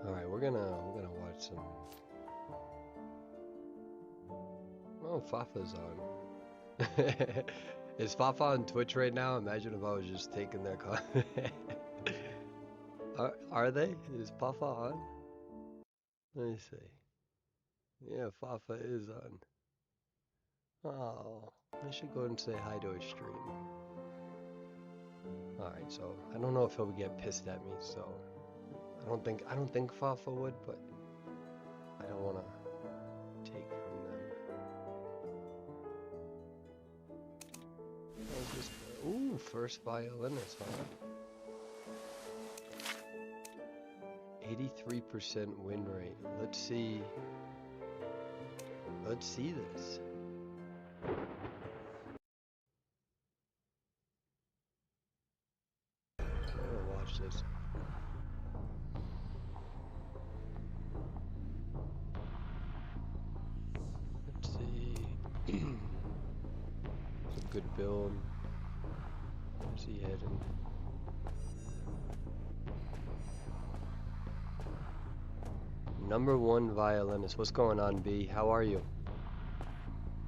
Alright, we're gonna watch some. Oh, Fafa's on. Is Fafa on Twitch right now? Imagine if I was just taking their call. Are they? Is Fafa on? Let me see. Yeah, Fafa is on. Oh, I should go and say hi to his stream. Alright, so I don't know if he'll get pissed at me, so I don't think Fafa would, but I don't wanna take from them. Ooh, first violinist, huh? 83% win rate. Let's see this. I'm gonna watch this. Let's see. It's a good build. Where's he heading? #1 violinist. What's going on, B? How are you?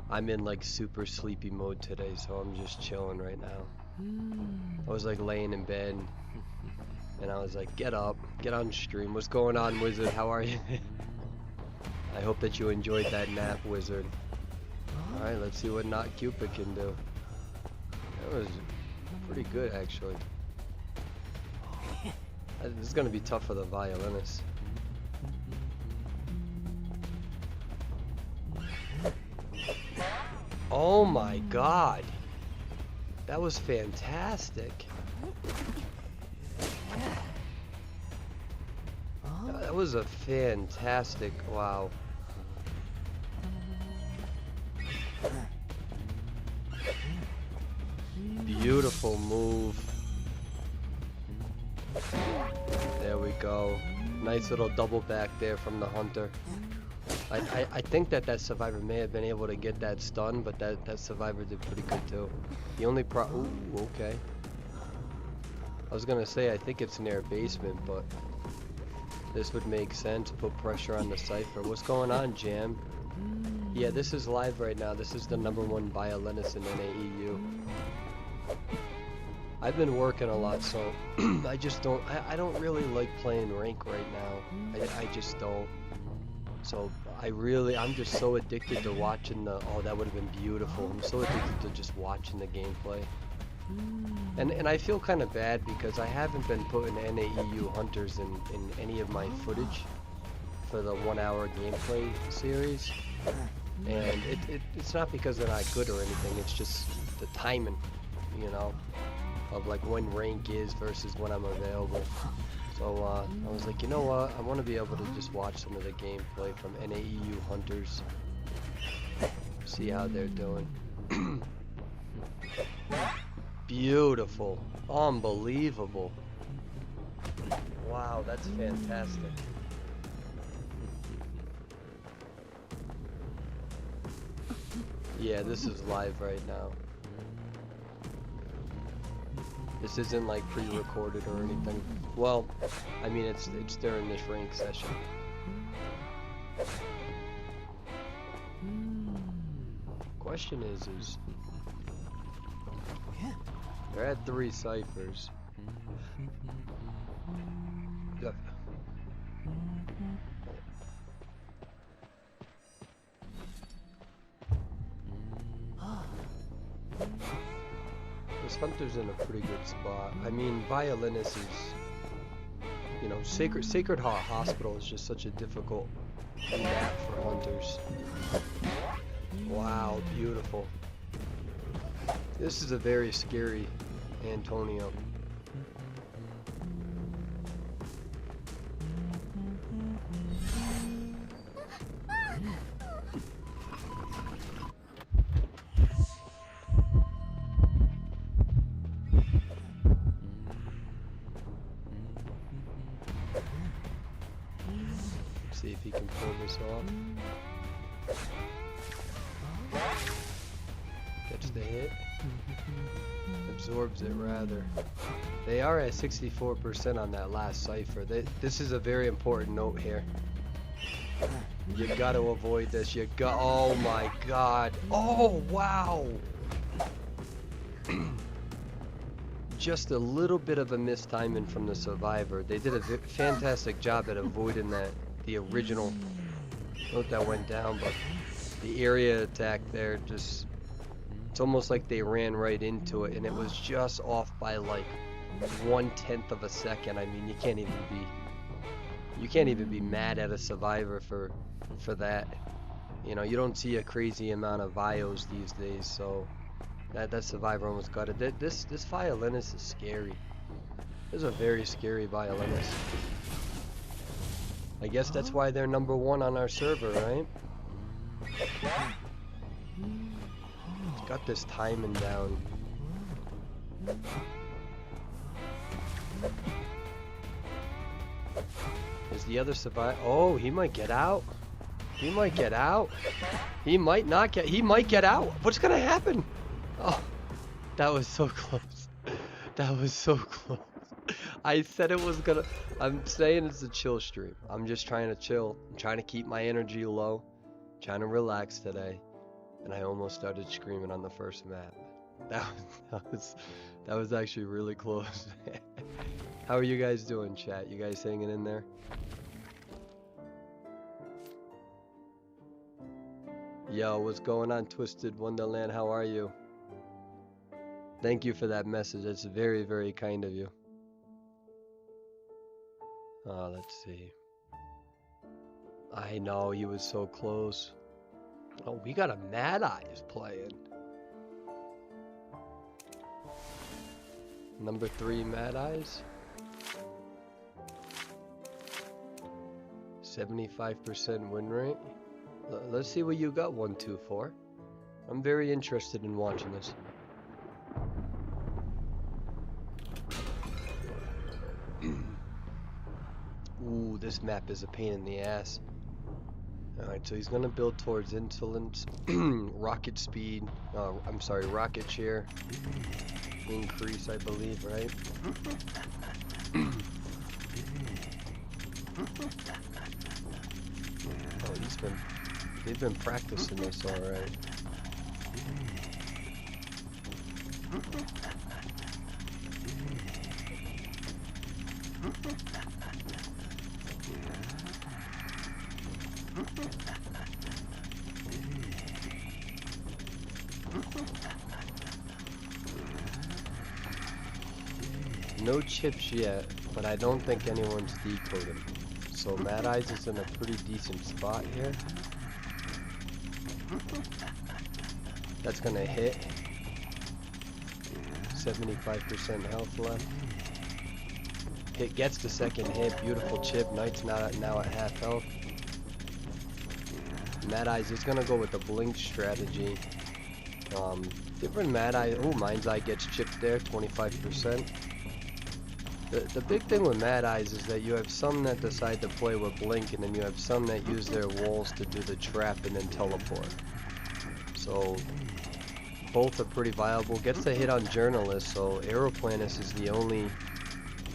I'm in like super sleepy mode today, so I'm just chilling right now. I was like laying in bed and I was like, get up, get on stream. What's going on, Wizard? How are you? I hope that you enjoyed that nap, Wizard. Alright, let's see what Not Cupid can do. That was pretty good, actually. This is gonna be tough for the violinist. Oh my god! That was fantastic! That was a fantastic, wow. Beautiful move. There we go. Nice little double back there from the hunter. I think that survivor may have been able to get that stun, but that survivor did pretty good too. The only ooh, okay. I was gonna say I think it's near basement, but this would make sense. Put pressure on the Cypher. What's going on, Jam? Yeah, this is live right now. This is the #1 violinist in NAEU. I've been working a lot, so I just don't. I don't really like playing rank right now. I just don't. So I'm just so addicted to watching the. Oh, that would have been beautiful. I'm so addicted to just watching the gameplay. And I feel kind of bad because I haven't been putting NAEU hunters in any of my footage for the 1 hour gameplay series. And it's not because they're not good or anything, it's just the timing, you know, of like when rank is versus when I'm available. So I was like, you know what, I want to be able to just watch some of the gameplay from NAEU hunters, see how they're doing. Beautiful. Unbelievable. Wow, that's fantastic. Yeah, this is live right now. This isn't like pre-recorded or anything. Well, I mean it's during this rank session. Question is they're at 3 ciphers. This hunter's in a pretty good spot. I mean, violinist is, you know, Sacred Heart Hospital is just such a difficult map for hunters. Wow, beautiful. This is a very scary Antonio. See if he can pull this off. Catch the hit. Absorbs it rather. They are at 64% on that last cipher. This is a very important note here. You got to avoid this. Oh my god. Oh, wow. Just a little bit of a mistiming from the survivor. They did a fantastic job at avoiding the original note that went down, but the area attack there just, it's almost like they ran right into it, and it was just off by like 1/10 of a second. I mean, you can't even be mad at a survivor for that. You know, you don't see a crazy amount of bios these days, so that survivor almost got it. This violinist is scary. This is a very scary violinist. I guess that's why they're #1 on our server, right? It's got this timing down. Is the other survivor? Oh, he might get out. He might get out. He might not get. He might get out. What's gonna happen? Oh, that was so close. That was so close. I said it was gonna. I'm saying it's a chill stream. I'm just trying to chill. I'm trying to keep my energy low. Trying to relax today. And I almost started screaming on the first map. That was actually really close. How are you guys doing, chat? You guys hanging in there? Yo, what's going on, Twisted Wonderland? How are you? Thank you for that message. It's very, very kind of you. Let's see. I know, he was so close. Oh, we got a Mad Eyes playing. #3 Mad Eyes. 75% win rate. Let's see what you got, 124. I'm very interested in watching this. Ooh, this map is a pain in the ass. Alright, so he's gonna build towards insolence, rocket speed, I'm sorry, rocket share increase, I believe, right? Oh, they've been practicing this alright. No chips yet, but I don't think anyone's decoding. So Mad Eyes is in a pretty decent spot here. That's gonna hit. 75% health left. It gets the second hit. Beautiful chip. Knight's now at half health. Mad Eyes is gonna go with the blink strategy. Different Mad Eye. Oh, Mind's Eye gets chipped there. 25%. The big thing with Mad Eyes is that you have some that decide to play with blink, and then you have some that use their walls to do the trap and then teleport. So both are pretty viable. Gets the hit on Journalist, so Aeroplanus is the only.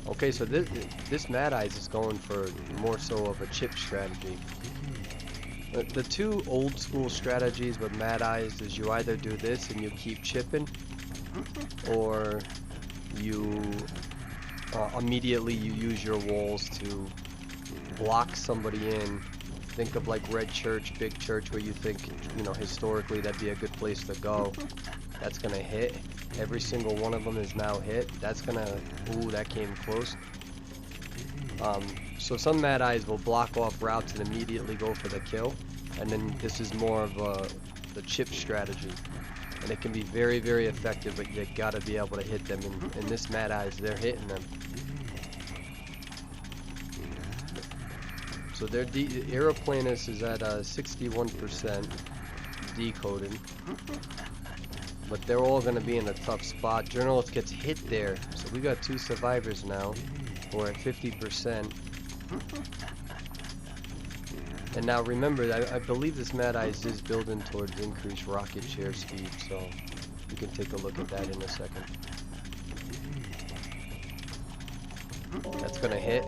Okay, so this Mad Eyes is going for more so of a chip strategy. The two old school strategies with Mad Eyes is you either do this and you keep chipping, or you immediately you use your walls to block somebody in. Think of like Red Church, Big Church, where you think, you know, historically that'd be a good place to go. That's gonna hit. Every single one of them is now hit. That's gonna, ooh, that came close. So some Mad Eyes will block off routes and immediately go for the kill. And then this is more of the chip strategy. And it can be very, very effective, but you gotta be able to hit them. And this Mad Eyes, they're hitting them. So their Aeroplanus is at 61% decoding. But they're all going to be in a tough spot. Journalist gets hit there. So we got 2 survivors now who are at 50%. And now remember, I believe this Mad Eyes is building towards increased rocket share speed. So we can take a look at that in a second. That's gonna hit.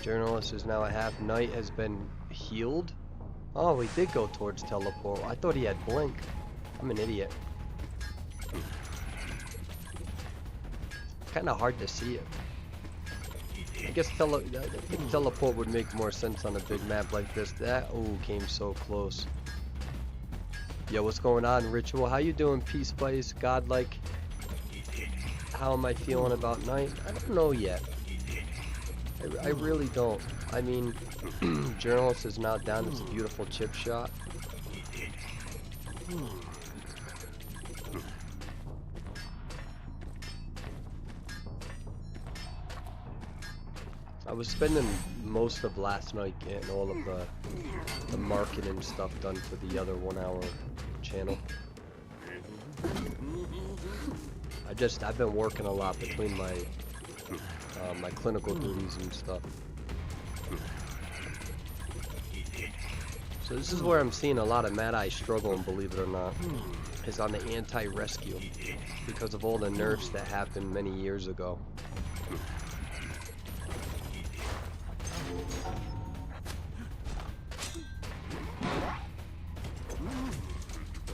Journalist is now at half. Knight has been healed. Oh, he did go towards teleport. I thought he had blink. I'm an idiot. Kind of hard to see it. I guess I think teleport would make more sense on a big map like this. That came so close. Yo, what's going on, Ritual? How you doing, Peace Spice, Godlike? How am I feeling about Knight? I don't know yet. I really don't. I mean, Journalist is now down. It's a beautiful chip shot. I was spending most of last night getting all of the marketing stuff done for the other 1 hour channel. I've been working a lot between my my clinical duties and stuff. So this is where I'm seeing a lot of Mad Eye struggling, believe it or not, is on the anti-rescue because of all the nerfs that happened many years ago.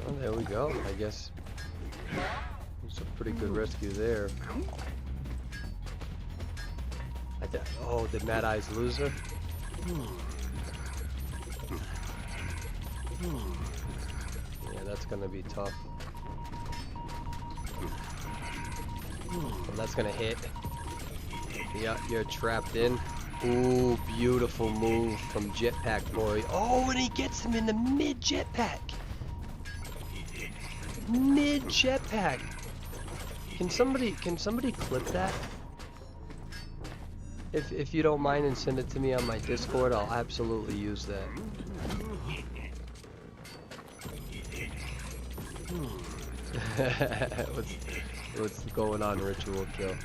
Well, there we go. I guess it's a pretty good rescue there. Oh, did Mad Eye's lose her? Yeah, that's gonna be tough. Oh, that's gonna hit. Yeah, you're trapped in. Ooh, beautiful move from Jetpack Boy. Oh, and he gets him in the mid jetpack. Mid jetpack. Can somebody clip that? If you don't mind, and send it to me on my Discord, I'll absolutely use that. What's going on, Ritual Kill?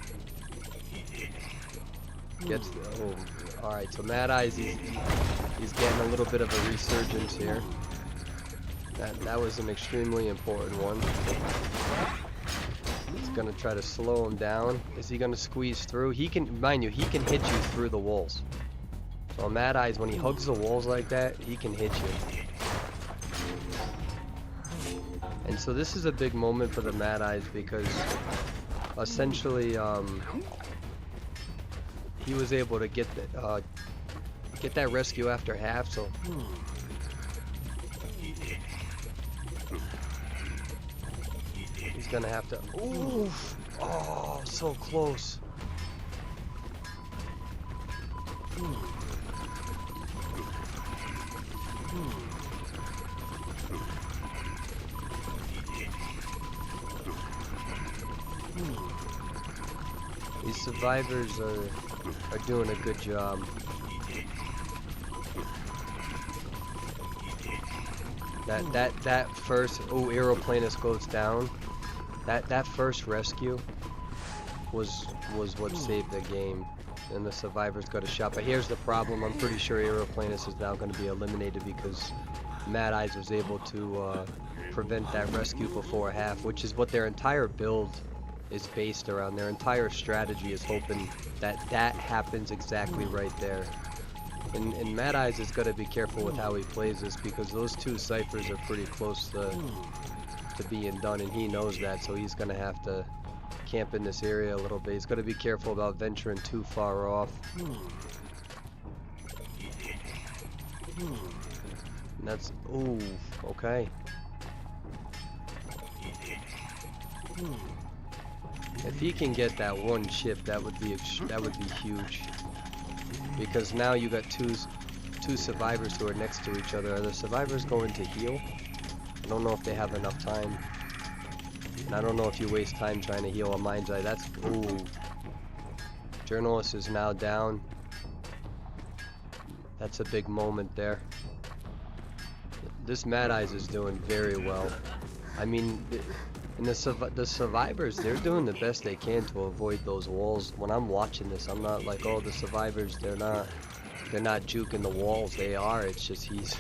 Alright, so Mad Eyes, he's getting a little bit of a resurgence here. That was an extremely important one. He's gonna try to slow him down. Is he gonna squeeze through? He can, mind you, he can hit you through the walls. So Mad Eyes, when he hugs the walls like that, he can hit you. And so this is a big moment for the Mad Eyes because essentially he was able to get that rescue after half. So he's gonna have to. Oof! Oh, so close. These survivors are doing a good job. That first Aeroplanus goes down. That first rescue was what saved the game, and the survivors got a shot. But here's the problem: I'm pretty sure Aeroplanus is now going to be eliminated because Mad Eyes was able to prevent that rescue before half, which is what their entire build is based around. Their entire strategy is hoping that happens exactly right there. And Mad Eyes is going to be careful with how he plays this because those two ciphers are pretty close to being done, and he knows that, so he's going to have to camp in this area a little bit. He's got to be careful about venturing too far off. And that's, ooh, okay. If he can get that one chip, that would be huge. Because now you got two survivors who are next to each other. Are the survivors going to heal? I don't know if they have enough time. And I don't know if you waste time trying to heal a Mind's Eye. That's, ooh. Journalist is now down. That's a big moment there. This Mad Eyes is doing very well. I mean, and the survivors, they're doing the best they can to avoid those walls. When I'm watching this, I'm not like, oh, the survivors, they're not juking the walls. They are. It's just he's.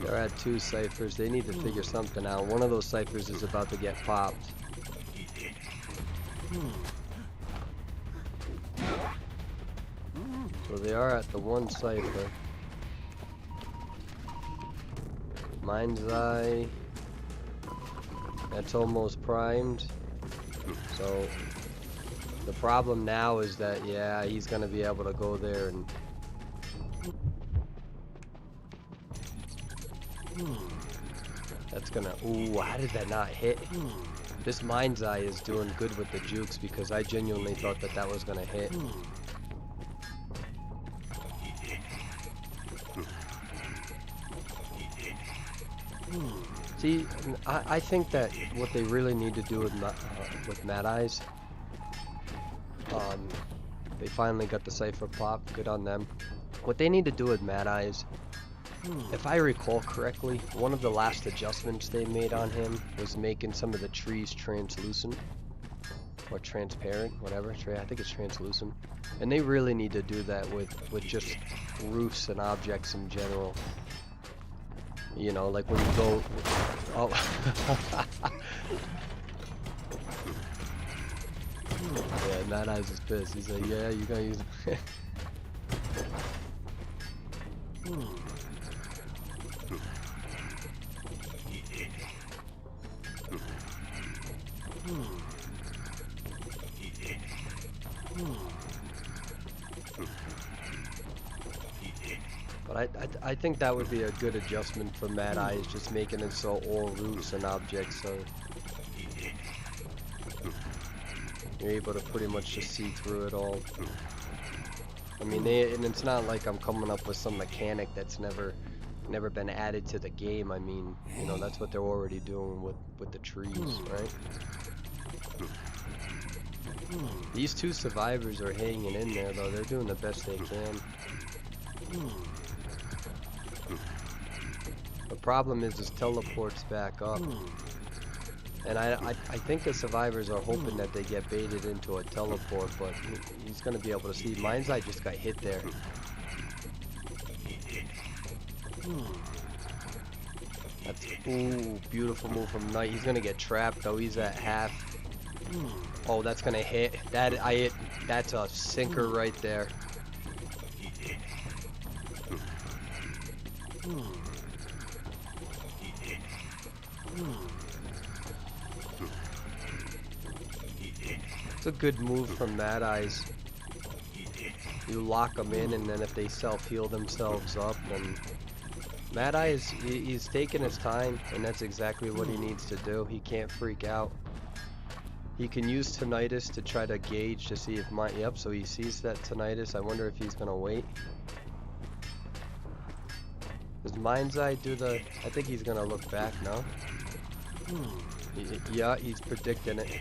They're at 2 ciphers. They need to figure something out. One of those ciphers is about to get popped. So they are at the 1 cipher. Mind's Eye. That's almost primed. So the problem now is that, yeah, he's gonna be able to go there and that's gonna, ooh, how did that not hit? This Mind's Eye is doing good with the jukes because I genuinely thought that that was gonna hit. See, I think that what they really need to do with Mad Eyes, they finally got the cipher pop, good on them. What they need to do with Mad Eyes, if I recall correctly, one of the last adjustments they made on him was making some of the trees translucent. Or transparent, whatever. I think it's translucent. And they really need to do that with just roofs and objects in general. You know, like when you go... Oh. Yeah, Mad Eyes is pissed. He's like, yeah, you're gonna use... But I think that would be a good adjustment for Mad Eyes, just making it so all roofs and objects are... You're able to pretty much just see through it all. I mean, and it's not like I'm coming up with some mechanic that's never been added to the game. I mean, you know, that's what they're already doing with the trees, right? These 2 survivors are hanging in there, though. They're doing the best they can. The problem is his teleport's back up. And I think the survivors are hoping that they get baited into a teleport, but he's going to be able to see. Mind's Eye just got hit there. That's, ooh, beautiful move from Knight. He's going to get trapped, though. He's at half. Oh, that's going to hit. That's a sinker right there. It's a good move from Mad Eyes. You lock them in, and then if they self-heal themselves up, then Mad Eyes, he's taking his time, and that's exactly what he needs to do. He can't freak out. He can use Tinnitus to try to gauge to see if yep, so he sees that Tinnitus. I wonder if he's gonna wait. Does Mind's Eye do the... I think he's gonna look back now. Yeah, he's predicting it.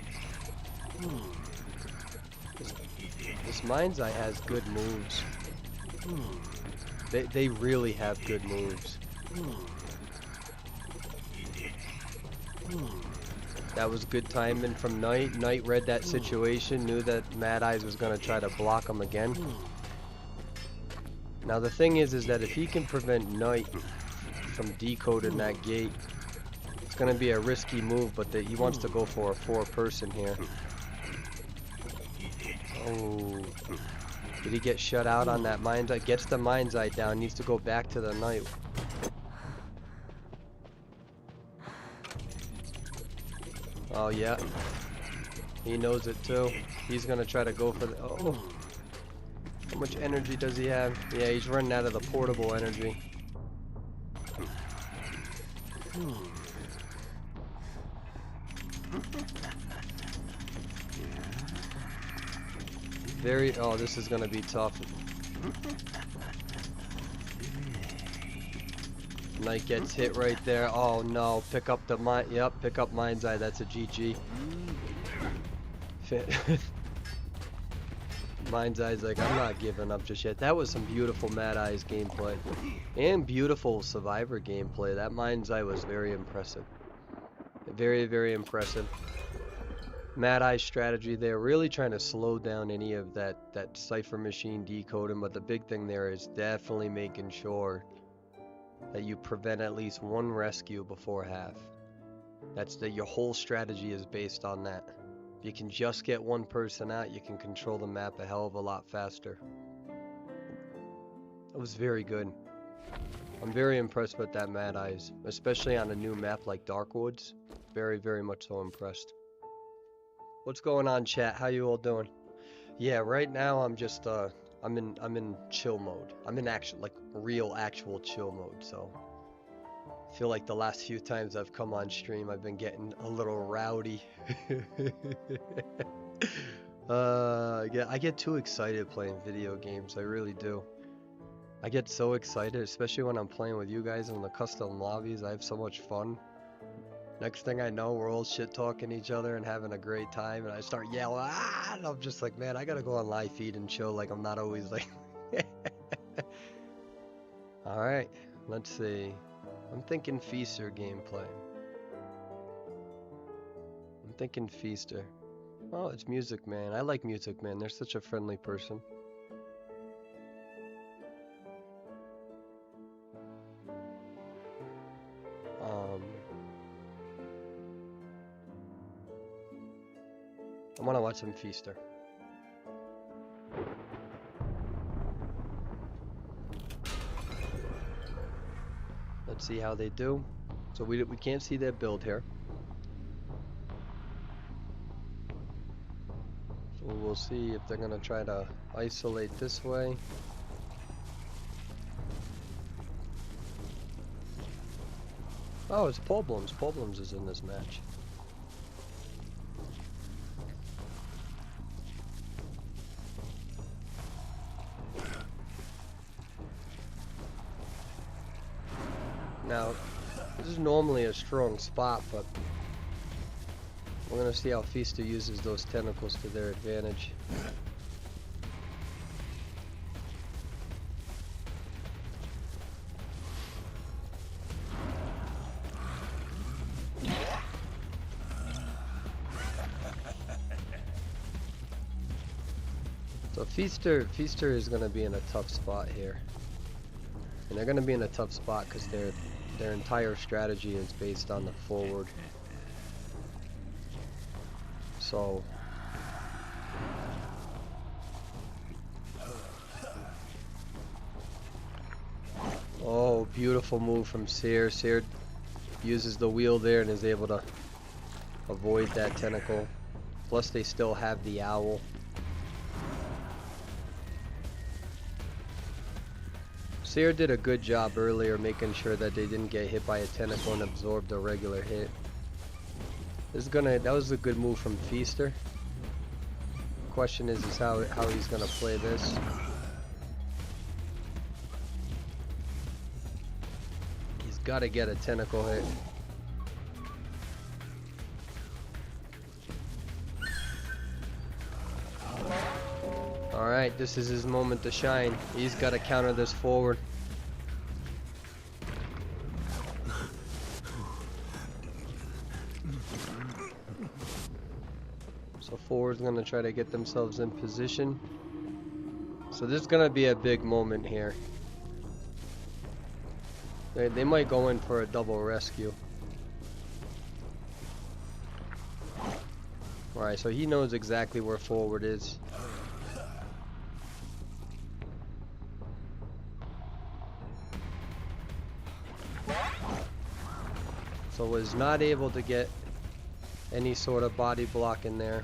This Mind's Eye has good moves. They really have good moves. That was good timing from Knight. Knight read that situation, knew that Mad Eyes was going to try to block him again. Now the thing is that if he can prevent Knight from decoding that gate, it's going to be a risky move, but he wants to go for a 4-person here. Oh, did he get shut out on that Mind's Eye? Gets the Mind's Eye down, needs to go back to the Knight. Oh yeah, he knows it too. He's gonna try to go for the, oh. How much energy does he have? Yeah, he's running out of the portable energy. Oh, this is gonna be tough. Knight gets hit right there. Oh no, pick up the pick up Mind's Eye, that's a GG. Mind's Eye's like, I'm not giving up just yet. That was some beautiful Mad Eyes gameplay. And beautiful Survivor gameplay. That Mind's Eye was very impressive. Very, very impressive. Mad Eye strategy there, really trying to slow down any of that cipher machine decoding, but the big thing there is definitely making sure that you prevent at least one rescue before half. Your whole strategy is based on that. If you can just get one person out, you can control the map a hell of a lot faster. It was very good. I'm very impressed with that Mad Eyes, especially on a new map like Darkwoods. Very, very much so impressed. What's going on, chat? How you all doing? Yeah, right now I'm just I'm in chill mode. I'm in actual chill mode, so I feel like the last few times I've come on stream I've been getting a little rowdy. I get too excited playing video games, I really do. I get so excited, especially when I'm playing with you guys in the custom lobbies. I have so much fun. Next thing I know, we're all shit talking each other and having a great time, and I start yelling, ah! And I'm just like, man, I gotta go on live feed and chill. Like, I'm not always like. Alright, let's see. I'm thinking Feaster gameplay. I'm thinking Feaster. Oh, it's Music Man. I like Music Man. They're such a friendly person. I want to watch some Feaster. Let's see how they do. So we can't see their build here. So we'll see if they're gonna try to isolate this way. Oh, it's Poblums. Poblums is in this match. Now, this is normally a strong spot, but we're gonna see how Feaster uses those tentacles to their advantage. So Feaster is gonna be in a tough spot here. And they're gonna be in a tough spot because their entire strategy is based on the forward. So oh, beautiful move from Seer. Seer uses the wheel there and is able to avoid that tentacle. Plus they still have the owl. Seer did a good job earlier making sure that they didn't get hit by a tentacle and absorb the regular hit. That was a good move from Feaster. Question is how he's gonna play this. He's gotta get a tentacle hit. Alright, this is his moment to shine. He's got to counter this forward. So forward's going to try to get themselves in position. So this is going to be a big moment here. They might go in for a double rescue. Alright, so he knows exactly where forward is. So was not able to get any sort of body block in there.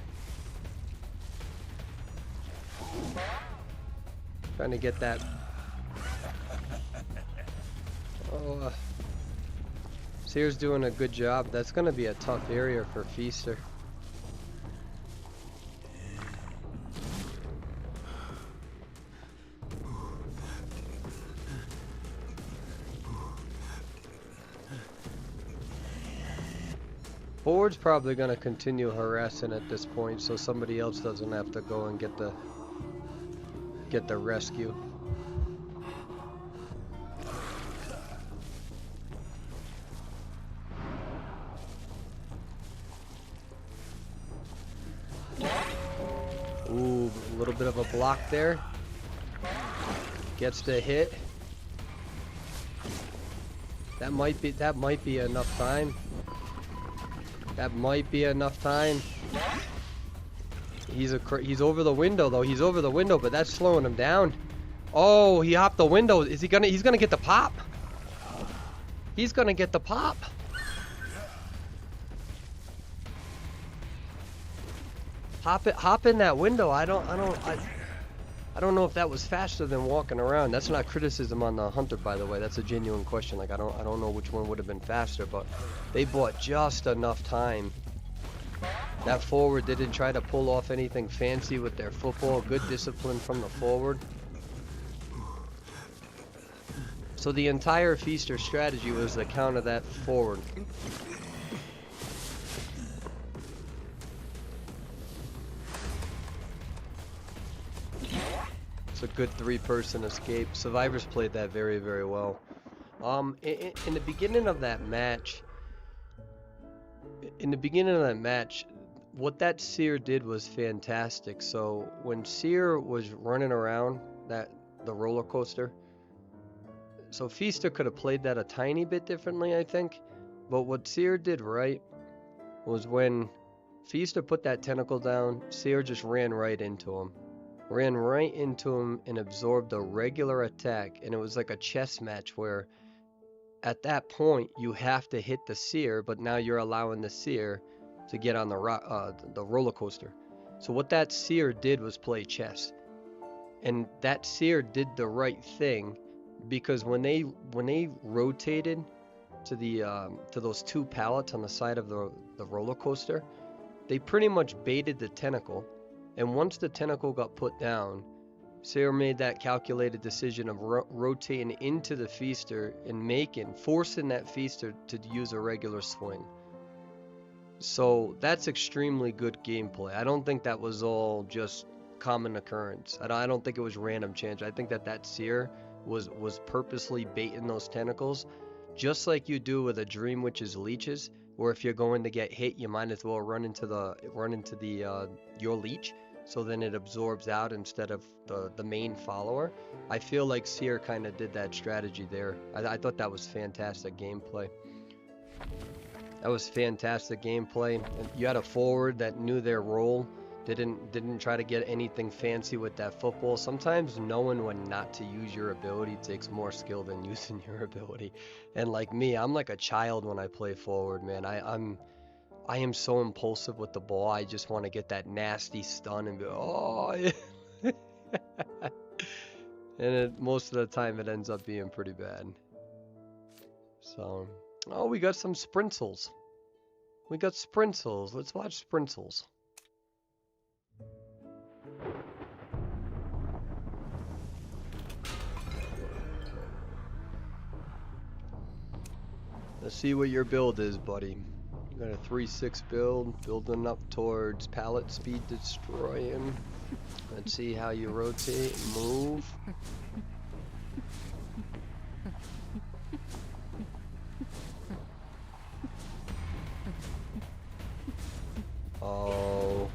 Trying to get that. Oh, Seer's doing a good job. That's going to be a tough area for Feaster. Forward's probably going to continue harassing at this point, so somebody else doesn't have to go and get the rescue. Ooh, a little bit of a block there. Gets the hit. That might be enough time. That might be enough time. He's over the window though. He's over the window, but that's slowing him down. Oh, he hopped the window. Is he gonna? He's gonna get the pop. He's gonna get the pop. Hop in that window. I don't know if that was faster than walking around. That's not criticism on the hunter, by the way. That's a genuine question. Like I don't know which one would have been faster, but they bought just enough time. That forward didn't try to pull off anything fancy with their football. Good discipline from the forward. So the entire Feaster strategy was to counter that forward. It's a good three-person escape. Survivors played that very, very well. In the beginning of that match, what that Seer did was fantastic. So when Seer was running around the roller coaster, so Feaster could have played that a tiny bit differently, I think. But what Seer did right was when Feaster put that tentacle down, Seer just ran right into him. Ran right into him and absorbed a regular attack. And it was like a chess match where at that point you have to hit the Seer, but now you're allowing the Seer to get on the roller coaster. So what that Seer did was play chess. And that Seer did the right thing, because when they rotated to those two pallets on the side of the roller coaster, they pretty much baited the tentacle. And once the tentacle got put down, Seer made that calculated decision of rotating into the Feaster and forcing that Feaster to use a regular swing. So that's extremely good gameplay. I don't think that was all just common occurrence. I don't think it was random chance. I think that Seer was purposely baiting those tentacles, just like you do with a Dream Witch's leeches, where if you're going to get hit, you might as well run into your leech, so then it absorbs out instead of the main follower. I feel like Seer kind of did that strategy there. I thought that was fantastic gameplay. That was fantastic gameplay. You had a forward that knew their role. Didn't try to get anything fancy with that football. Sometimes knowing when not to use your ability takes more skill than using your ability. And like me, I'm like a child when I play forward, man. I am so impulsive with the ball. I just want to get that nasty stun and be and most of the time it ends up being pretty bad. So, oh, we got some Sprinsels. We got Sprinsels. Let's watch Sprinsels. Let's see what your build is, buddy. You got a 3-6 build, building up towards pallet speed destroying. Let's see how you rotate and move. Oh.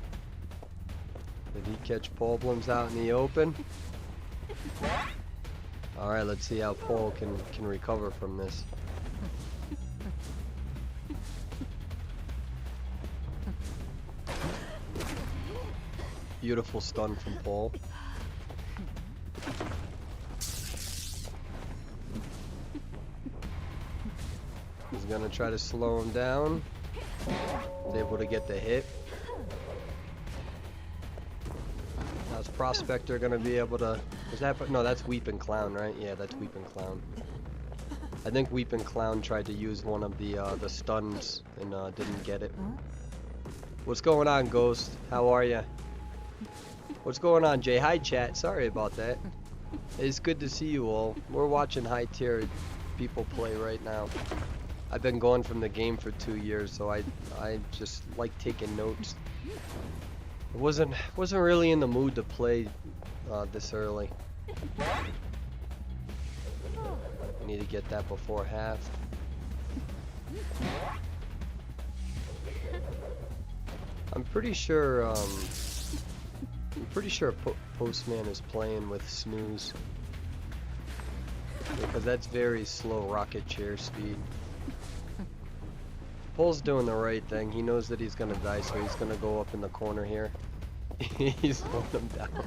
Did he catch Paul Blooms out in the open? Alright, let's see how Paul can recover from this. Beautiful stun from Paul. He's gonna try to slow him down. He's able to get the hit. How's Prospector gonna be able to... Is that... No, that's Weeping Clown, right? Yeah, that's Weeping Clown. I think Weeping Clown tried to use one of the stuns and didn't get it. What's going on, Ghost? How are ya? What's going on, Jay? Hi, chat. Sorry about that. It's good to see you all. We're watching high tier people play right now. I've been going from the game for 2 years, so I just like taking notes. I wasn't really in the mood to play this early. I need to get that before half. I'm pretty sure Postman is playing with Snooze. Because that's very slow rocket chair speed. Pole's doing the right thing. He knows that he's gonna die, so he's gonna go up in the corner here. He's slowing him down.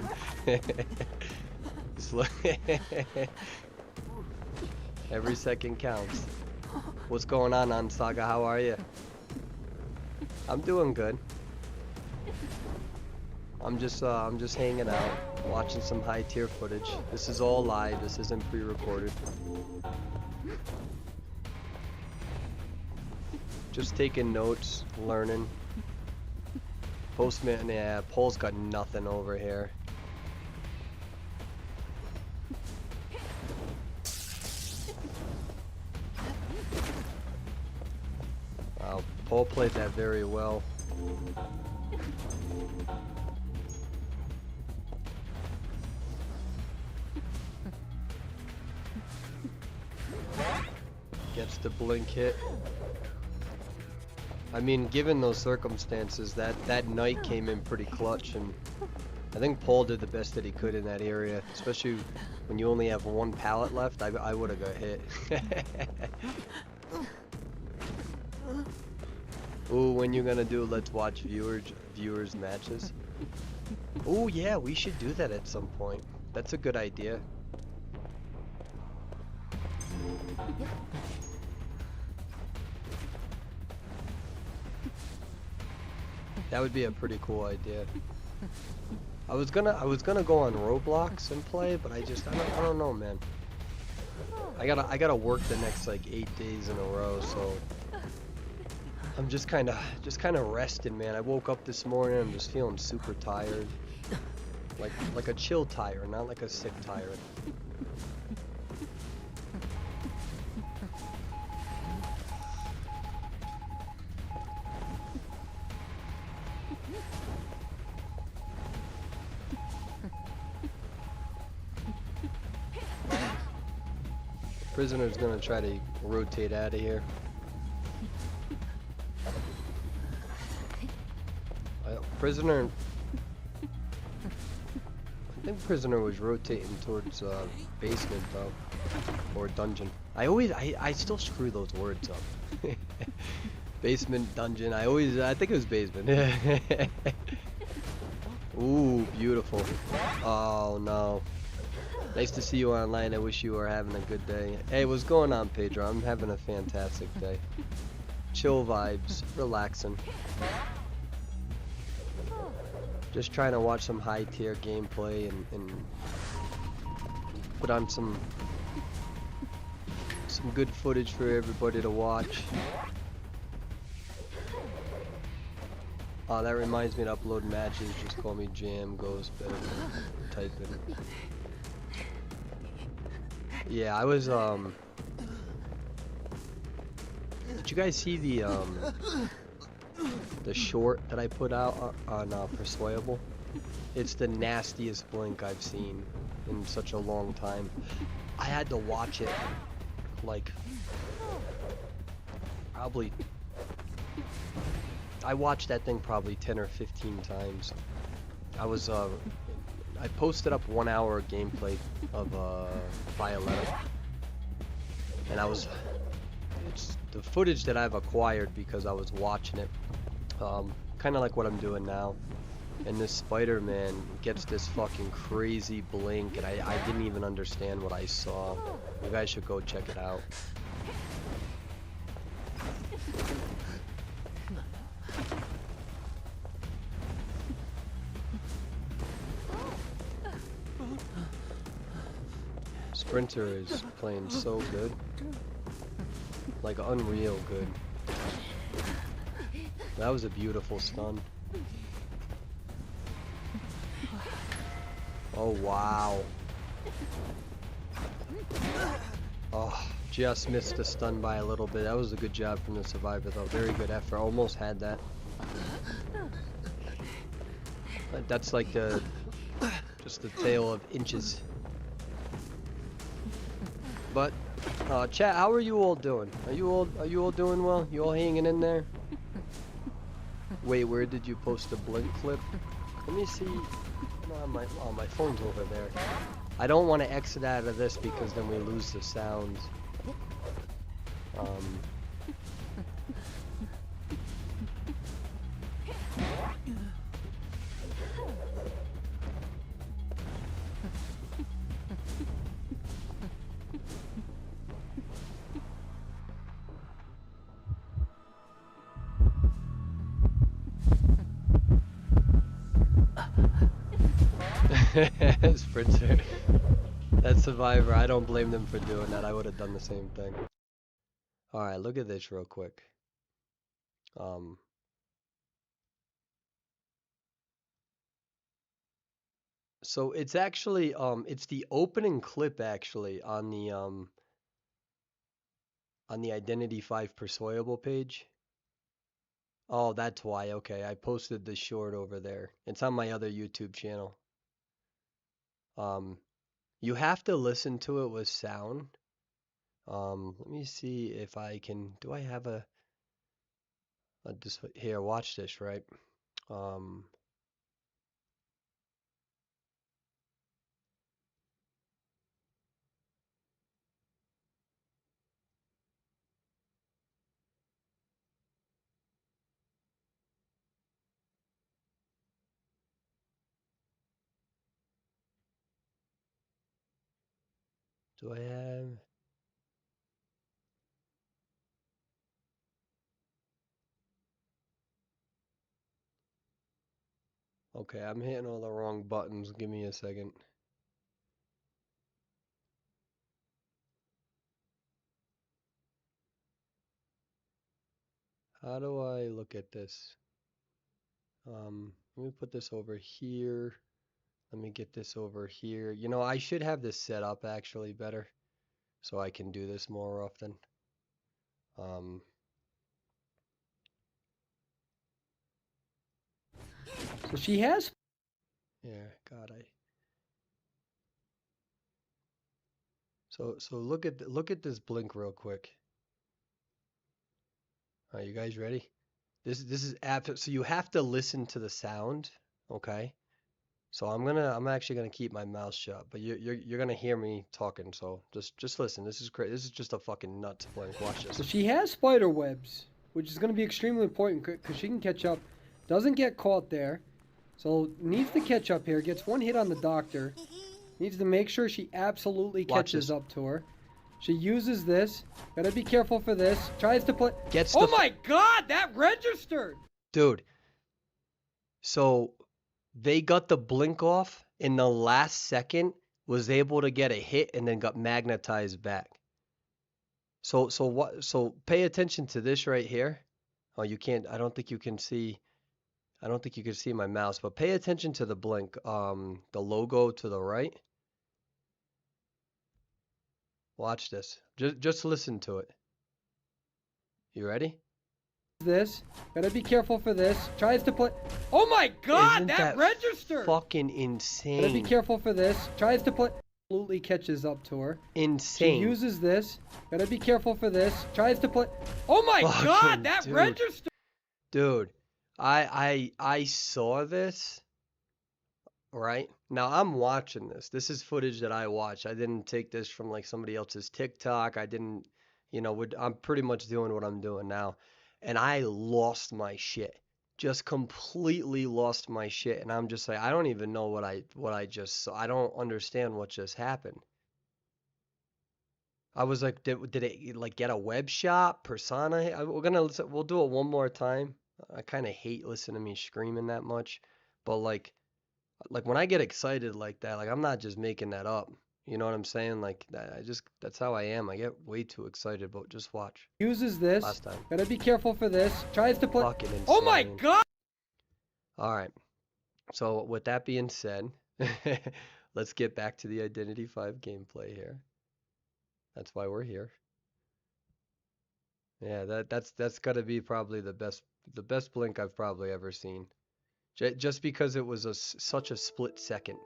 Every second counts. What's going on, Saga? How are you? I'm doing good. I'm just hanging out, watching some high tier footage. This is all live. This isn't pre-recorded. Just taking notes, learning. Postman, yeah, Pole's got nothing over here. Wow, Pole played that very well. Gets the blink hit. I mean, given those circumstances, that knight came in pretty clutch, and I think Pole did the best that he could in that area, especially when you only have one pallet left. I would have got hit. Ooh, when you gonna do let's watch viewers matches? Ooh, yeah, we should do that at some point. That's a good idea. That would be a pretty cool idea. I was gonna go on Roblox and play, but I don't know, man. I gotta work the next like 8 days in a row, so I'm just kind of resting, man. I woke up this morning, I'm just feeling super tired, like a chill tired, not like a sick tired. Prisoner's gonna try to rotate out of here. Prisoner, I think Prisoner was rotating towards basement though, or dungeon. I still screw those words up. Basement, dungeon. I think it was basement. Ooh, beautiful. Oh no. Nice to see you online. I wish you were having a good day. Hey, what's going on, Pedro? I'm having a fantastic day. Chill vibes, relaxing. Just trying to watch some high tier gameplay and put on some good footage for everybody to watch. Oh, that reminds me to upload matches. Just call me Jam. Goes better than typing. Yeah, I was did you guys see the short that I put out on Persuadable? It's the nastiest blink I've seen in such a long time. I had to watch it like probably I watched that thing probably 10 or 15 times. I posted up 1 hour of gameplay of Violetta, and it's the footage that I've acquired because I was watching it, kind of like what I'm doing now. And this Spider-Man gets this fucking crazy blink, and I didn't even understand what I saw. You guys should go check it out. Sprinter is playing so good, like unreal good. That was a beautiful stun. Oh wow. Oh, just missed the stun by a little bit. That was a good job from the survivor though. Very good effort. Almost had that. That's like just the tale of inches. But chat, how are you all doing? Are you all doing well? You all hanging in there? Wait, where did you post the blink clip? Let me see. No, my phone's over there. I don't want to exit out of this because then we lose the sound. Sprinter. That Survivor, I don't blame them for doing that. I would have done the same thing. Alright, look at this real quick. So it's actually, it's the opening clip actually on the Identity 5 Persuadable page. Oh, that's why. Okay, I posted the short over there. It's on my other YouTube channel. You have to listen to it with sound. Let me see if I can. Do I have a this here? Watch this, right? Do I have? Okay, I'm hitting all the wrong buttons. Give me a second. How do I look at this? Let me put this over here. Let me get this over here. You know, I should have this set up actually better so I can do this more often. So she has. Yeah, God, So look at this blink real quick. Are you guys ready? This is so you have to listen to the sound, okay? So I'm actually gonna keep my mouth shut, but you're gonna hear me talking. So just listen. This is great. This is just a fucking nuts blink. Watch this. So she has spider webs, which is going to be extremely important because she can catch up. Doesn't get caught there, so needs to catch up here. Gets one hit on the doctor. Needs to make sure she absolutely catches up to her. She uses this. Gotta be careful for this. Tries to play. Oh my God! That registered. Dude. So they got the blink off in the last second. Was able to get a hit and then got magnetized back. So pay attention to this right here. Oh, you can't. I don't think you can see. I don't think you can see my mouse, but pay attention to the blink. The logo to the right. Watch this. Just listen to it. You ready? This. Gotta be careful for this. Tries to play. Oh my God! Isn't that registered. Fucking insane. Gotta be careful for this. Tries to play. Absolutely catches up to her. Insane. She uses this. Gotta be careful for this. Tries to play. Oh my God! That registered. Dude, I saw this. Right? Now I'm watching this. This is footage that I watch. I didn't take this from like somebody else's TikTok. I didn't, I'm pretty much doing what I'm doing now. And I lost my shit. Just completely lost my shit. And I'm just like, I don't even know what I just saw. I don't understand what just happened. I was like, did it like get a web shop, Persona? We'll do it one more time. I kind of hate listening to me screaming that much, but like when I get excited like that, like I'm not just making that up. You know what I'm saying? Like that's how I am. I get way too excited, but just watch. Uses this. Last time. Gotta be careful for this. Tries to play. Fucking insane. Oh my God! All right. So with that being said, let's get back to the Identity 5 gameplay here. That's why we're here. Yeah, that's gotta be probably the best blink I've probably ever seen. Just because it was such a split second.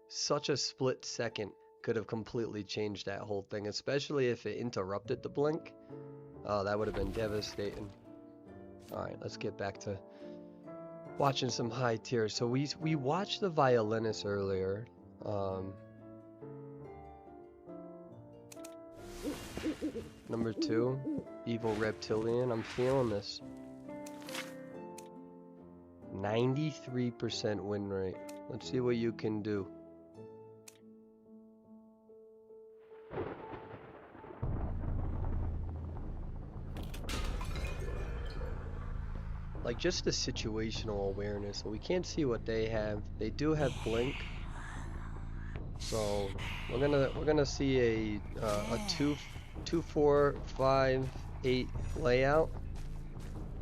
Such a split second could have completely changed that whole thing, especially if it interrupted the blink. Oh, that would have been devastating. Alright, let's get back to watching some high tiers. So we watched the violinist earlier. Number 2, Evil Reptilian. I'm feeling this. 93% win rate. Let's see what you can do. Like, just the situational awareness. We can't see what they have. They do have blink. So we're gonna see a 2, 4, 5, 8 layout.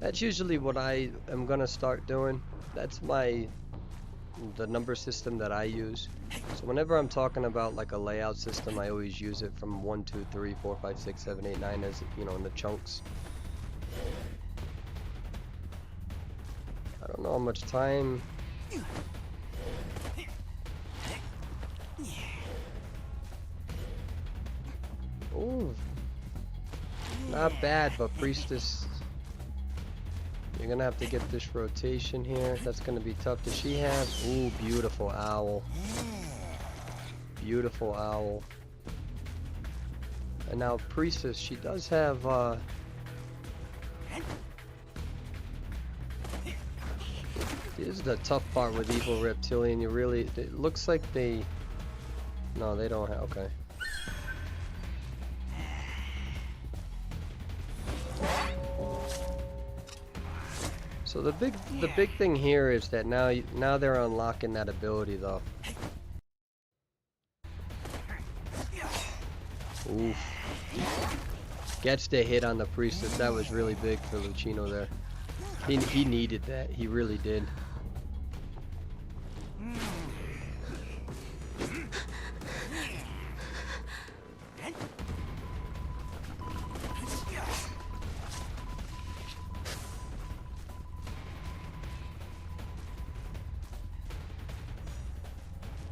That's usually what I am gonna start doing. That's the number system that I use. So whenever I'm talking about like a layout system, I always use it from 1, 2, 3, 4, 5, 6, 7, 8, 9 as, you know, in the chunks. I don't know how much time. Ooh, not bad, but Priestess, you're gonna have to get this rotation here. That's gonna be tough. Does she have? Ooh, beautiful owl. Beautiful owl. And now Priestess, she does have this is the tough part with Evil Reptilian. You really, it looks like they, no, they don't have, okay. So the big thing here is that now they're unlocking that ability though. Oof. Gets the hit on the Priestess. That was really big for Lucino there. He needed that. He really did.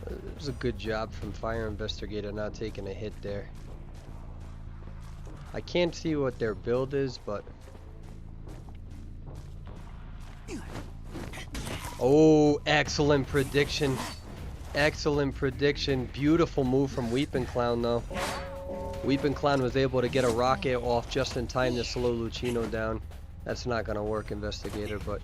It was a good job from Fire Investigator not taking a hit there. I can't see what their build is, but... Oh, excellent prediction. Excellent prediction. Beautiful move from Weeping Clown, though. Weeping Clown was able to get a rocket off just in time to slow Lucino down. That's not going to work, Investigator, but...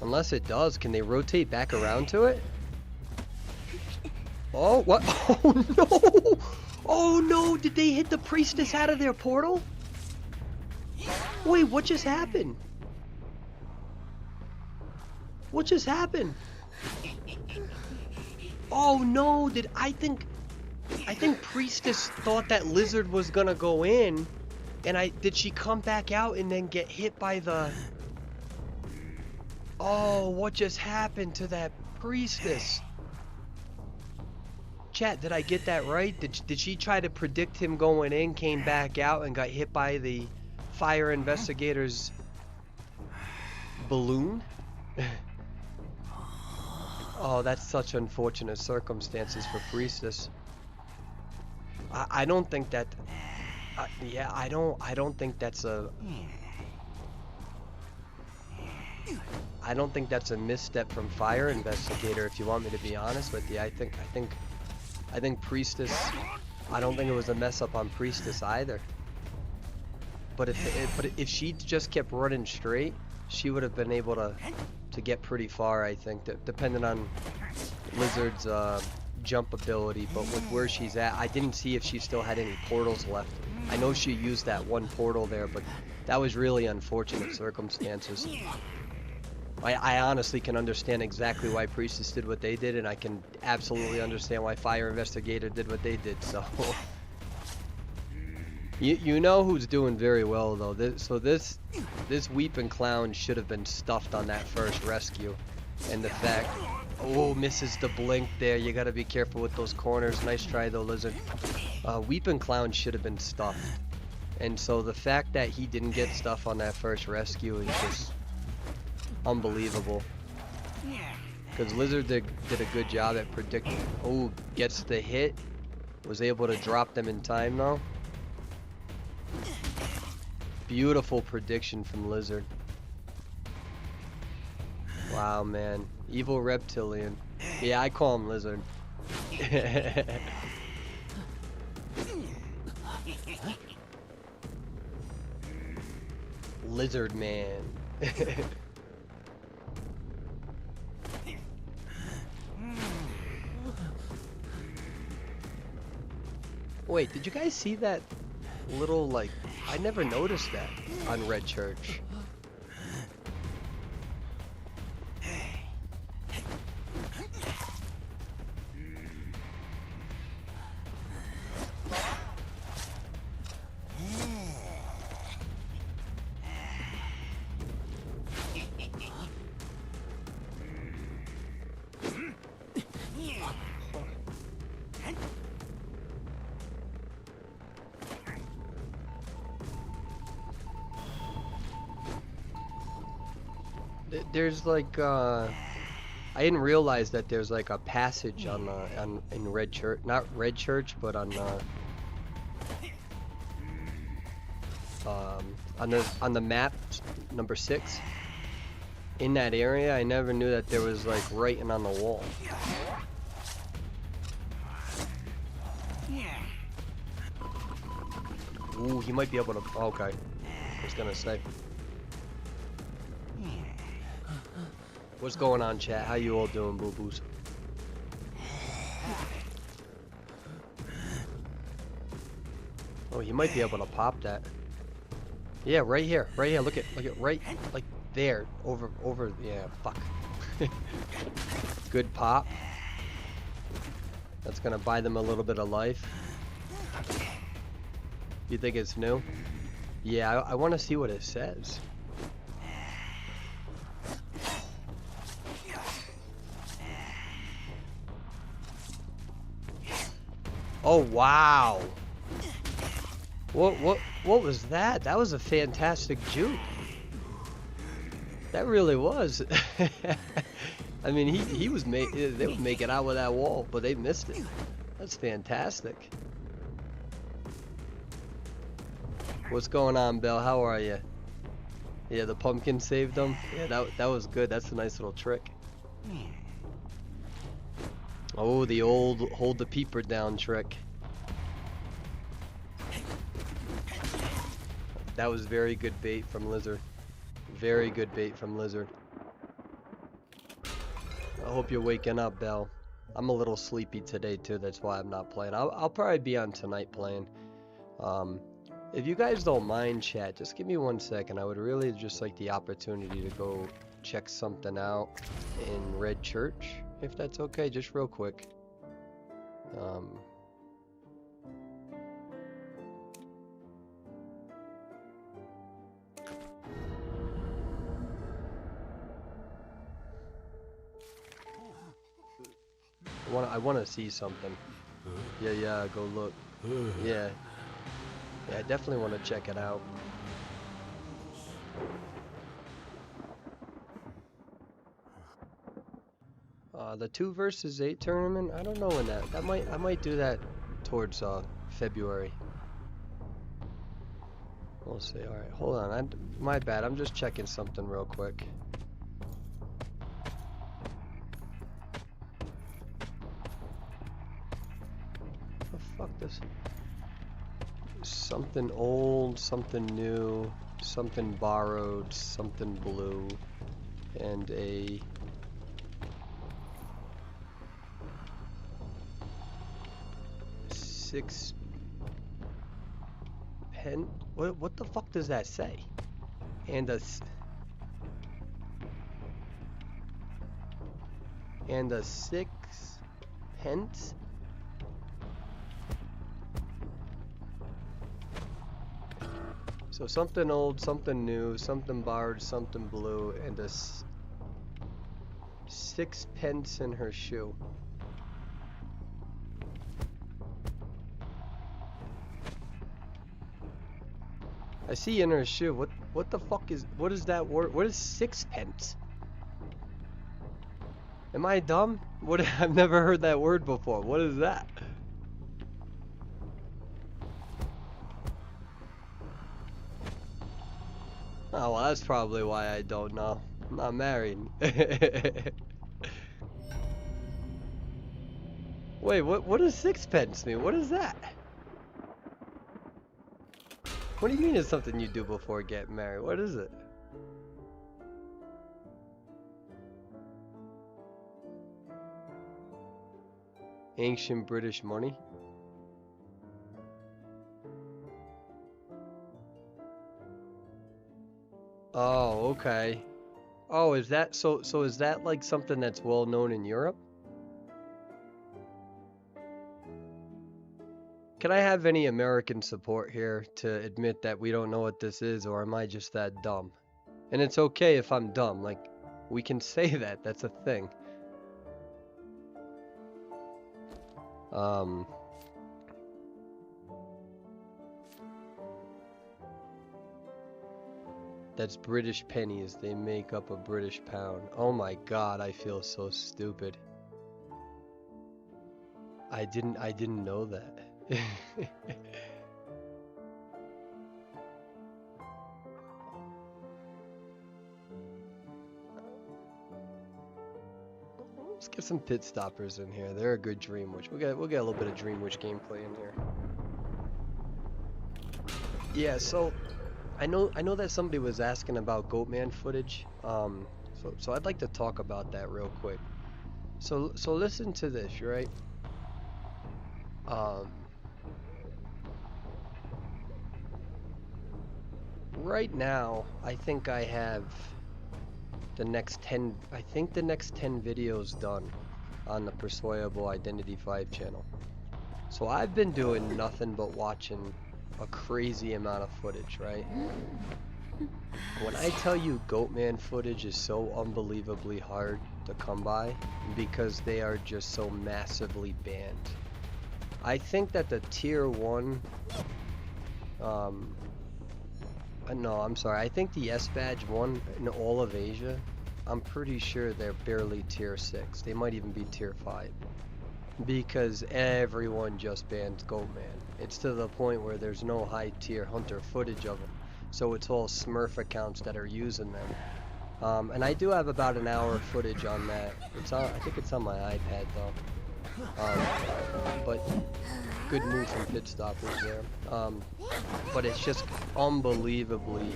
Unless it does, can they rotate back around to it? Oh, what? Oh, no! Oh, no! Did they hit the Priestess out of their portal? Wait, what just happened? What just happened? Oh, no! I think Priestess thought that Lizard was gonna go in, and did she come back out and then get hit by the... Oh, what just happened to that Priestess? Chat, did I get that right? Did she try to predict him going in, came back out, and got hit by the Fire Investigator's balloon? Oh, that's such unfortunate circumstances for Priestess. I don't think that... yeah, I don't think that's a... I don't think that's a misstep from Fire Investigator, if you want me to be honest with you. I think Priestess, I don't think it was a mess up on Priestess either. But if she just kept running straight, she would have been able to get pretty far, I think, depending on Lizard's jump ability. But with where she's at, I didn't see if she still had any portals left. I know she used that one portal there, but that was really unfortunate circumstances. I honestly can understand exactly why Priestess did what they did, and I can absolutely understand why Fire Investigator did what they did, so... you know who's doing very well, though. This Weeping Clown should have been stuffed on that first rescue. And the fact... Oh, misses the blink there. You gotta be careful with those corners. Nice try, though, Lizard. Weeping Clown should have been stuffed. And so the fact that he didn't get stuff on that first rescue is just... unbelievable. Because Lizard did a good job at predicting. Oh, gets the hit. Was able to drop them in time though. Beautiful prediction from Lizard. Wow, man. Evil Reptilian. Yeah, I call him Lizard. Lizard man. Wait, did you guys see that little, like, I never noticed that on Red Church. There's like I didn't realize that there's like a passage on in Red Church, not Red Church, but on the map number 6 in that area. I never knew that there was like writing on the wall. Ooh, he might be able to. Okay, I was gonna say. What's going on, chat? How you all doing, boo-boos? Oh, you might be able to pop that. Yeah, right here, right here. Look at, right, like there, over. Yeah, fuck. Good pop. That's gonna buy them a little bit of life. You think it's new? Yeah, I want to see what it says. Oh wow! What was that? That was a fantastic juke. That really was. I mean, they was making out with that wall, but they missed it. That's fantastic. What's going on, Belle? How are you? Yeah, the pumpkin saved them. Yeah, that was good. That's a nice little trick. Oh, the old hold the peeper down trick. That was very good bait from Lizard. Very good bait from Lizard. I hope you're waking up, Belle. I'm a little sleepy today too. That's why I'm not playing. I'll probably be on tonight playing. If you guys don't mind, chat, just give me 1 second. I would really just like the opportunity to go check something out in Red Church, if that's okay, just real quick. I want to see something. Yeah, go look. Yeah, I definitely want to check it out. The 2 versus 8 tournament. I don't know when I might do that towards February. We'll see. All right, hold on. My bad. I'm just checking something real quick. The fuck this? Something old, something new, something borrowed, something blue, and a. $6 pen. What the fuck does that say? And a 6 pence. So something old, something new, something borrowed, something blue, and a 6 pence in her shoe. I see in her shoe. What the fuck is? What is that word? What is 6 pence? Am I dumb? What? I've never heard that word before. What is that? Oh well, that's probably why I don't know. I'm not married. Wait, what does sixpence mean? What is that? What do you mean it's something you do before getting married? What is it? Ancient British money? Oh, okay. Oh, is that so is that like something that's well known in Europe? Can I have any American support here to admit that we don't know what this is, or am I just that dumb? And it's okay if I'm dumb, like, we can say that, that's a thing. That's British pennies, they make up a British pound. Oh my god, I feel so stupid. I didn't know that. Let's get some pit stoppers in here. They're a good Dream Witch. We'll get a little bit of Dream Witch gameplay in here. Yeah, so I know that somebody was asking about Goatman footage. So I'd like to talk about that real quick. So listen to this, right? Right now, I think I have the next 10 videos done on the Persuadable Identity 5 channel. So I've been doing nothing but watching a crazy amount of footage, right? When I tell you Goatman footage is so unbelievably hard to come by because they are just so massively banned. I think that the tier 1 no, I'm sorry. I think the S badge 1 in all of Asia, I'm pretty sure they're barely tier 6. They might even be tier 5. Because everyone just bans Goatman. It's to the point where there's no high tier hunter footage of them. So it's all Smurf accounts that are using them. And I do have about an hour of footage on that. I think it's on my iPad though. But good move from Pit Stoppers there. But it's just unbelievably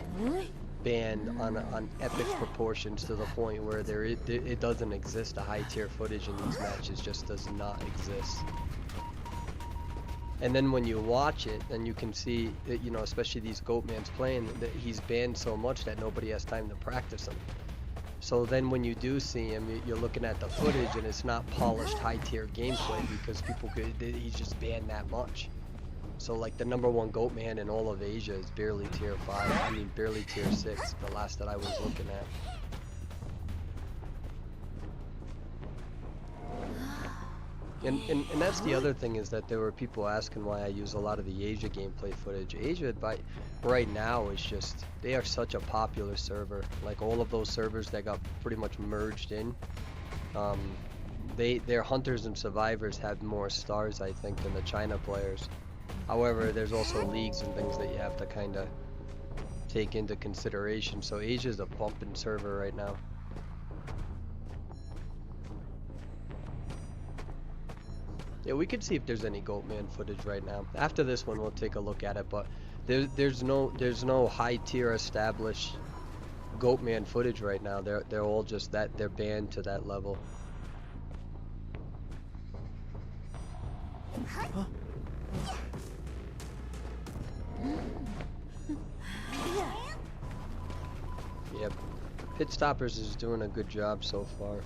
banned on epic proportions to the point where it doesn't exist. A high tier footage in these matches just does not exist. And then when you watch it, then you can see that, you know, especially these Goatmans playing, that he's banned so much that nobody has time to practice him. So then when you do see him, you're looking at the footage and it's not polished high tier gameplay because he's just banned that much. So like the #1 Goatman in all of Asia is barely tier 5, I mean barely tier 6, the last that I was looking at. And that's the other thing, is that there were people asking why I use a lot of the Asia gameplay footage. Asia right now is just, they are such a popular server. Like all of those servers that got pretty much merged in, their hunters and survivors have more stars, I think, than the China players. However, there's also leagues and things that you have to kind of take into consideration. So Asia's a pumping server right now. Yeah, we could see if there's any Goatman footage right now. After this one, we'll take a look at it. But there's no high tier established Goatman footage right now. They're all just that, they're banned to that level. Huh? Yep, Pit Stoppers is doing a good job so far.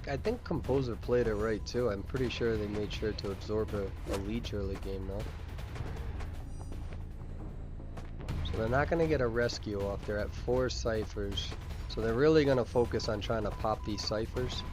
I think Composer played it right too. I'm pretty sure they made sure to absorb a leech early game though. So they're not going to get a rescue off. They're at 4 ciphers. So they're really going to focus on trying to pop these ciphers.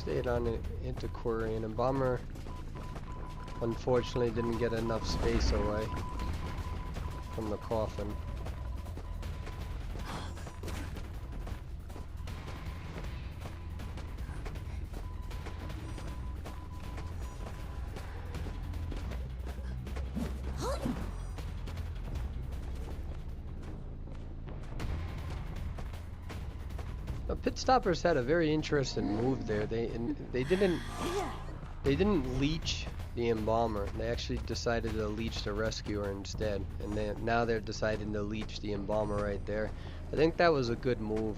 stayed on it into Quarian, and Bomber unfortunately didn't get enough space away from the coffin. The Pit Stoppers had a very interesting move there. They didn't leech the Embalmer. They actually decided to leech the Rescuer instead, and now they're deciding to leech the Embalmer right there. I think that was a good move.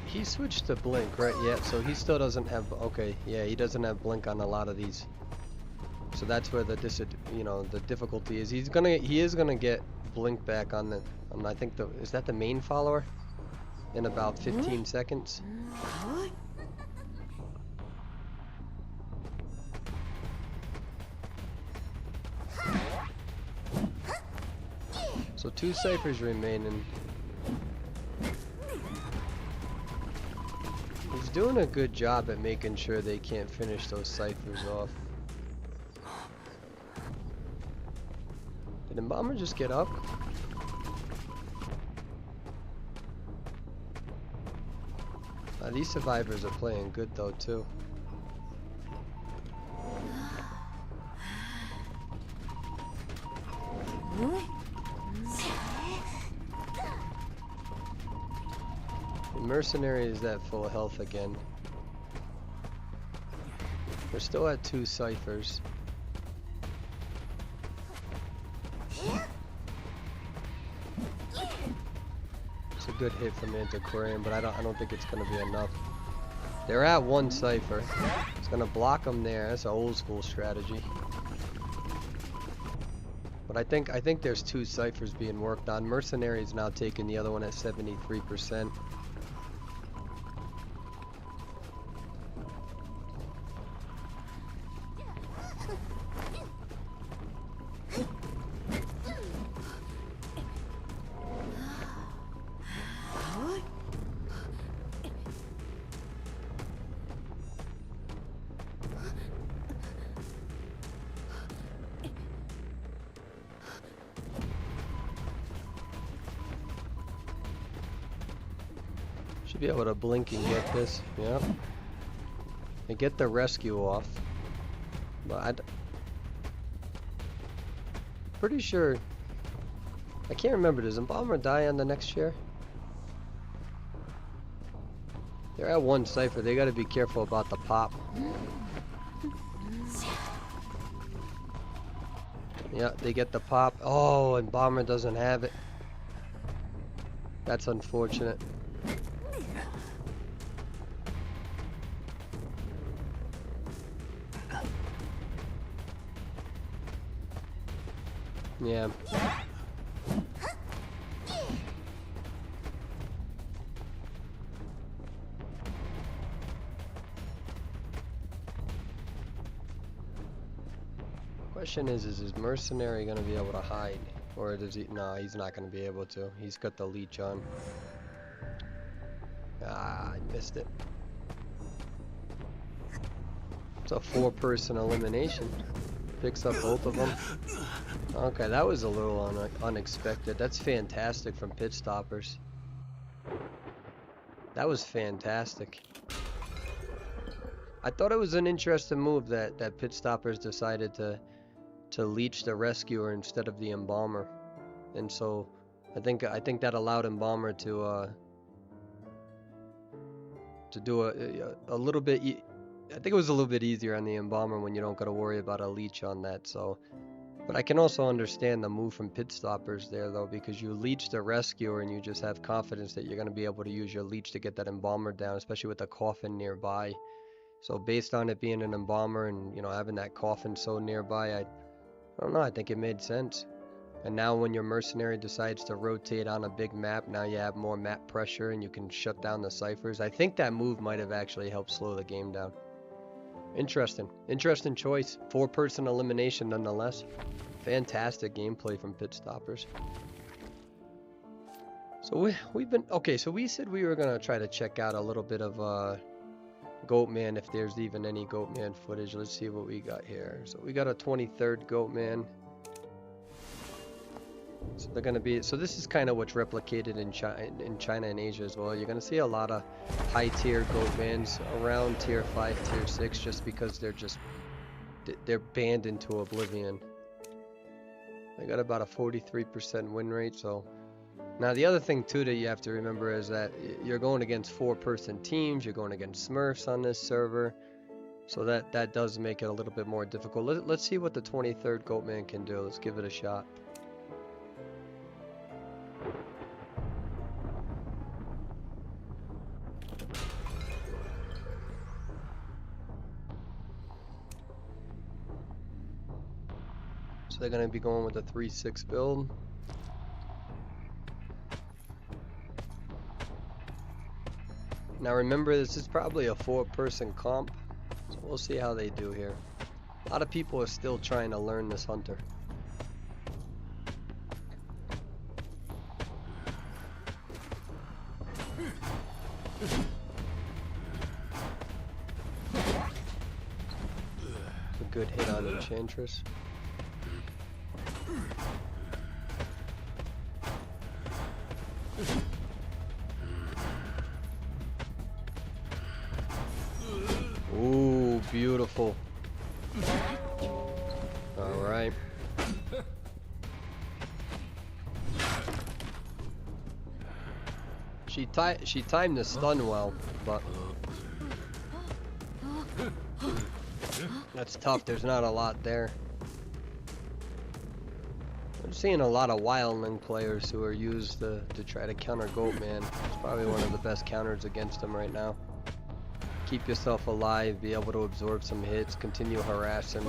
He switched to Blink, right? Yeah, so he still doesn't have, okay, yeah, he doesn't have Blink on a lot of these. So that's where the the difficulty is. He is gonna get Blink back on the, I think is that the main follower? In about 15 seconds. So 2 ciphers remaining. He's doing a good job at making sure they can't finish those ciphers off. Did Embalmer just get up? These survivors are playing good though too. The Mercenary is at full health again. We're still at 2 ciphers. It's a good hit from Antiquarian, but I don't think it's gonna be enough. They're at 1 cipher. It's gonna block them there. That's an old school strategy. But I think there's 2 ciphers being worked on. Mercenary is now taking the other one at 73%. Should be able to blink and get this. Yep. And get the rescue off. But pretty sure. I can't remember. Does Embalmer die on the next share? They're at 1 cipher. They got to be careful about the pop. Yeah, they get the pop. Oh, and Bomber doesn't have it. That's unfortunate. Yeah. Question is Mercenary gonna be able to hide? Or does he? No, he's not gonna be able to. He's got the leech on. Ah, I missed it. It's a 4-person elimination. Picks up both of them. Okay, that was a little unexpected. That's fantastic from Pit Stoppers. That was fantastic. I thought it was an interesting move that Pit Stoppers decided to leech the Rescuer instead of the Embalmer, and so I think that allowed Embalmer to do a little bit. I think it was a little bit easier on the Embalmer when you don't got to worry about a leech on that. So. But I can also understand the move from Pit Stoppers there, though, because you leech the Rescuer and you just have confidence that you're going to be able to use your leech to get that Embalmer down, especially with the coffin nearby. So based on it being an Embalmer and, having that coffin so nearby, I don't know, I think it made sense. And now when your mercenary decides to rotate on a big map, now you have more map pressure and you can shut down the ciphers. I think that move might have actually helped slow the game down. Interesting. Interesting choice. 4-person elimination nonetheless. Fantastic gameplay from Pit Stoppers. So we've been... Okay, so we said we were going to try to check out a little bit of Goatman, if there's even any Goatman footage. Let's see what we got here. So we got a 23rd Goatman. So they're going to be... So this is kind of what's replicated in China and Asia as well. You're going to see a lot of high-tier Goatmans around tier 5, tier 6, just because they're banned into oblivion. They got about a 43% win rate, so... Now the other thing too that you have to remember is that you're going against 4-person teams, you're going against Smurfs on this server, so that does make it a little bit more difficult. Let's see what the 23rd Goatman can do. Let's give it a shot. So they're going to be going with a 3-6 build. Now remember, this is probably a 4-person comp, so we'll see how they do here. A lot of people are still trying to learn this hunter. A good hit on Enchantress. Ooh, beautiful. All right. She timed the stun well, but that's tough. There's not a lot there. I'm seeing a lot of Wildling players who are used to try to counter Goatman. It's probably one of the best counters against him right now. Keep yourself alive, be able to absorb some hits, continue harassing,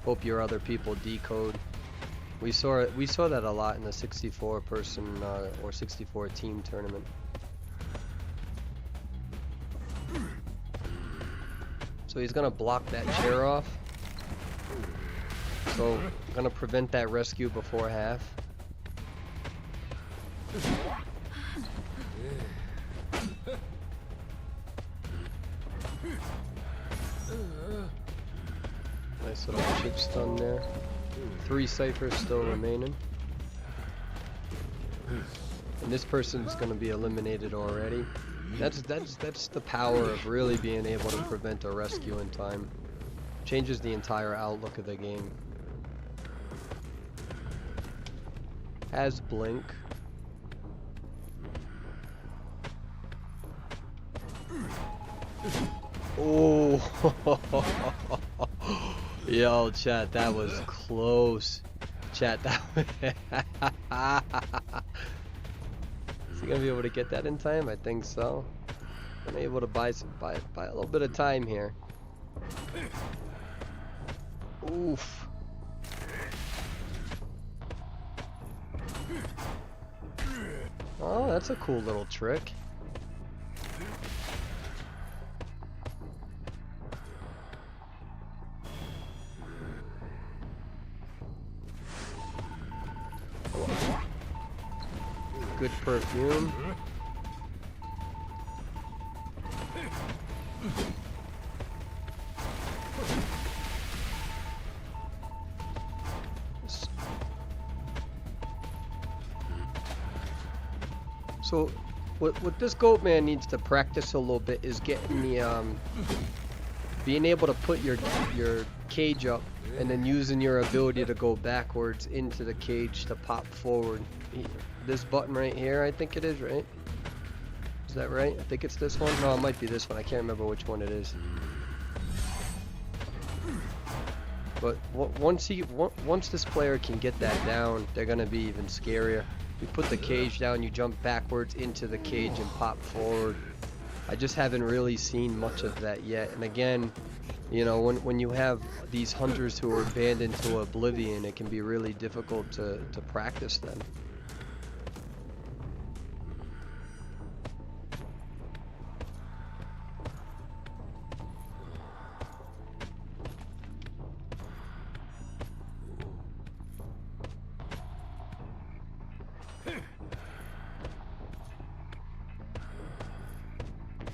hope your other people decode. We saw that a lot in the 64-person or 64-team tournament. So he's gonna block that chair off. So I'm gonna prevent that rescue before half. Nice little chip stun there. 3 ciphers still remaining. And this person's gonna be eliminated already. That's the power of really being able to prevent a rescue in time. Changes the entire outlook of the game. Has blink. Oh, yo, chat, that was close. Chat, that was Is he gonna be able to get that in time? I think so. I'm able to buy a little bit of time here. Oof. Oh, that's a cool little trick. Good perfume. So what this Goatman needs to practice a little bit is getting the being able to put your cage up and then using your ability to go backwards into the cage to pop forward. This button right here, I think it is, right? Is that right? I think it's this one. No, it might be this one. I can't remember which one it is. But once this player can get that down, they're gonna be even scarier. You put the cage down, you jump backwards into the cage and pop forward. I just haven't really seen much of that yet. And again, You know, when you have these hunters who are banned into oblivion, it can be really difficult to practice them.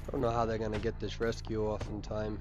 I don't know how they're gonna get this rescue off in time.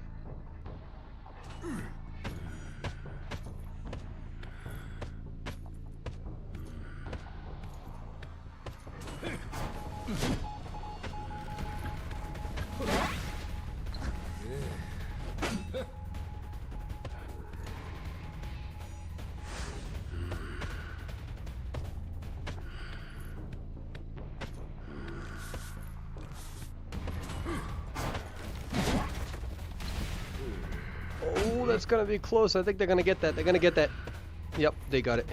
Oh, that's gonna be close. I think they're gonna get that. They're gonna get that. Yep, they got it.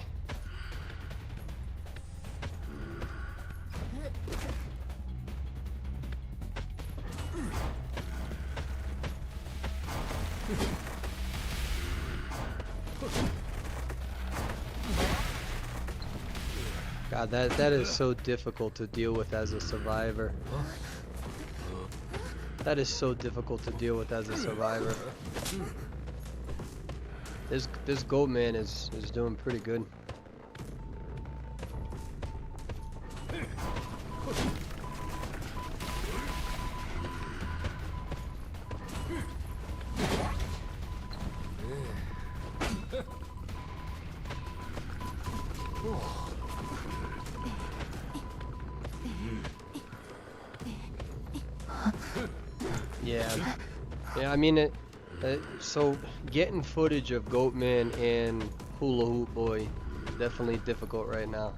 God, that is so difficult to deal with as a survivor. That is so difficult to deal with as a survivor. This goat man is doing pretty good. Yeah, I mean so getting footage of Goatman and Hula Hoop Boy definitely difficult right now.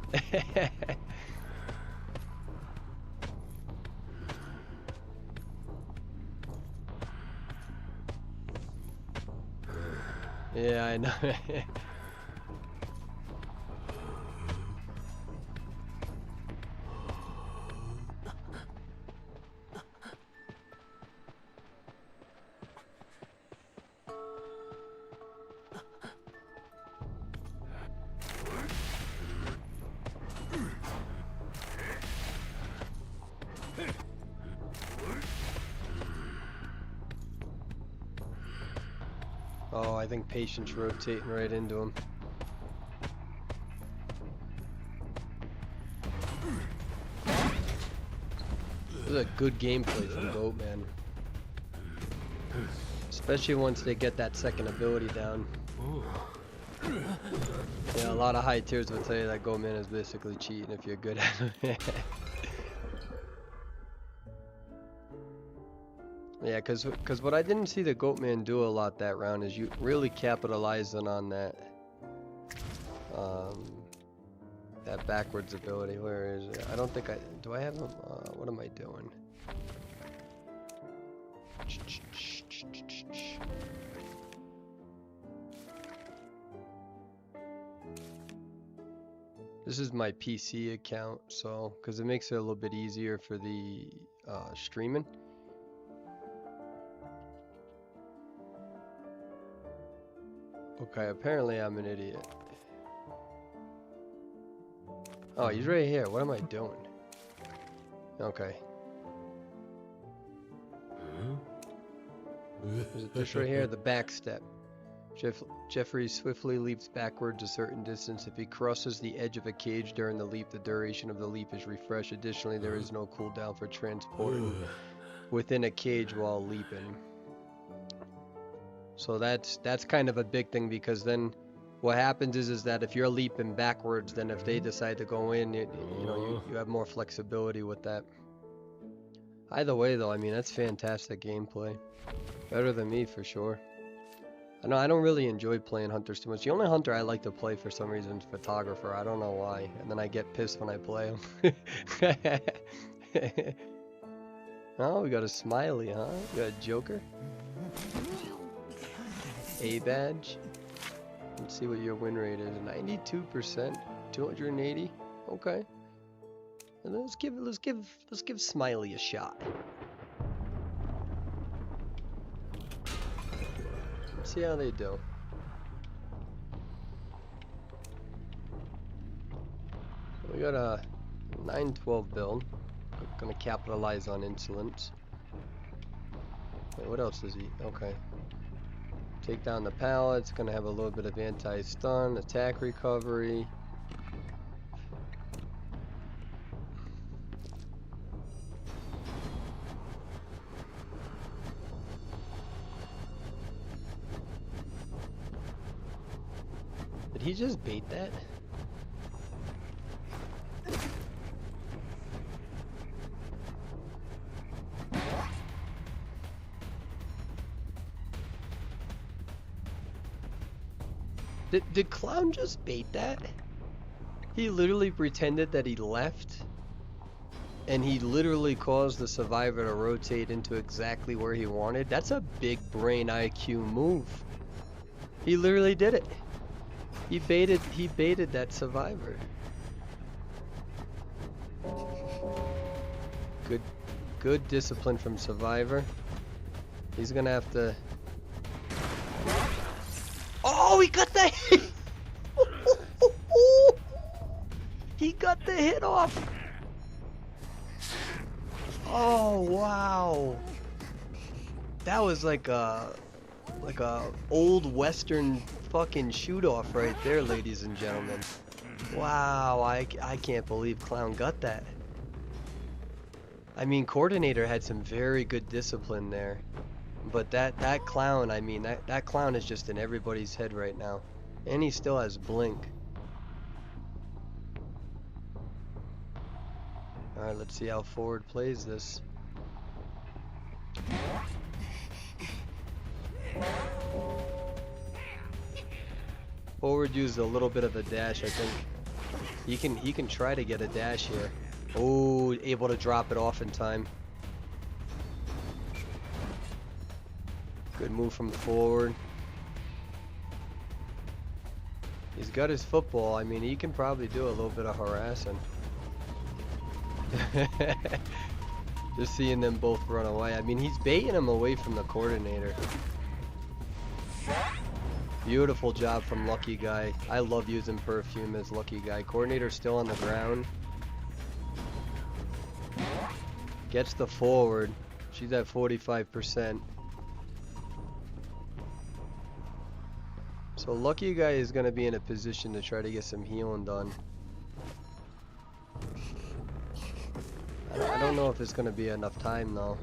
Yeah, I know. Oh, I think Patience rotating right into him. This is a good gameplay from Goatman. Especially once they get that second ability down. Yeah, a lot of high tiers will tell you that Goatman is basically cheating if you're good at it. Yeah, cause what I didn't see the Goatman do a lot that round is you really capitalizing on that that backwards ability. Where is it? I don't think do I have him? What am I doing? This is my PC account, so because it makes it a little bit easier for the streaming. Okay, apparently I'm an idiot. Oh, he's right here. What am I doing? Okay. Is it this right here? The back step. Jeffrey swiftly leaps backwards a certain distance. If he crosses the edge of a cage during the leap, the duration of the leap is refreshed. Additionally, there is no cooldown for transporting within a cage while leaping. So that's kind of a big thing, because then what happens is that if you're leaping backwards, then if they decide to go in, you know, you have more flexibility with that. Either way though, I mean, that's fantastic gameplay. Better than me for sure. I know I don't really enjoy playing hunters too much. The only hunter I like to play for some reason is photographer. I don't know why. And then I get pissed when I play him. Oh, we got a smiley, huh? We got a Joker. A badge. Let's see what your win rate is. 92%, 280. Okay. And let's give Smiley a shot. See how they do. We got a 912 build. Gonna capitalize on insolence. Wait, what else does he? Okay. Take down the pallets. Gonna have a little bit of anti-stun, attack recovery. Did he just bait that? Did Clown just bait that? He literally pretended that he left, and he literally caused the survivor to rotate into exactly where he wanted. That's a big brain IQ move. He literally did it. He baited that survivor. Good discipline from survivor. He's gonna have to. Oh, he got the hit! He got the hit off! Oh, wow. That was like a old western fucking shoot off right there, ladies and gentlemen. Wow, I can't believe Clown got that. I mean, Coordinator had some very good discipline there. But that Clown, I mean, that Clown is just in everybody's head right now. And he still has Blink. Alright, let's see how Forward plays this. Forward used a little bit of a dash, I think. He can try to get a dash here. Oh, able to drop it off in time. Good move from Forward. He's got his football. I mean, he can probably do a little bit of harassing. Just seeing them both run away. I mean, he's baiting him away from the Coordinator. Beautiful job from Lucky Guy. I love using Perfume as Lucky Guy. Coordinator still on the ground. Gets the Forward. She's at 45%. So Lucky Guy is going to be in a position to try to get some healing done. I don't know if it's going to be enough time though.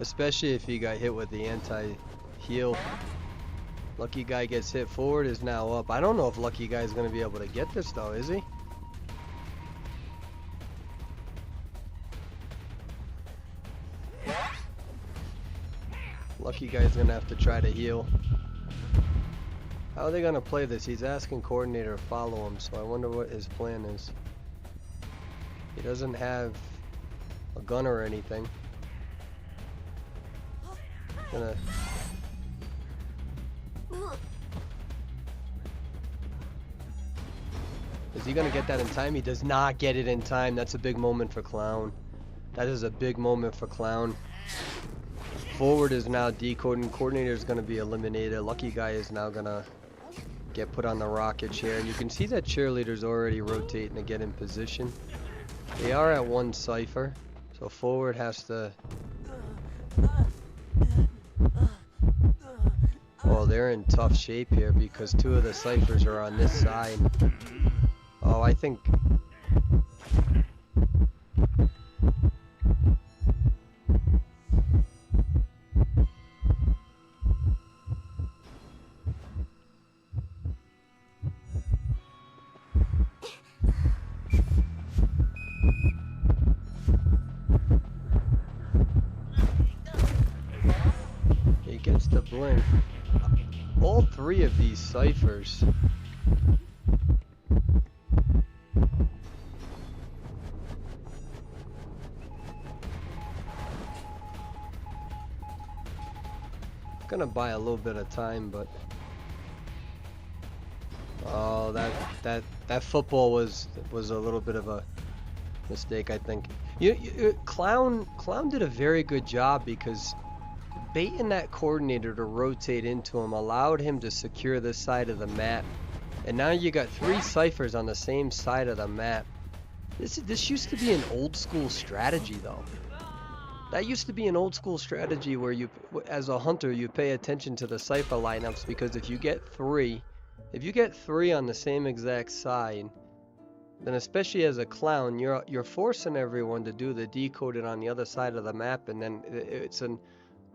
Especially if he got hit with the anti-heal. Lucky Guy gets hit. Forward is now up. I don't know if Lucky Guy is going to be able to get this though, is he? Lucky Guy's going to have to try to heal. How are they going to play this? He's asking Coordinator to follow him, so I wonder what his plan is. He doesn't have a gun or anything. Gonna... Is he gonna get that in time? He does not get it in time. That's a big moment for Clown. That is a big moment for Clown. Forward is now decoding. Coordinator is gonna be eliminated. Lucky Guy is now gonna get put on the rocket chair. And you can see that Cheerleader's already rotating to get in position. They are at one cipher, so Forward has to... Oh, they're in tough shape here because two of the ciphers are on this side. Oh, I think... He gets the blink. All three of these ciphers. Gonna buy a little bit of time, but Oh, that football was a little bit of a mistake, I think. Clown did a very good job because baiting that coordinator to rotate into him allowed him to secure this side of the map. And now you got 3 ciphers on the same side of the map. This used to be an old school strategy though. That used to be an old school strategy where you, as a hunter, you pay attention to the cipher lineups, because if you get 3 on the same exact side, then especially as a clown, you're forcing everyone to do the decoded on the other side of the map, and then it's an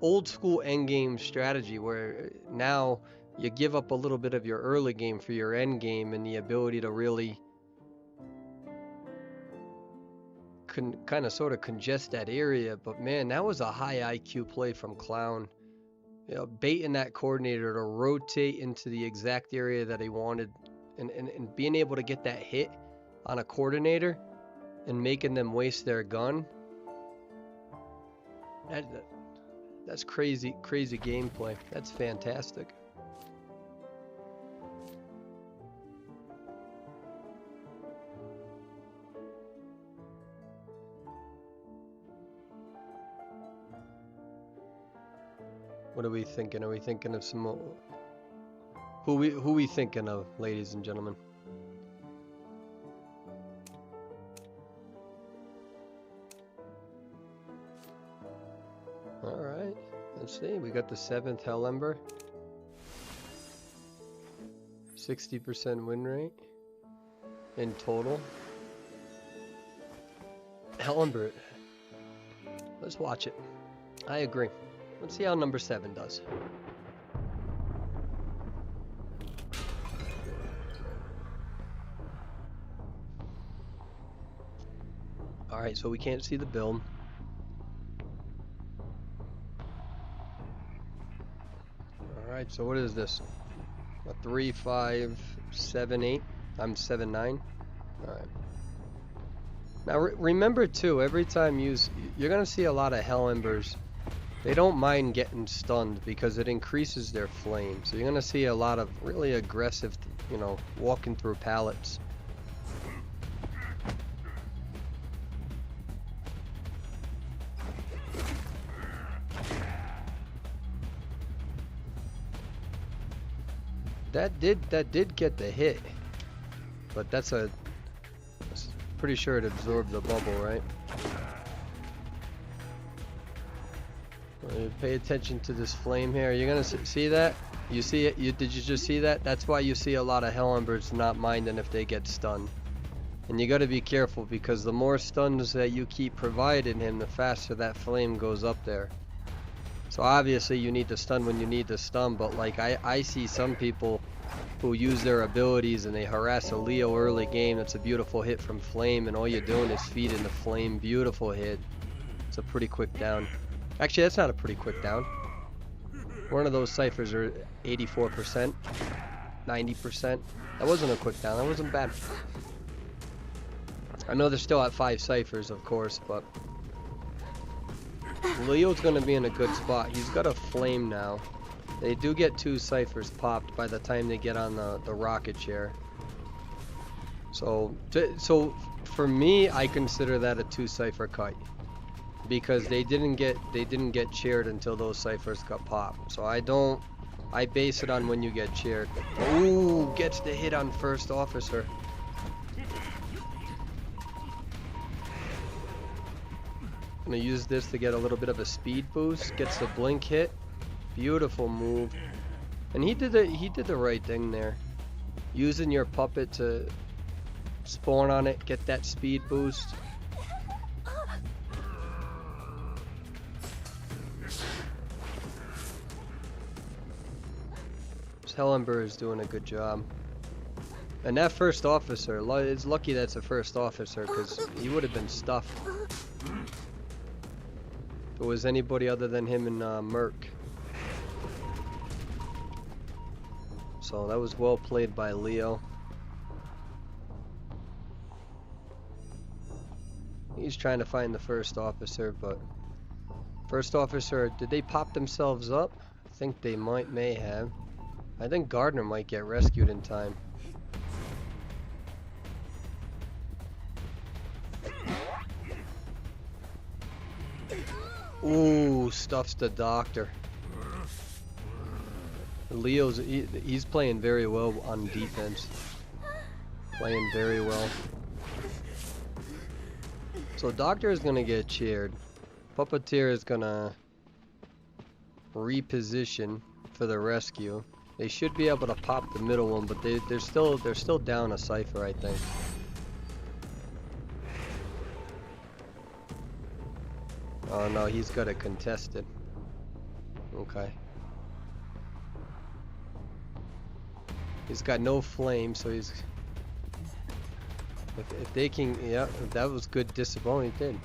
old school end game strategy where now you give up a little bit of your early game for your end game and the ability to really kind of sort of congest that area. But man, that was a high IQ play from Clown. You know, baiting that coordinator to rotate into the exact area that he wanted, and being able to get that hit on a coordinator and making them waste their gun. That's crazy gameplay. That's fantastic. What are we thinking? Are we thinking of some more? Who we thinking of, ladies and gentlemen? All right, let's see. We got the 7th Hellember. 60% win rate in total. Hellember. Let's watch it. I agree. Let's see how number 7 does. Alright, so we can't see the build. Alright, so what is this? A 3, 5, 7, 8? I'm 7, 9. Alright. Now remember too, every time you're gonna see a lot of Hellembers. They don't mind getting stunned because it increases their flame. So you're going to see a lot of really aggressive, you know, walking through pallets. That did get the hit. But pretty sure it absorbed the bubble, right? Pay attention to this flame here. You're gonna see that? You see it? Did you just see that? That's why you see a lot of Hellembers not minding if they get stunned. And you gotta be careful, because the more stuns that you keep providing him, the faster that flame goes up there. So obviously you need to stun when you need to stun, but like I see some people who use their abilities and they harass a Leo early game. That's a beautiful hit from flame, and all you're doing is feeding the flame. Beautiful hit. It's a pretty quick down. Actually, that's not a pretty quick down. One of those ciphers are 84%, 90%. That wasn't a quick down. That wasn't bad. I know they're still at 5 ciphers, of course, but Leo's going to be in a good spot. He's got a flame now. They do get 2 ciphers popped by the time they get on the rocket chair. So for me, I consider that a 2 cipher cut, because they didn't get cheered until those ciphers got popped. So I base it on when you get cheered. Ooh, gets the hit on first officer. I'm gonna use this to get a little bit of a speed boost. Gets the blink hit. Beautiful move. And he did the right thing there. Using your puppet to spawn on it, get that speed boost. Hellember is doing a good job. And that first officer, it's lucky that's a first officer, because he would have been stuffed if it was anybody other than him and Merc. So that was well played by Leo. He's trying to find the first officer, but first officer, did they pop themselves up? I think they may have. I think Gardner might get rescued in time. Ooh, stuffs the doctor. He's playing very well on defense. Playing very well. So doctor is gonna get cheered. Puppeteer is gonna reposition for the rescue. They should be able to pop the middle one, but they're still down a Cypher, I think. Oh no, he's got it contested. Okay. He's got no flame, so he's... If they can... Yeah, that was good discipline. Oh, he did.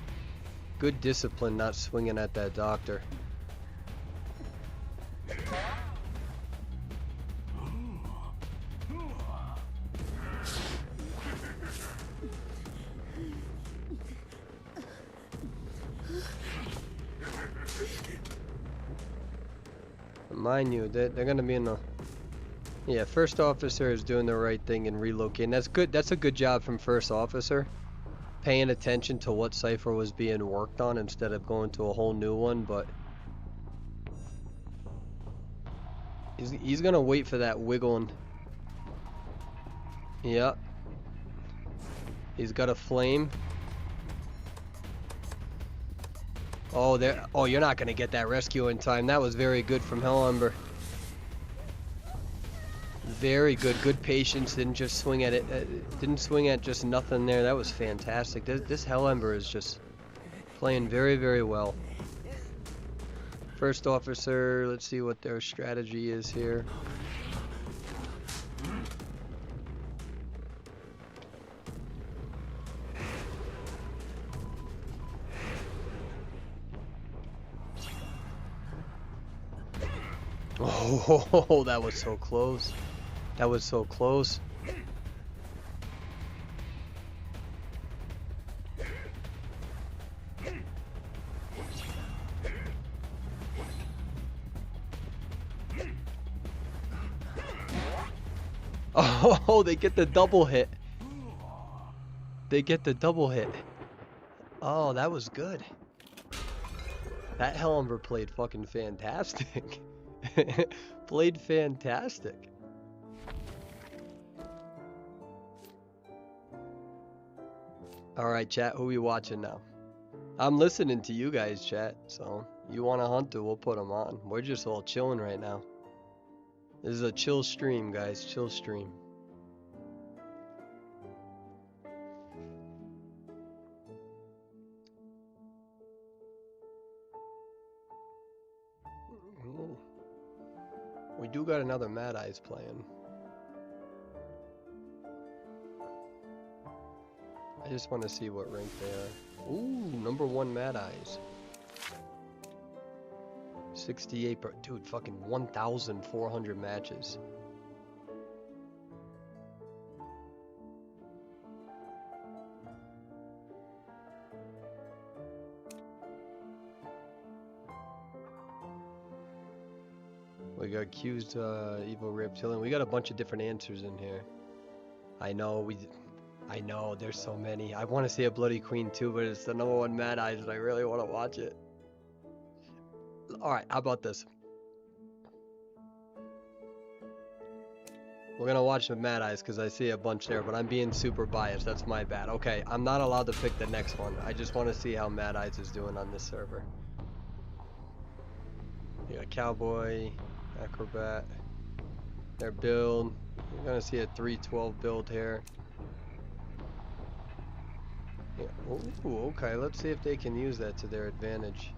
Good discipline not swinging at that doctor. Mind you, they're gonna be in the... Yeah, first officer is doing the right thing and relocating. That's good. That's a good job from first officer. Paying attention to what Cypher was being worked on instead of going to a whole new one, but... He's gonna wait for that wiggling. Yep. He's got a flame. Oh, there. Oh, you're not gonna get that rescue in time. That was very good from Hellumber. Very good. Good patience. Didn't just swing at it. Didn't swing at just nothing there. That was fantastic. This Hellumber is just playing very, very well. First officer. Let's see what their strategy is here. Oh, that was so close. That was so close. Oh, they get the double hit. They get the double hit. Oh, that was good. That Hellumber played fucking fantastic. Played fantastic. Alright, chat, who are we watching now? I'm listening to you guys, chat, so you want a hunter, we'll put him on. We're just all chilling right now. This is a chill stream, guys, chill stream. Ooh. We do got another Mad Eyes playing. I just want to see what rank they are. Ooh, #1 Mad Eyes. 68 per... Dude, fucking 1,400 matches. We got accused, evil reptilian. We got a bunch of different answers in here. I know, I know, there's so many. I want to see a Bloody Queen too, but it's the #1 Mad Eyes and I really want to watch it. Alright, how about this? We're gonna watch the Mad Eyes because I see a bunch there, but I'm being super biased. That's my bad. Okay, I'm not allowed to pick the next one. I just want to see how Mad Eyes is doing on this server. You got Cowboy, Acrobat, their build. You're gonna see a 312 build here. Yeah. Ooh, okay. Let's see if they can use that to their advantage.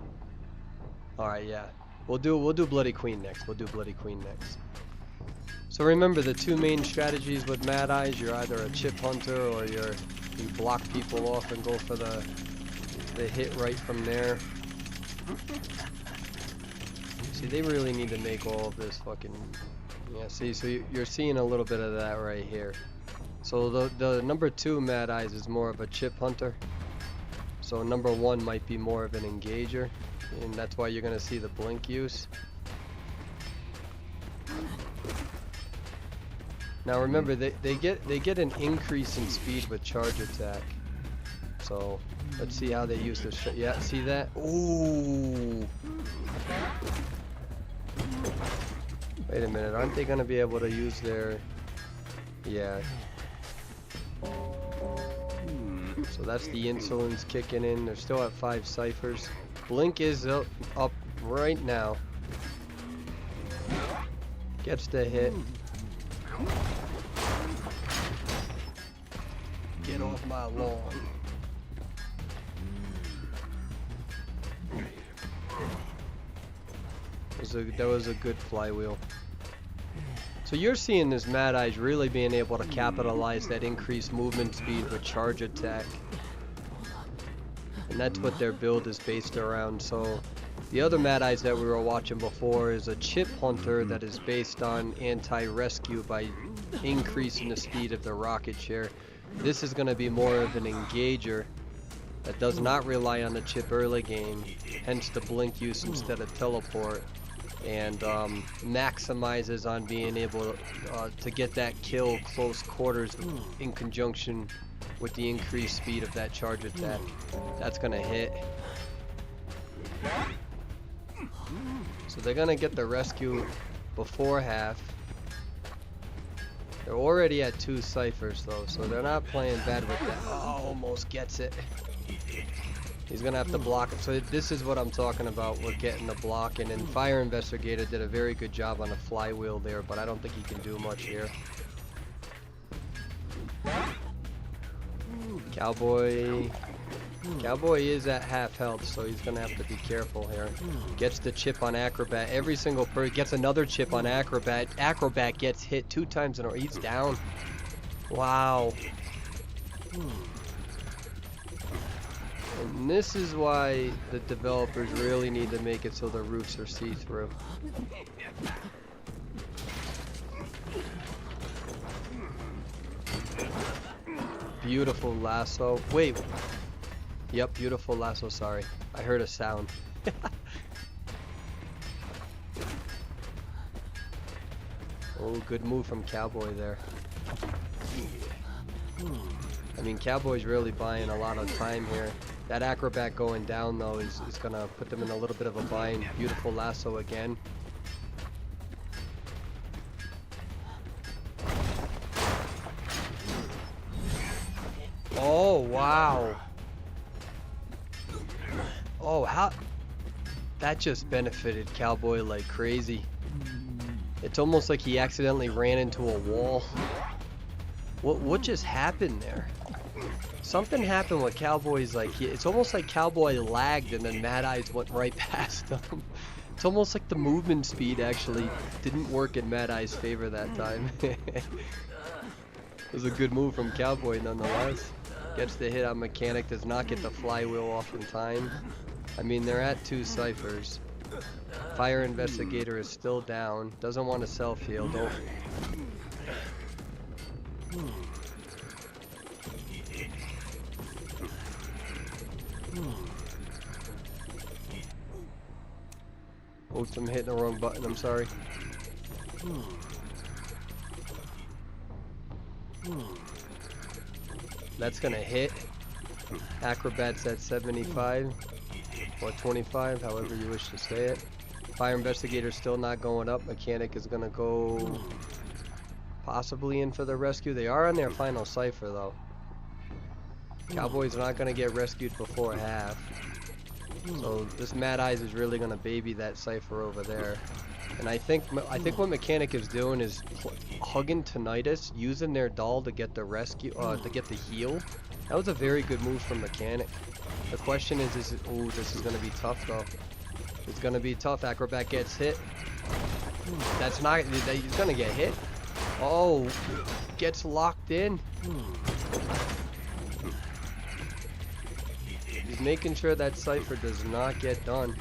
All right, yeah. We'll do Bloody Queen next. We'll do Bloody Queen next. So remember the two main strategies with Mad Eyes. You're either a chip hunter or you block people off and go for the hit right from there. See, they really need to make all of this fucking... Yeah, see, so you're seeing a little bit of that right here. So the #2 Mad Eyes is more of a chip hunter. So #1 might be more of an engager. And that's why you're going to see the blink use. Now remember, they get an increase in speed with charge attack. So let's see how they use this. Yeah, see that? Ooh, Wait a minute, aren't they gonna be able to use their... Yeah. So that's the insulin's kicking in. They're still at 5 ciphers. Blink is up right now. Gets the hit. Get off my lawn. That was a good flywheel. So you're seeing this Mad Eyes really being able to capitalize that increased movement speed with charge attack. And that's what their build is based around. So the other Mad Eyes that we were watching before is a Chip Hunter that is based on anti-rescue by increasing the speed of the rocket share. This is going to be more of an engager that does not rely on the chip early game, hence the blink use instead of teleport, and maximizes on being able to get that kill close quarters in conjunction with the increased speed of that charge attack. That's going to hit. So they're going to get the rescue before half. They're already at 2 ciphers though, so they're not playing bad with that. Oh, almost gets it. He's gonna have to block it. So this is what I'm talking about with getting the blocking. And Fire Investigator did a very good job on the flywheel there, but I don't think he can do much here. Cowboy is at half health, so he's gonna have to be careful here. Gets the chip on Acrobat. Every single person gets another chip on Acrobat. Acrobat gets hit 2 times in a row. He's down. Wow. And this is why the developers really need to make it so the roofs are see-through. Beautiful lasso. Wait. Yep, beautiful lasso, sorry. I heard a sound. Oh, good move from Cowboy there. I mean, Cowboy's really buying a lot of time here. That Acrobat going down, though, is going to put them in a little bit of a bind. Beautiful lasso again. Oh, wow. Oh, how... That just benefited Cowboy like crazy. It's almost like he accidentally ran into a wall. What just happened there? Something happened with Cowboy's, like, it's almost like Cowboy lagged and then Mad Eyes went right past him. It's almost like the movement speed actually didn't work in Mad Eye's favor that time. It was a good move from Cowboy nonetheless. Gets the hit on Mechanic, does not get the flywheel off in time. I mean, they're at 2 ciphers. Fire Investigator is still down. Doesn't want to self-heal. Don't. Oops, I'm hitting the wrong button. I'm sorry. That's gonna hit. Acrobat's at 75 or 25, however you wish to say it. Fire Investigator's still not going up. Mechanic is gonna go possibly in for the rescue. They are on their final cipher though. Cowboy's not gonna get rescued before half. So this Mad Eyes is really gonna baby that cipher over there. And I think what Mechanic is doing is hugging Tinnitus, using their doll to get the rescue, to get the heal. That was a very good move from Mechanic. The question is ooh, this is gonna be tough though. It's gonna be tough. Acrobat gets hit. That's not. He's gonna get hit. Oh, gets locked in. He's making sure that cipher does not get done.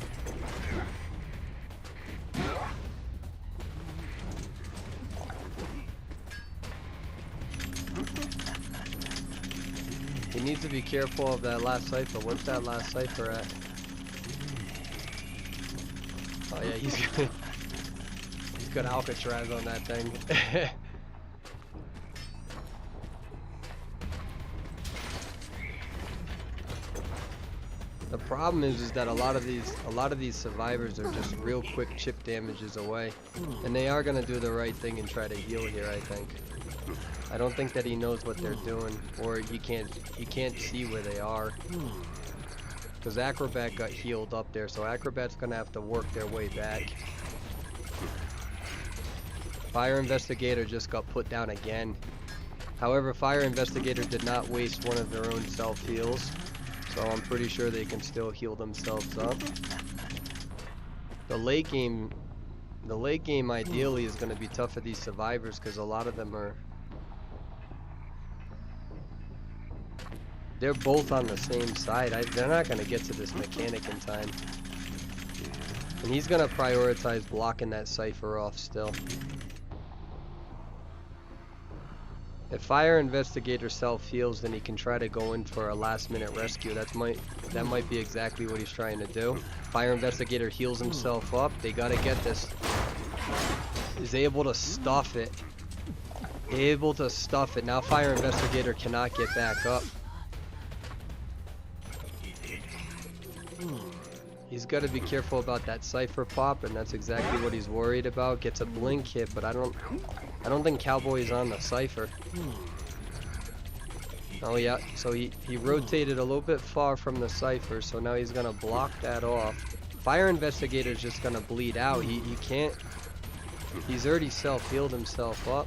He needs to be careful of that last cipher. Where's that last cipher at? Oh yeah, he's got Alcatraz on that thing. The problem is that a lot of these survivors are just real quick chip damages away, and they are gonna do the right thing and try to heal here. I think. I don't think that he knows what they're doing, or he can't see where they are. Because Acrobat got healed up there, so Acrobat's gonna have to work their way back. Fire Investigator just got put down again. However, Fire Investigator did not waste one of their own self heals, so I'm pretty sure they can still heal themselves up. The late game ideally is going to be tough for these survivors because a lot of them are. They're both on the same side. They're not going to get to this mechanic in time. And he's going to prioritize blocking that Cypher off still. If Fire Investigator self-heals, then he can try to go in for a last-minute rescue. That might be exactly what he's trying to do. Fire Investigator heals himself up. They got to get this. He's able to stuff it. Able to stuff it. Now Fire Investigator cannot get back up. He's got to be careful about that Cypher pop, and that's exactly what he's worried about. Gets a blink hit, but I don't think Cowboy is on the Cypher. Oh yeah, so he rotated a little bit far from the Cypher, so now he's gonna block that off. Fire Investigator is just gonna bleed out. He can't. He's already self-healed himself up.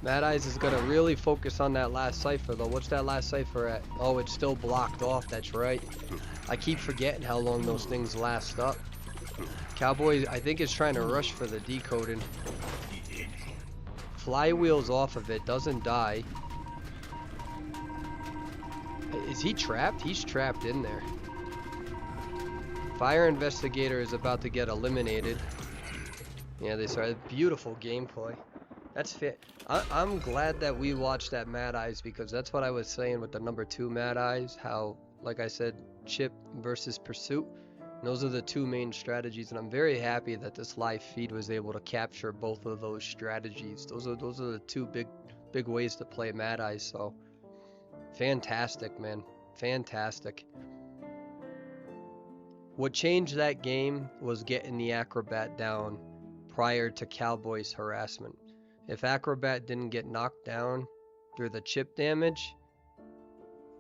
Mad Eyes is gonna really focus on that last Cypher though. What's that last Cypher at? Oh, it's still blocked off, that's right. I keep forgetting how long those things last up. Cowboy, I think, is trying to rush for the decoding. Flywheel's off of it, doesn't die. Is he trapped? He's trapped in there. Fire Investigator is about to get eliminated. Yeah, they started. Beautiful gameplay. That's fit. I'm glad that we watched that Mad Eyes, because that's what I was saying with the number 2 Mad Eyes. How, like I said, Chip versus Pursuit. And those are the 2 main strategies, and I'm very happy that this live feed was able to capture both of those strategies. Those are the 2 big ways to play Mad Eyes. So fantastic, man, fantastic. What changed that game was getting the Acrobat down prior to Cowboy's harassment. If Acrobat didn't get knocked down through the chip damage,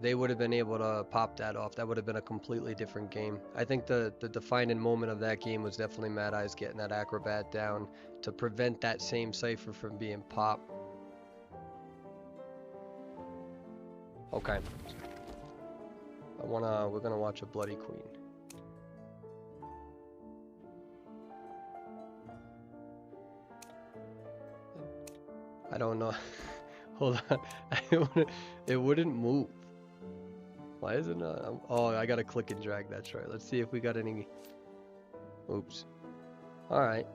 they would have been able to pop that off. That would have been a completely different game. I think the defining moment of that game was definitely Mad Eyes getting that Acrobat down to prevent that same Cypher from being popped. Okay. We're gonna watch a Bloody Queen. I don't know. Hold on. It wouldn't move. Why is it not? Oh, I gotta click and drag. That's right. Let's see if we got any. Oops. Alright.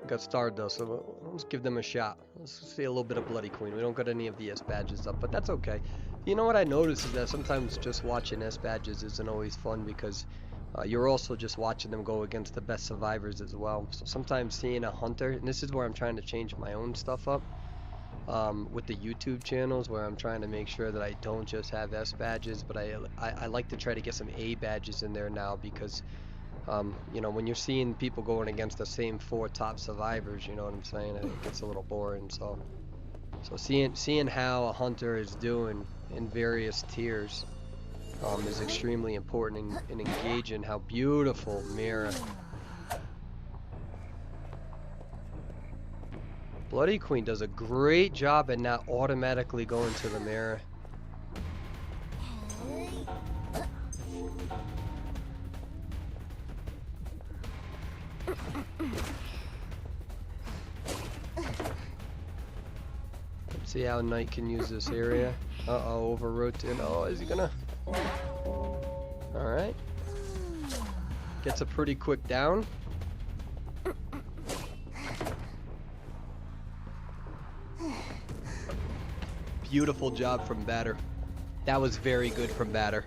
Got Stardust, so let's give them a shot. Let's see a little bit of Bloody Queen. We don't got any of the S badges up, but that's okay. You know what I noticed is that sometimes just watching S badges isn't always fun, because you're also just watching them go against the best survivors as well. So sometimes seeing a hunter, and this is where I'm trying to change my own stuff up with the YouTube channels, where I'm trying to make sure that I don't just have S badges, but I like to try to get some A badges in there now, because you know, when you're seeing people going against the same 4 top survivors, you know what I'm saying, it gets a little boring. So seeing how a hunter is doing in various tiers is extremely important in engaging. How beautiful Mira. Bloody Queen does a great job at not automatically going to the Mira. Let's see how Knight can use this area. Uh-oh, over rotate. Oh, is he gonna? Alright. Gets a pretty quick down. Beautiful job from Batter. That was very good from Batter.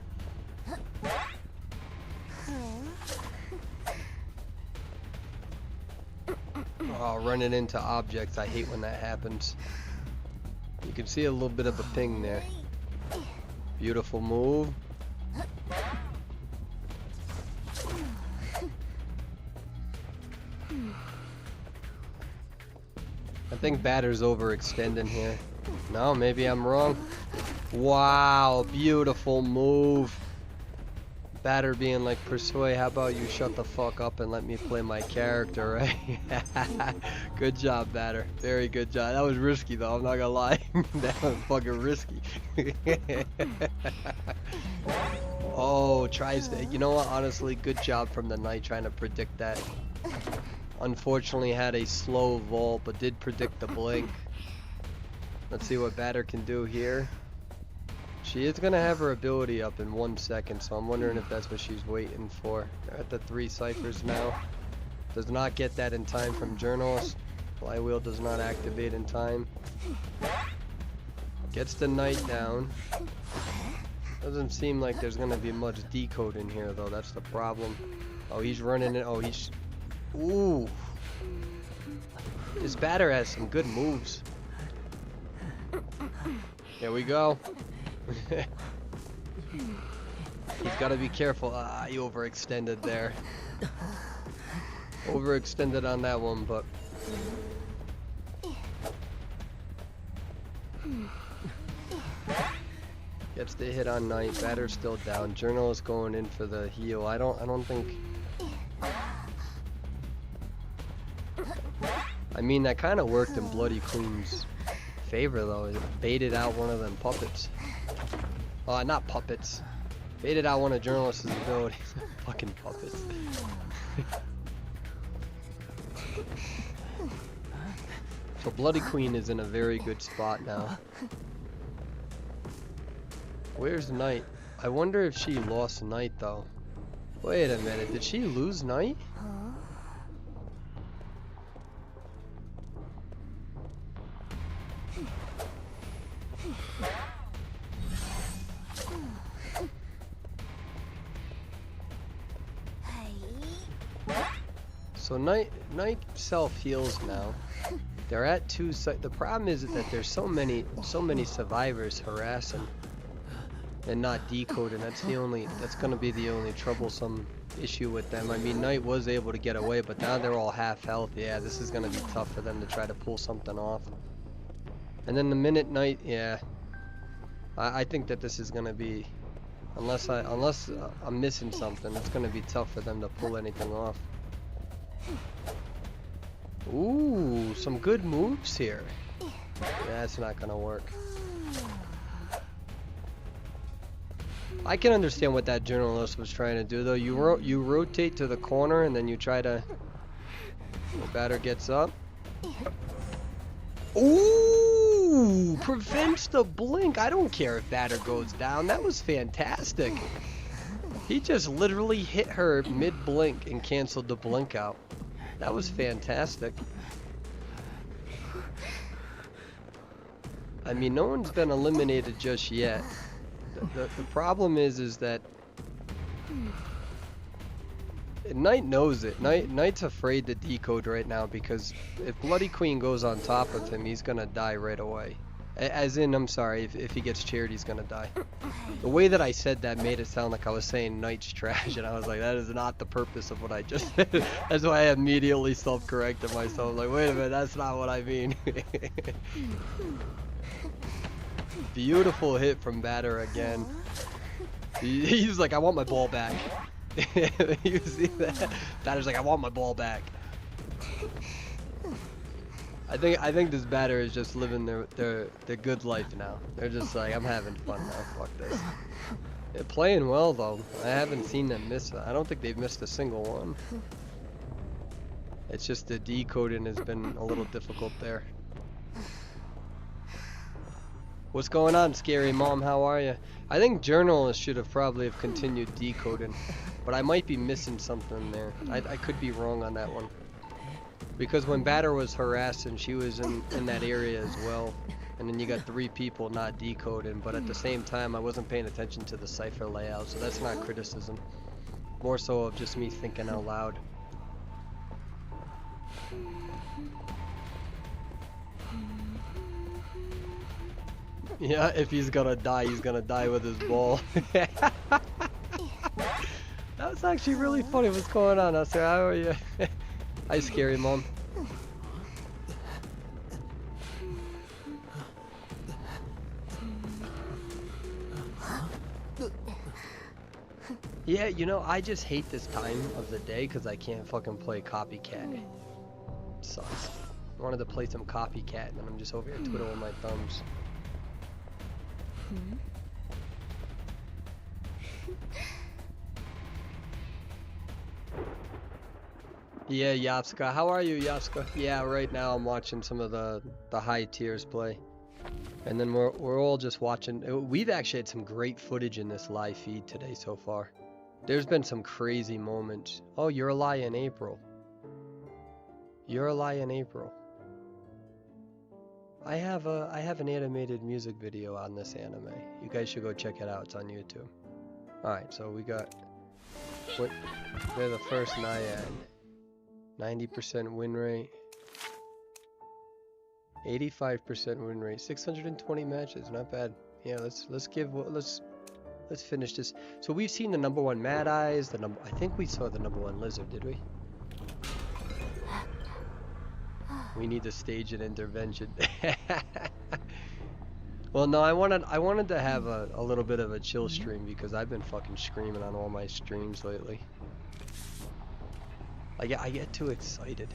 Oh, running into objects. I hate when that happens. You can see a little bit of a ping there. Beautiful move. I think Batter's overextending here. No, maybe I'm wrong. Wow, beautiful move. Batter being like, Persuade, how about you shut the fuck up and let me play my character, right? Good job, Batter. Very good job. That was risky though, I'm not gonna lie. That was fucking risky. Oh, tries to, you know what, honestly, good job from the knight trying to predict that. Unfortunately had a slow vault, but did predict the blink. Let's see what Batter can do here. She is going to have her ability up in 1 second, so I'm wondering if that's what she's waiting for. They're at the 3 ciphers now. Does not get that in time from Journalist. Flywheel does not activate in time. Gets the knight down. Doesn't seem like there's going to be much decode in here, though. That's the problem. Oh, he's running it. Oh, he's... Ooh. This Batter has some good moves. Here we go. He's got to be careful. Ah, he overextended there. Overextended on that one, but... Gets the hit on knight. Batter's still down. Journalist going in for the heal. I don't think... I mean, that kind of worked in Bloody Queen's favor, though. It baited out one of them puppets. Oh, not puppets. Baited out one of Journalist's abilities. Fucking puppets. So Bloody Queen is in a very good spot now. Where's Knight? I wonder if she lost Knight, though. Wait a minute, did she lose Knight? So Knight self heals now. They're at 2 the problem is that there's so many survivors harassing and not decoding. That's gonna be the only troublesome issue with them. I mean, Knight was able to get away, but now they're all half health. Yeah, this is gonna be tough for them to try to pull something off. And then the minute Knight, yeah, I think that this is gonna be, unless I'm missing something, it's gonna be tough for them to pull anything off. Ooh, some good moves here. That's not gonna work. I can understand what that Journalist was trying to do, though. You rotate to the corner and then you try to... The Batter gets up. Ooh! Prevents the blink. I don't care if Batter goes down. That was fantastic. He just literally hit her mid-blink and canceled the blink out. That was fantastic. I mean, no one's been eliminated just yet. The problem is that Knight knows it. Knight's afraid to decode right now, because if Bloody Queen goes on top of him, he's gonna die right away. As in, I'm sorry, if he gets cheered, he's gonna die. The way that I said that made it sound like I was saying Knight's trash, and I was like, that is not the purpose of what I just said. That's why I immediately self-corrected myself. Like, wait a minute, that's not what I mean. Beautiful hit from Batter again. He's like, I want my ball back. You see that? Batter's like, I want my ball back. I think this Batter is just living their good life now. They're just like, I'm having fun now. Fuck this. They're playing well though. I haven't seen them miss. I don't think they've missed a single one. It's just the decoding has been a little difficult there. What's going on, Scary Mom? How are you? I think Journalist should have probably have continued decoding, but I might be missing something there. I could be wrong on that one. Because when Batter was harassing, she was in that area as well. And then you got 3 people not decoding, but at the same time, I wasn't paying attention to the cipher layout, so that's not criticism. More so of just me thinking out loud. Yeah, if he's gonna die, he's gonna die with his ball. That was actually really funny. What's going on? I said, how are you? Hi, scary mom. Yeah, you know, I just hate this time of the day because I can't fucking play Copycat. It sucks. I wanted to play some Copycat and then I'm just over here twiddling my thumbs. Yeah, Yapska. How are you, Yapska? Yeah, right now I'm watching some of the high tiers play. And then we're all just watching. We've actually had some great footage in this live feed today so far. There's been some crazy moments. Oh, you're a lie in April. You're a lie in April. I have an animated music video on this anime. You guys should go check it out. It's on YouTube. Alright, so we got they're the first Naiad. 90% win rate. 85% win rate. 620 matches, not bad. Yeah, let's finish this. So we've seen the #1 Mad Eyes, I think we saw the #1 Lizard, did we? We need to stage an intervention. Well, no, I wanted to have a little bit of a chill stream because I've been fucking screaming on all my streams lately. I get too excited.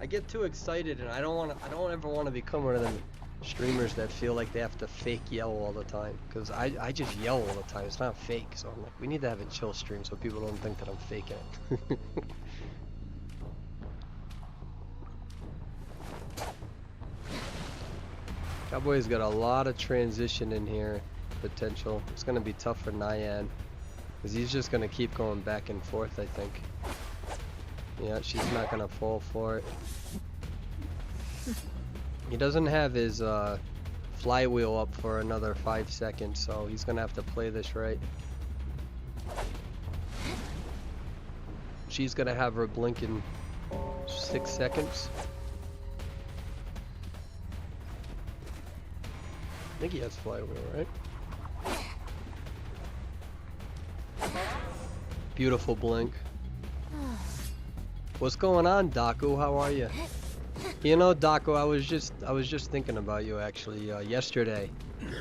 I get too excited, and I don't ever want to become one of them streamers that feel like they have to fake yell all the time. Because I just yell all the time. It's not fake. So I'm like, we need to have a chill stream so people don't think that I'm faking it. Cowboy's got a lot of transition in here potential. It's going to be tough for Naiad. Because he's just going to keep going back and forth, I think. Yeah, she's not going to fall for it. He doesn't have his flywheel up for another 5 seconds, so he's going to have to play this right. She's going to have her blink in 6 seconds. I think he has flywheel, right? Beautiful blink. What's going on, Daku? How are you? You know, Daku, I was just thinking about you actually yesterday,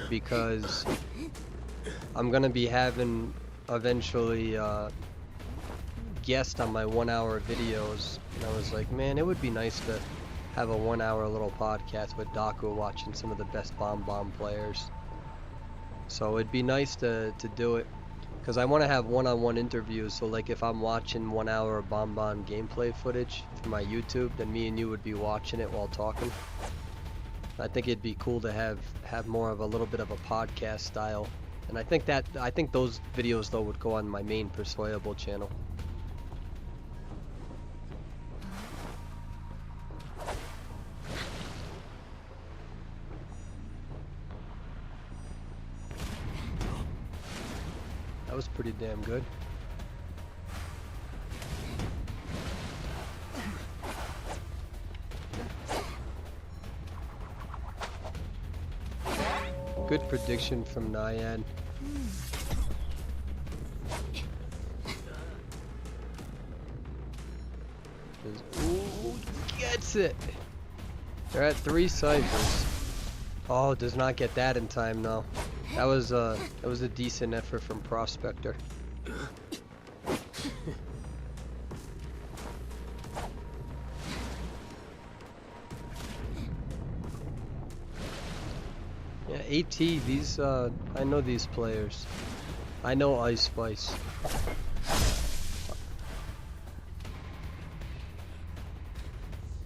because I'm gonna be having eventually guest on my 1-hour videos, and I was like, man, it would be nice to have a 1-hour little podcast with Daku watching some of the best Bomb players. So it'd be nice to do it. Because I want to have one-on-one interviews, so like if I'm watching 1 hour of Bomb gameplay footage for my YouTube, then me and you would be watching it while talking. I think it'd be cool to have more of a little bit of a podcast style. And I think those videos though would go on my main Persuadable channel. That was pretty damn good. Good prediction from Naiad. Ooh, gets it! They're at 3 ciphers. Oh, does not get that in time though. That was a decent effort from Prospector. Yeah, AT, these I know these players. I know Ice Spice.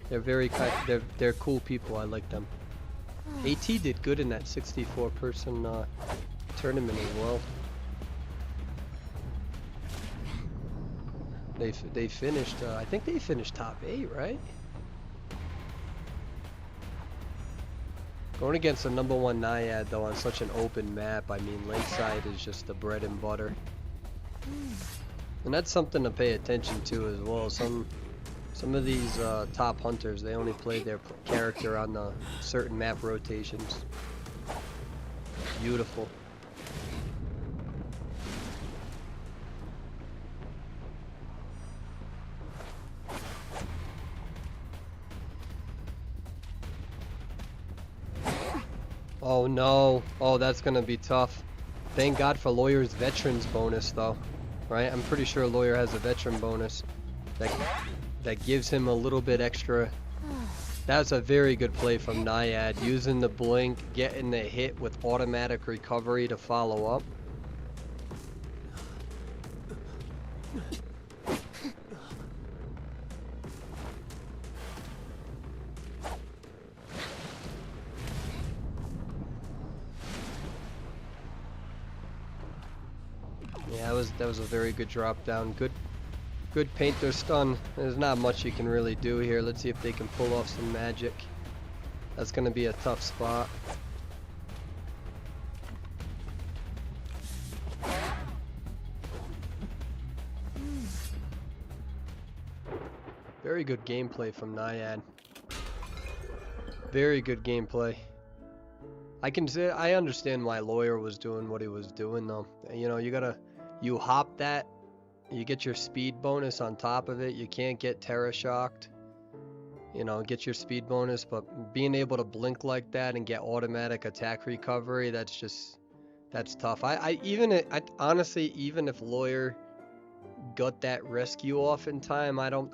They're very they're cool people. I like them. AT did good in that 64-person tournament as well. They finished. I think they finished top 8, right? Going against the #1 Naiad though on such an open map, I mean, Lakeside is just the bread and butter, and that's something to pay attention to as well. Some of these top hunters, they only play their character on the certain map rotations. Beautiful. Oh no. Oh, that's gonna be tough. Thank God for Lawyer's veterans bonus though. Right? I'm pretty sure Lawyer has a veteran bonus that gives him a little bit extra. That's a very good play from Naiad, using the blink, getting the hit with automatic recovery to follow up. Yeah, that was a very good drop down. Good painter stun. There's not much you can really do here. Let's see if they can pull off some magic. That's gonna be a tough spot. Very good gameplay from Naiad. Very good gameplay. I understand why Lawyer was doing what he was doing though. You know, you hop that, you get your speed bonus on top of it. You can't get Terra Shocked. You know, get your speed bonus, but being able to blink like that and get automatic attack recovery, that's tough. Honestly, even if Lawyer got that rescue off in time, I don't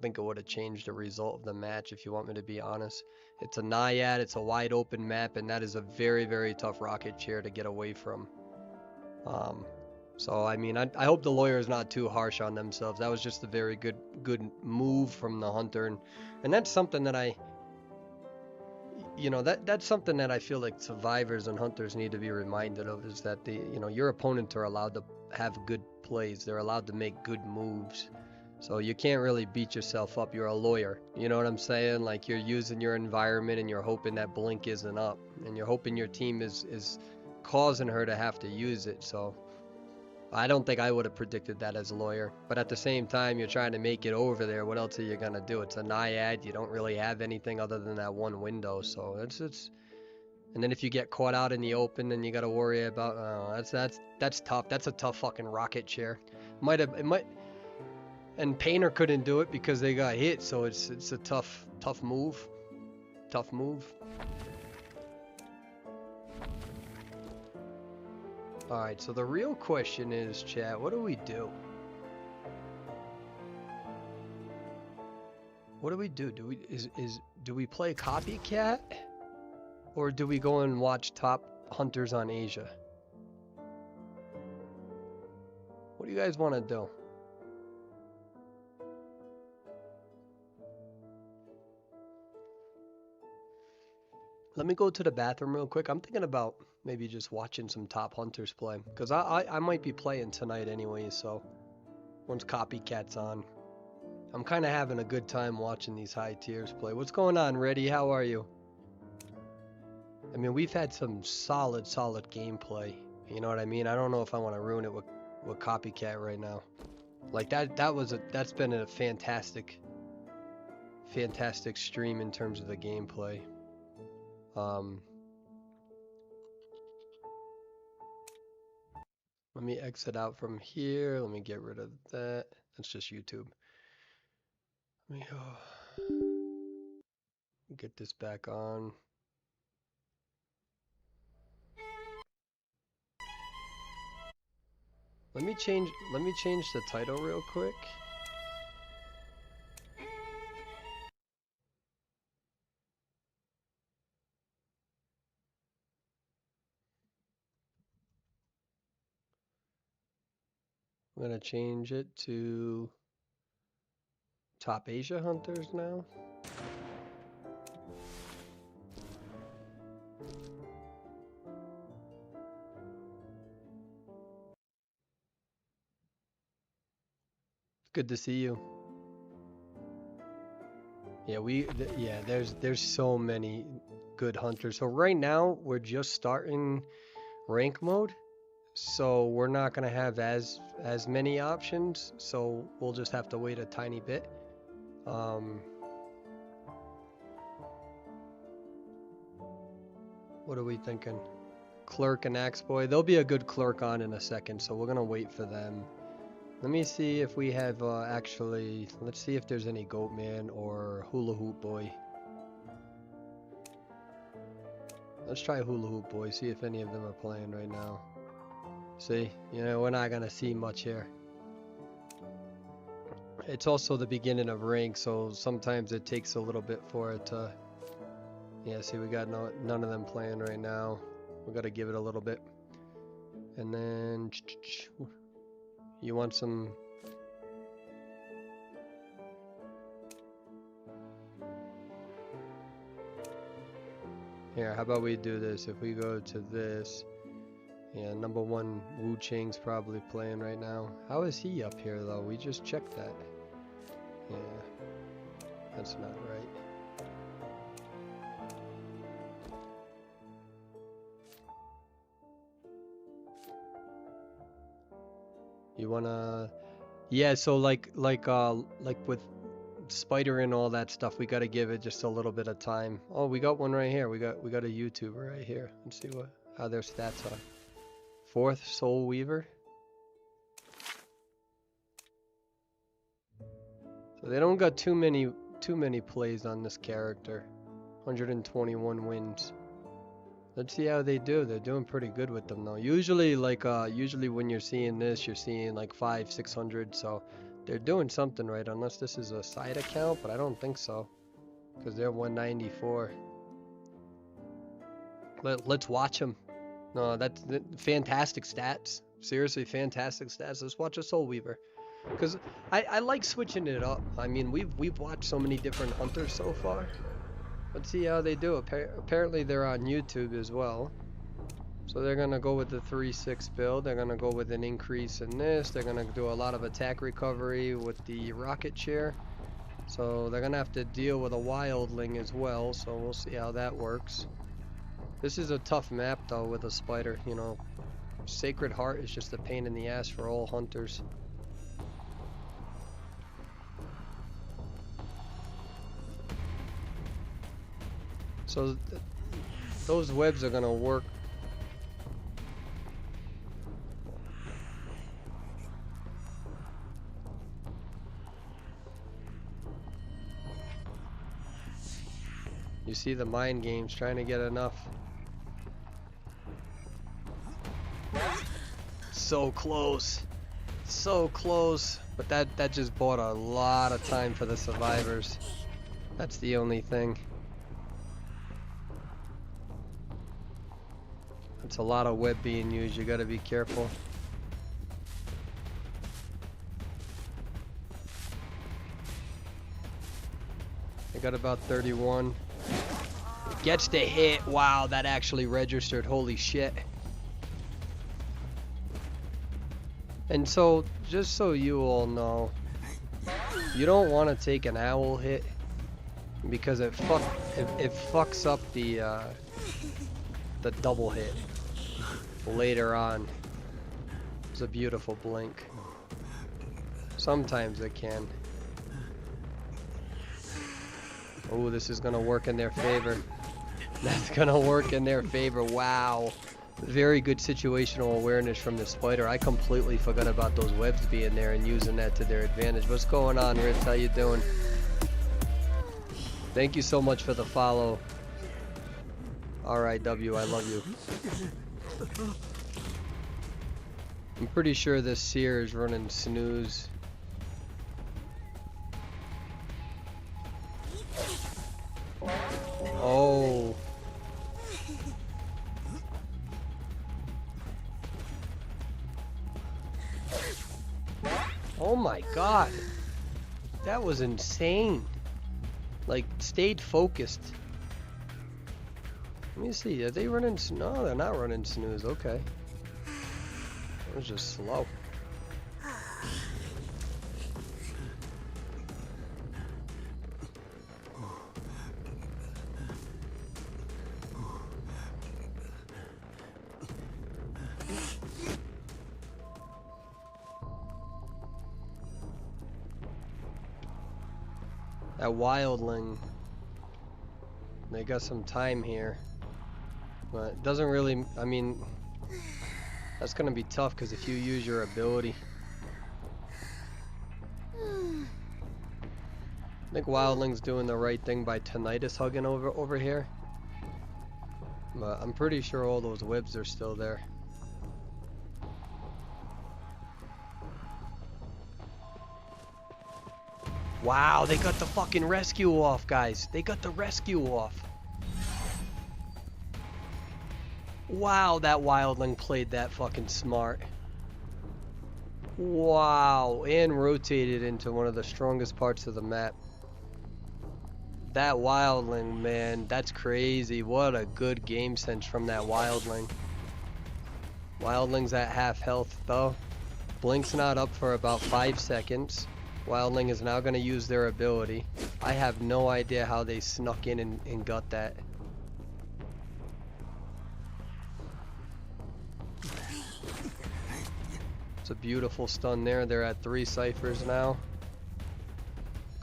think it would have changed the result of the match, if you want me to be honest. It's a Naiad, it's a wide open map, and that is a very, very tough rocket chair to get away from. So I mean, I hope the Lawyer is not too harsh on themselves. That was just a very good move from the hunter, and that's something that that's something that I feel like survivors and hunters need to be reminded of, is that your opponents are allowed to have good plays. They're allowed to make good moves. So you can't really beat yourself up. You're a Lawyer. You know what I'm saying? Like, you're using your environment and you're hoping that blink isn't up, and you're hoping your team is causing her to have to use it. So I don't think I would have predicted that as a Lawyer. But at the same time, you're trying to make it over there. What else are you gonna do? It's a Naiad. You don't really have anything other than that one window. So it's and then if you get caught out in the open, then you got to worry about that's tough. That's a tough fucking rocket chair. And Painter couldn't do it because they got hit, so it's a tough move. Tough move. Alright, so the real question is, chat, what do we do? What do we do? Do we play Copycat? Or do we go and watch top hunters on Asia? What do you guys want to do? Let me go to the bathroom real quick. I'm thinking about maybe just watching some top hunters play, because I might be playing tonight anyway, so once Copycat's on. I'm kind of having a good time watching these high tiers play. What's going on, Reddy? How are you? I mean, we've had some solid gameplay. You know what I mean? I don't know if I want to ruin it with Copycat right now. Like, that's been a fantastic stream in terms of the gameplay. Let me exit out from here. Let me get rid of that. That's just YouTube. Let me get this back on. Let me change the title real quick. I'm gonna change it to Top Asia Hunters now. Good to see you. Yeah, there's so many good hunters. So right now we're just starting rank mode, so we're not gonna have as many options. So we'll just have to wait a tiny bit. What are we thinking? Clerk and Axe Boy. There'll be a good clerk on in a second, so we're gonna wait for them. Let me see if we have actually. Let's see if there's any Goatman or Hula Hoop Boy. Let's try Hula Hoop Boy. See if any of them are playing right now. See, you know, we're not gonna see much here. It's also the beginning of rank, so sometimes it takes a little bit for it to. Yeah, see, we got none of them playing right now. We gotta give it a little bit. And then you want some. Here, how about we do this? If we go to this, yeah, number one Wu Chang's probably playing right now. How is he up here though? We just checked that. Yeah, that's not right. You wanna, yeah. So like with Spider and all that stuff, we gotta give it just a little bit of time. Oh, we got one right here. We got a YouTuber right here. Let's see how their stats are. 4th Soul Weaver. So they don't got too many plays on this character. 121 wins. Let's see how they do. They're doing pretty good with them though. Usually usually when you're seeing this, you're seeing like 500-600, so they're doing something right, unless this is a side account, but I don't think so, because they're 194. Let's watch them. No, that's fantastic stats. Seriously, fantastic stats. Let's watch a Soul Weaver, because I like switching it up. I mean, we've watched so many different hunters so far. Let's see how they do. Apparently they're on YouTube as well. So they're going to go with the 3-6 build. They're going to go with an increase in this. They're going to do a lot of attack recovery with the rocket chair. So they're going to have to deal with a wildling as well. So we'll see how that works. This is a tough map though with a spider. You know, Sacred Heart is just a pain in the ass for all hunters. So those webs are going to work. You see the mind games trying to get enough. So close. So close. But that just bought a lot of time for the survivors. That's the only thing. It's a lot of web being used. You gotta be careful. I got about 31. Gets the hit. Wow, that actually registered. Holy shit. And so, just so you all know, you don't want to take an owl hit because it fucks up the double hit later on. It's a beautiful blink. Sometimes it can. Oh, this is gonna work in their favor. That's gonna work in their favor. Wow. Very good situational awareness from the spider. I completely forgot about those webs being there and using that to their advantage. What's going on, Ritz? How you doing? Thank you so much for the follow. RIW, I love you. I'm pretty sure this Seer is running snooze. Oh. Oh my god. That was insane. Like, stayed focused. Let me see, are they running? No, they're not running snooze. Okay. It was just slow. That wildling. They got some time here. But it doesn't really, I mean, that's gonna be tough because if you use your ability. I think Wildling's doing the right thing by Tinnitus hugging over here. But I'm pretty sure all those webs are still there. Wow, they got the fucking rescue off, guys. They got the rescue off. Wow, that Wildling played that fucking smart. Wow, and rotated into one of the strongest parts of the map. That Wildling, man, that's crazy. What a good game sense from that Wildling. Wildling's at half health, though. Blink's not up for about 5 seconds. Wildling is now going to use their ability. I have no idea how they snuck in and got that. It's a beautiful stun there. They're at 3 ciphers now.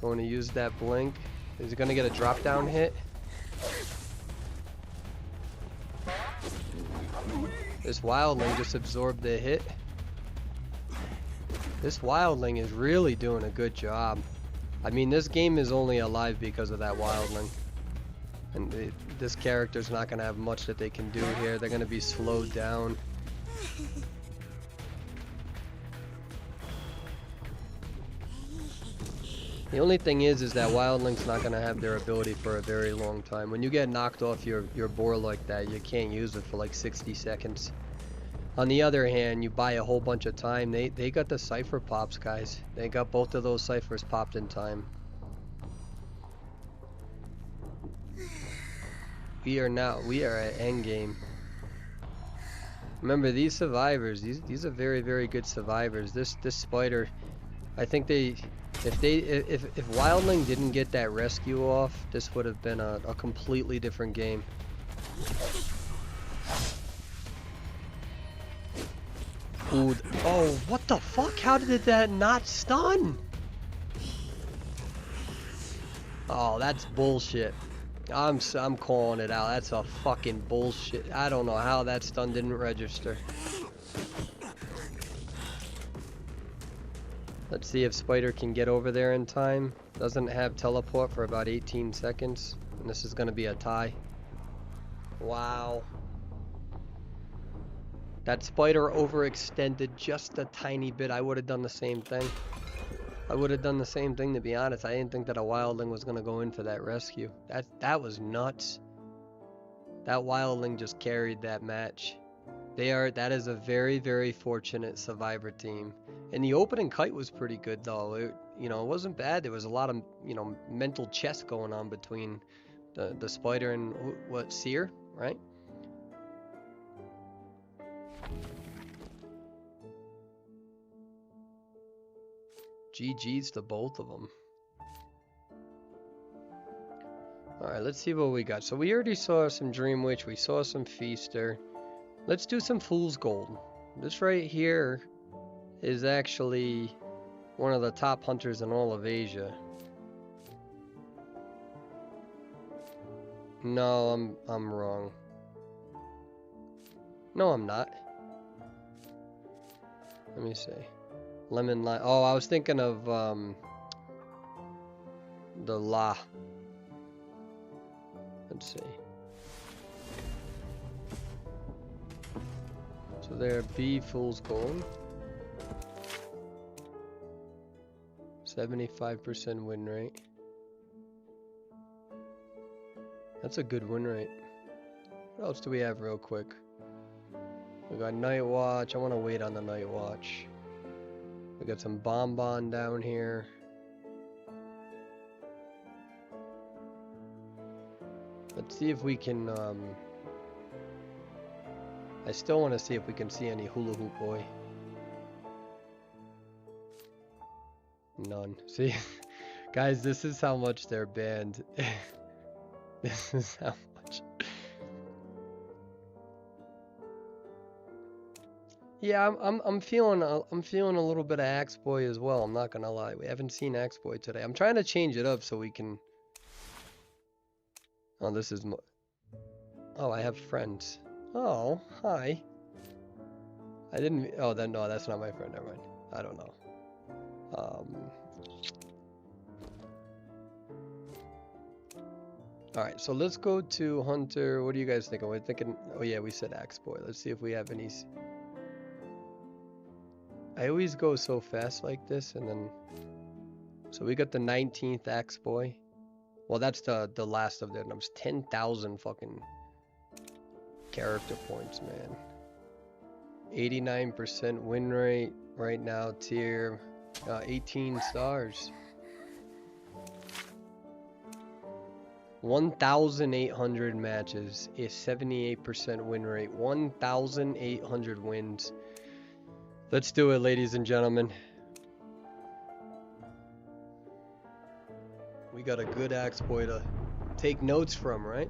Going to use that blink. Is he going to get a drop down hit? This Wildling just absorbed the hit. This Wildling is really doing a good job. I mean, this game is only alive because of that Wildling. And this character's not going to have much that they can do here. They're going to be slowed down. The only thing is that Wildling's not going to have their ability for a very long time. When you get knocked off your boar like that, you can't use it for like 60 seconds. On the other hand, you buy a whole bunch of time. They got the cipher pops, guys. They got both of those ciphers popped in time. We are at endgame. Remember, these survivors, these are very, very good survivors. This spider, I think if Wildling didn't get that rescue off, this would have been a completely different game. Ooh, oh, what the fuck? How did that not stun? Oh, that's bullshit. I'm calling it out. That's a fucking bullshit. I don't know how that stun didn't register. Let's see if Spider can get over there in time. Doesn't have teleport for about 18 seconds. And this is going to be a tie. Wow. That Spider overextended just a tiny bit. I would have done the same thing. I would have done the same thing, to be honest. I didn't think that a Wildling was going to go in for that rescue. That was nuts. That Wildling just carried that match. That is a very, very fortunate survivor team. And the opening kite was pretty good, though. It wasn't bad. There was a lot of, mental chess going on between the Spider and Seer, right? GG's to both of them. Alright, let's see what we got. So we already saw some Dream Witch. We saw some Feaster. Let's do some Fool's Gold. This right here is actually one of the top hunters in all of Asia. No, I'm wrong. No, I'm not. Let me see. Lemon lime. Oh, I was thinking of the La. Let's see. So there, B Fool's Gold. 75% win rate. That's a good win rate. What else do we have real quick? We got Night Watch. I want to wait on the Night Watch. We got some Bonbon down here. Let's see if we can, I still want to see if we can see any Hula Hoop Boy. None. See? Guys, this is how much they're banned. This is how much. Yeah, I'm feeling I'm feeling a little bit of Axe Boy as well. I'm not gonna lie. We haven't seen Axe Boy today. I'm trying to change it up so we can. Oh, this is. Oh, I have friends. Oh, hi. I didn't. Oh, then no, that's not my friend. Never mind. I don't know. All right, so let's go to Hunter. What do you guys think? We're thinking. Oh yeah, we said Axe Boy. Let's see if we have any. I always go so fast like this, and then. So we got the 19th Axe Boy. Well, that's the last of their numbers. 10,000 fucking character points, man. 89% win rate right now. Tier 18 stars. 1,800 matches, a 78% win rate. 1,800 wins. Let's do it, ladies and gentlemen. We got a good Axe Boy to take notes from, right?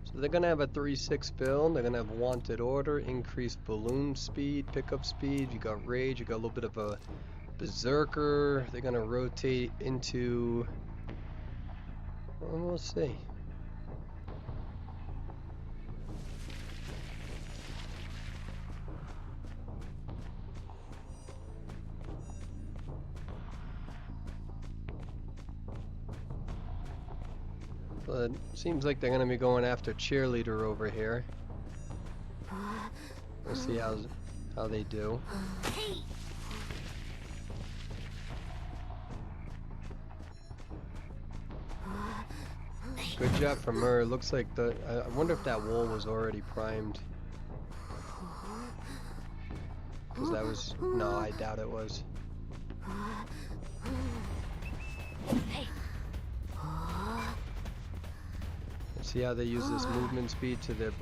So they're gonna have a 3-6 build. They're gonna have Wanted Order, increased balloon speed, pickup speed. You got Rage. You got a little bit of a Berserker. They're gonna rotate into. Well, we'll see. But seems like they're gonna be going after Cheerleader over here. We'll see how they do. Good job from her. Looks like I wonder if that wall was already primed. Cause that was no, I doubt it was. See how they use this movement speed to their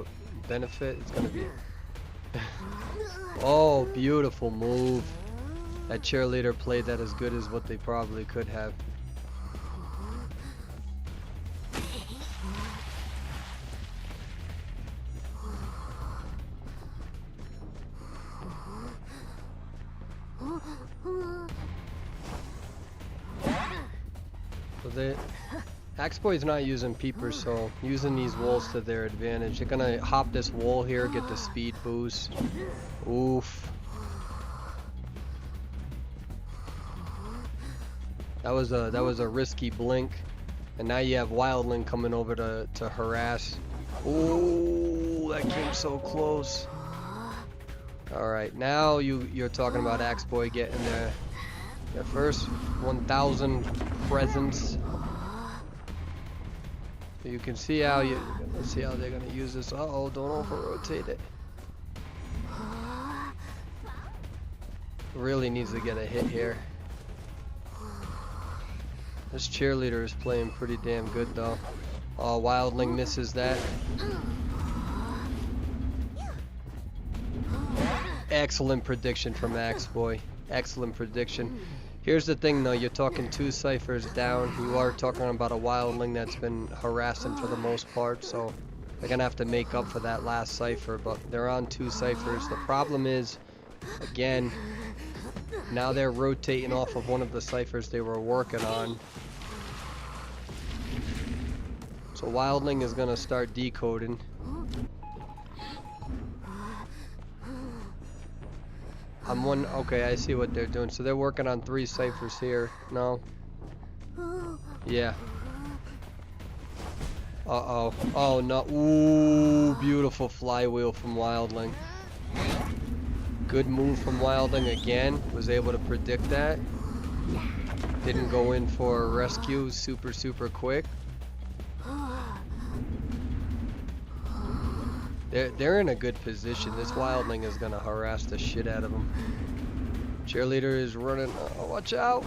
benefit? It's gonna be. Oh, beautiful move. That Cheerleader played that as good as what they probably could have. So they. Axe Boy's not using peepers, so using these walls to their advantage. They're gonna hop this wall here, get the speed boost. Oof. That was a risky blink, and now you have Wildling coming over to harass. Ooh, that came so close. All right, now you're talking about Axe Boy getting their first 1,000 presents. You can see how let's see how they're gonna use this. Uh-oh, don't over-rotate it. Really needs to get a hit here. This Cheerleader is playing pretty damn good though. Oh, Wildling misses that. Excellent prediction from Axe Boy. Excellent prediction. Here's the thing though, you're talking 2 ciphers down. You are talking about a Wildling that's been harassing for the most part, so they're gonna have to make up for that last cipher, but they're on 2 ciphers. The problem is, again, now they're rotating off of one of the ciphers they were working on. So Wildling is gonna start decoding. Okay, I see what they're doing. So they're working on 3 ciphers here. No. Yeah. Uh-oh. Oh, no. Ooh, beautiful flywheel from Wildling. Good move from Wildling again. Was able to predict that. Didn't go in for a rescue super quick. They're in a good position. This Wildling is gonna harass the shit out of them. Cheerleader is running. Oh, watch out!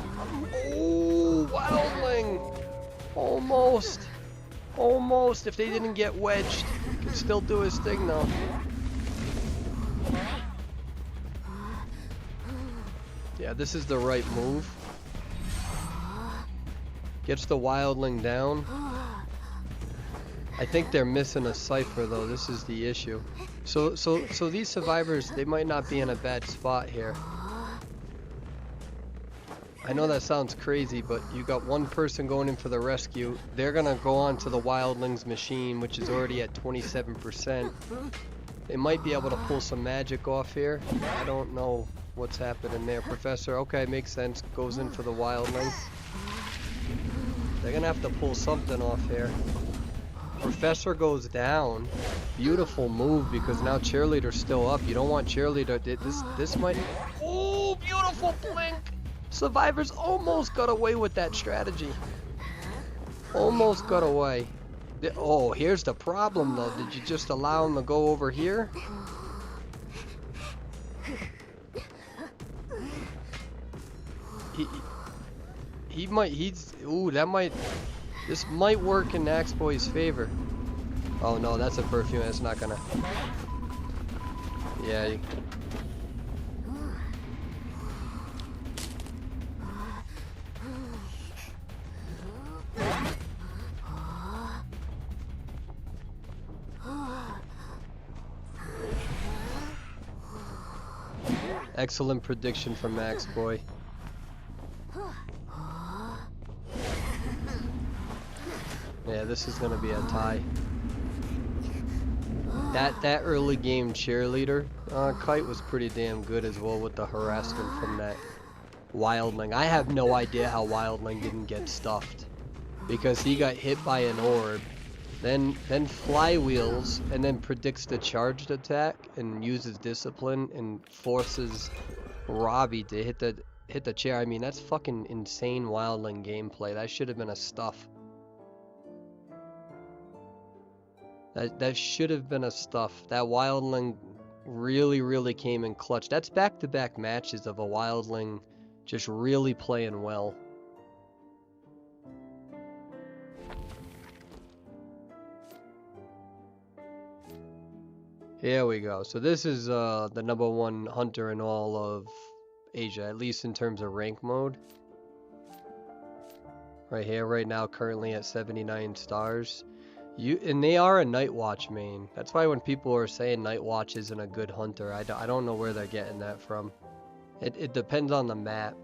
Oh, Wildling! Almost. Almost. If they didn't get wedged, he can still do his thing though. Yeah, this is the right move. Gets the Wildling down. I think they're missing a cipher though. This is the issue. So these survivors, they might not be in a bad spot here. I know that sounds crazy, but you got one person going in for the rescue. They're gonna go on to the wildlings machine, which is already at 27%. They might be able to pull some magic off here. I don't know what's happening there. Professor, okay, makes sense. Goes in for the wildling. They're gonna have to pull something off here. Professor goes down. Beautiful move, because now cheerleader's still up. You don't want cheerleader. This might. Oh, beautiful blink. Survivors almost got away with that strategy. Almost got away. Oh, here's the problem though. Did you just allow him to go over here? He might. Ooh, that might. This might work in Axe Boy's favor. Oh no, that's a perfume. It's not gonna. Yeah. Excellent prediction from Axe Boy. Yeah, this is gonna be a tie. That early game cheerleader kite was pretty damn good as well with the harassment from that wildling. I have no idea how wildling didn't get stuffed, because he got hit by an orb, then flywheels, and then predicts the charged attack and uses discipline and forces Robbie to hit the chair. I mean, that's fucking insane wildling gameplay. That should have been a stuff. That should have been a stuff. That wildling really came in clutch. That's back-to-back matches of a wildling just really playing well. Here we go. So this is the #1 hunter in all of Asia, at least in terms of rank mode. Right here, right now, currently at 79 stars. And they are a Night Watch main. That's why when people are saying Night Watch isn't a good hunter, I don't know where they're getting that from. It depends on the map.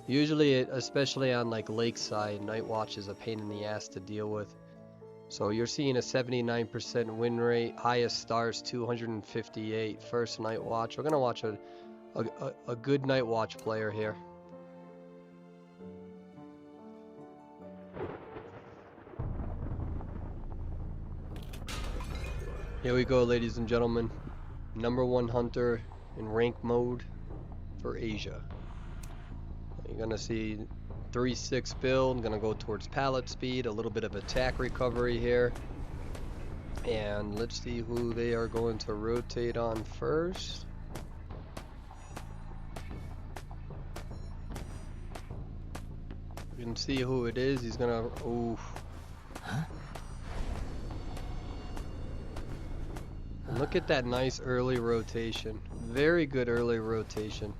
Usually, especially on like Lakeside, Night Watch is a pain in the ass to deal with. So you're seeing a 79% win rate, highest stars 258, first Night Watch. We're gonna watch a good Night Watch player here. Here we go, ladies and gentlemen. #1 hunter in rank mode for Asia. You're gonna see 3-6 build. I'm gonna go towards pallet speed, a little bit of attack recovery here. And let's see who they are going to rotate on first. You can see who it is. He's gonna. Ooh. Look at that nice early rotation. Very good early rotation.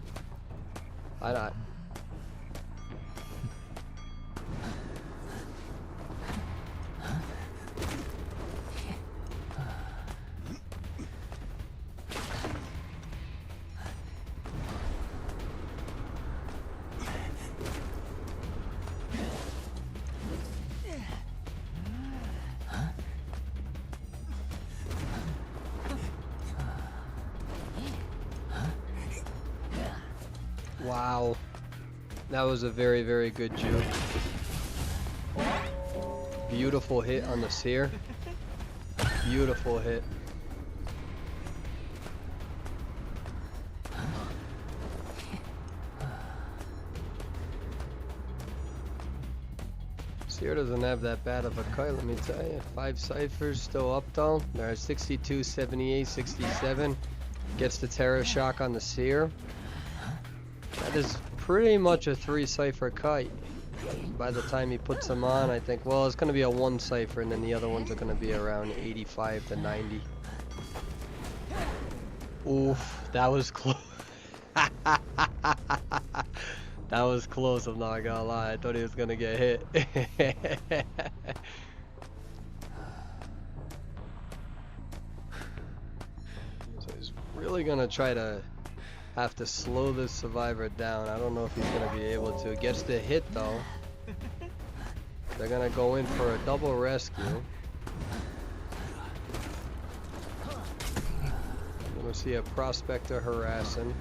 Wow, that was a very good juke. Beautiful hit on the seer. Beautiful hit. Seer doesn't have that bad of a kite, let me tell you. 5 ciphers still up though. They're at 62, 78, 67. Gets the Terror Shock on the seer. That is pretty much a 3 cipher kite. By the time he puts them on, I think, well, it's going to be a 1 cipher, and then the other ones are going to be around 85 to 90. Oof, that was close. That was close, I'm not gonna lie. I thought he was going to get hit. Really gonna try to have to slow this survivor down. I don't know if he's gonna be able to. Gets the hit though. They're gonna go in for a double rescue. We're gonna see a prospector harassing.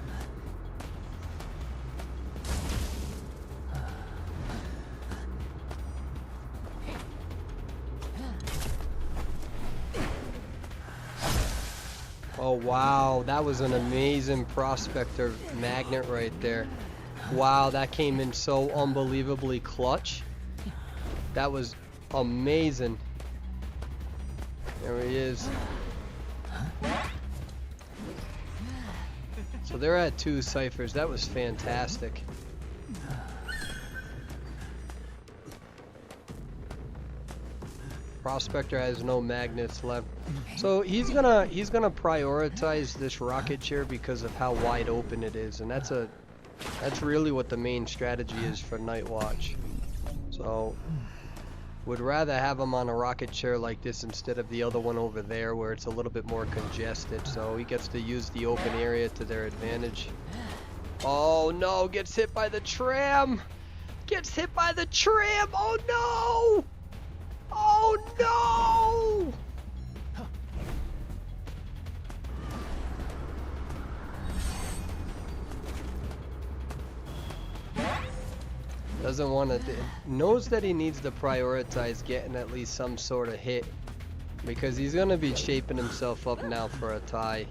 Oh wow, that was an amazing prospector magnet right there. Wow, that came in so unbelievably clutch. That was amazing. There he is. So they're at 2 ciphers. That was fantastic. Prospector has no magnets left. So he's gonna prioritize this rocket chair because of how wide open it is, and that's really what the main strategy is for Night Watch. So would rather have him on a rocket chair like this instead of the other one over there where it's a little bit more congested, so he gets to use the open area to their advantage. Oh no, gets hit by the tram! Gets hit by the tram! Oh no! Oh no! Doesn't want to, knows that he needs to prioritize getting at least some sort of hit because he's going to be shaping himself up now for a tie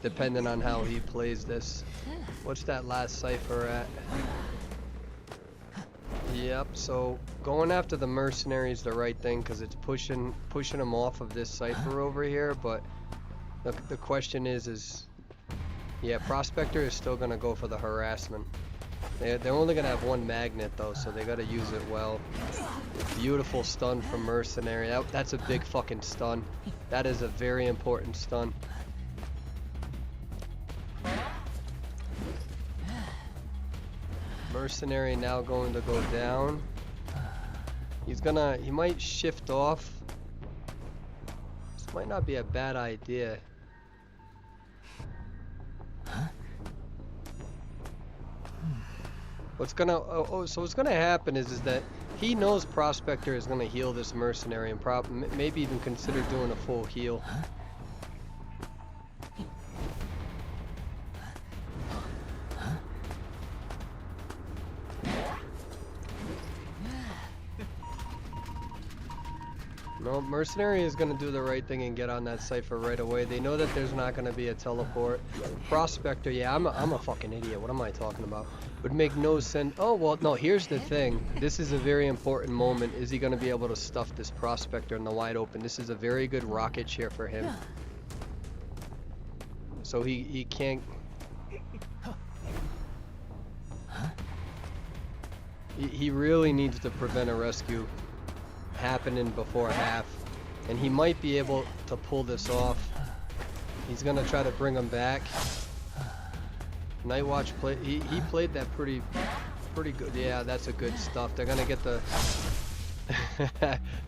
depending on how he plays this. What's that last cipher at? Yep, so going after the mercenary is the right thing because it's pushing him off of this cipher over here, but the question is yeah, prospector is still going to go for the harassment. They're only going to have 1 magnet though, so they got to use it well. Beautiful stun from mercenary. That's a big fucking stun. That is a very important stun. Mercenary now going to go down. He might shift off. This might not be a bad idea. What's gonna so what's gonna happen is that he knows prospector is gonna heal this mercenary and maybe even consider doing a full heal. No, mercenary is going to do the right thing and get on that cipher right away. They know that there's not going to be a teleport. Prospector, yeah, I'm a fucking idiot. What am I talking about? Would make no sense. Oh, well, no, here's the thing. This is a very important moment. Is he going to be able to stuff this prospector in the wide open? This is a very good rocket chair for him. So he can't... He really needs to prevent a rescue happening before half, and he might be able to pull this off. He's gonna try to bring him back. Night Watch played. He played that pretty good. Yeah, that's a good stuff. They're gonna get the.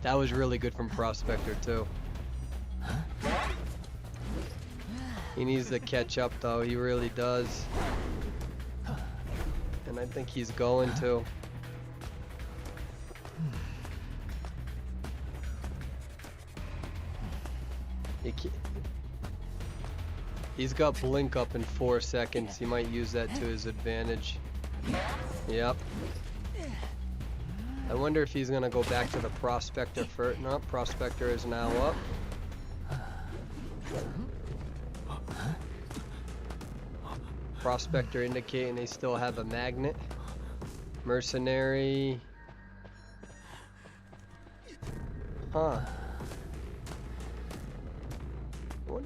That was really good from Prospector too. He needs to catch up though. He really does, and I think he's going to. He's got blink up in 4 seconds. He might use that to his advantage. Yep. I wonder if he's gonna go back to the prospector first. No, prospector is now up. Prospector indicating they still have a magnet. Mercenary. Huh.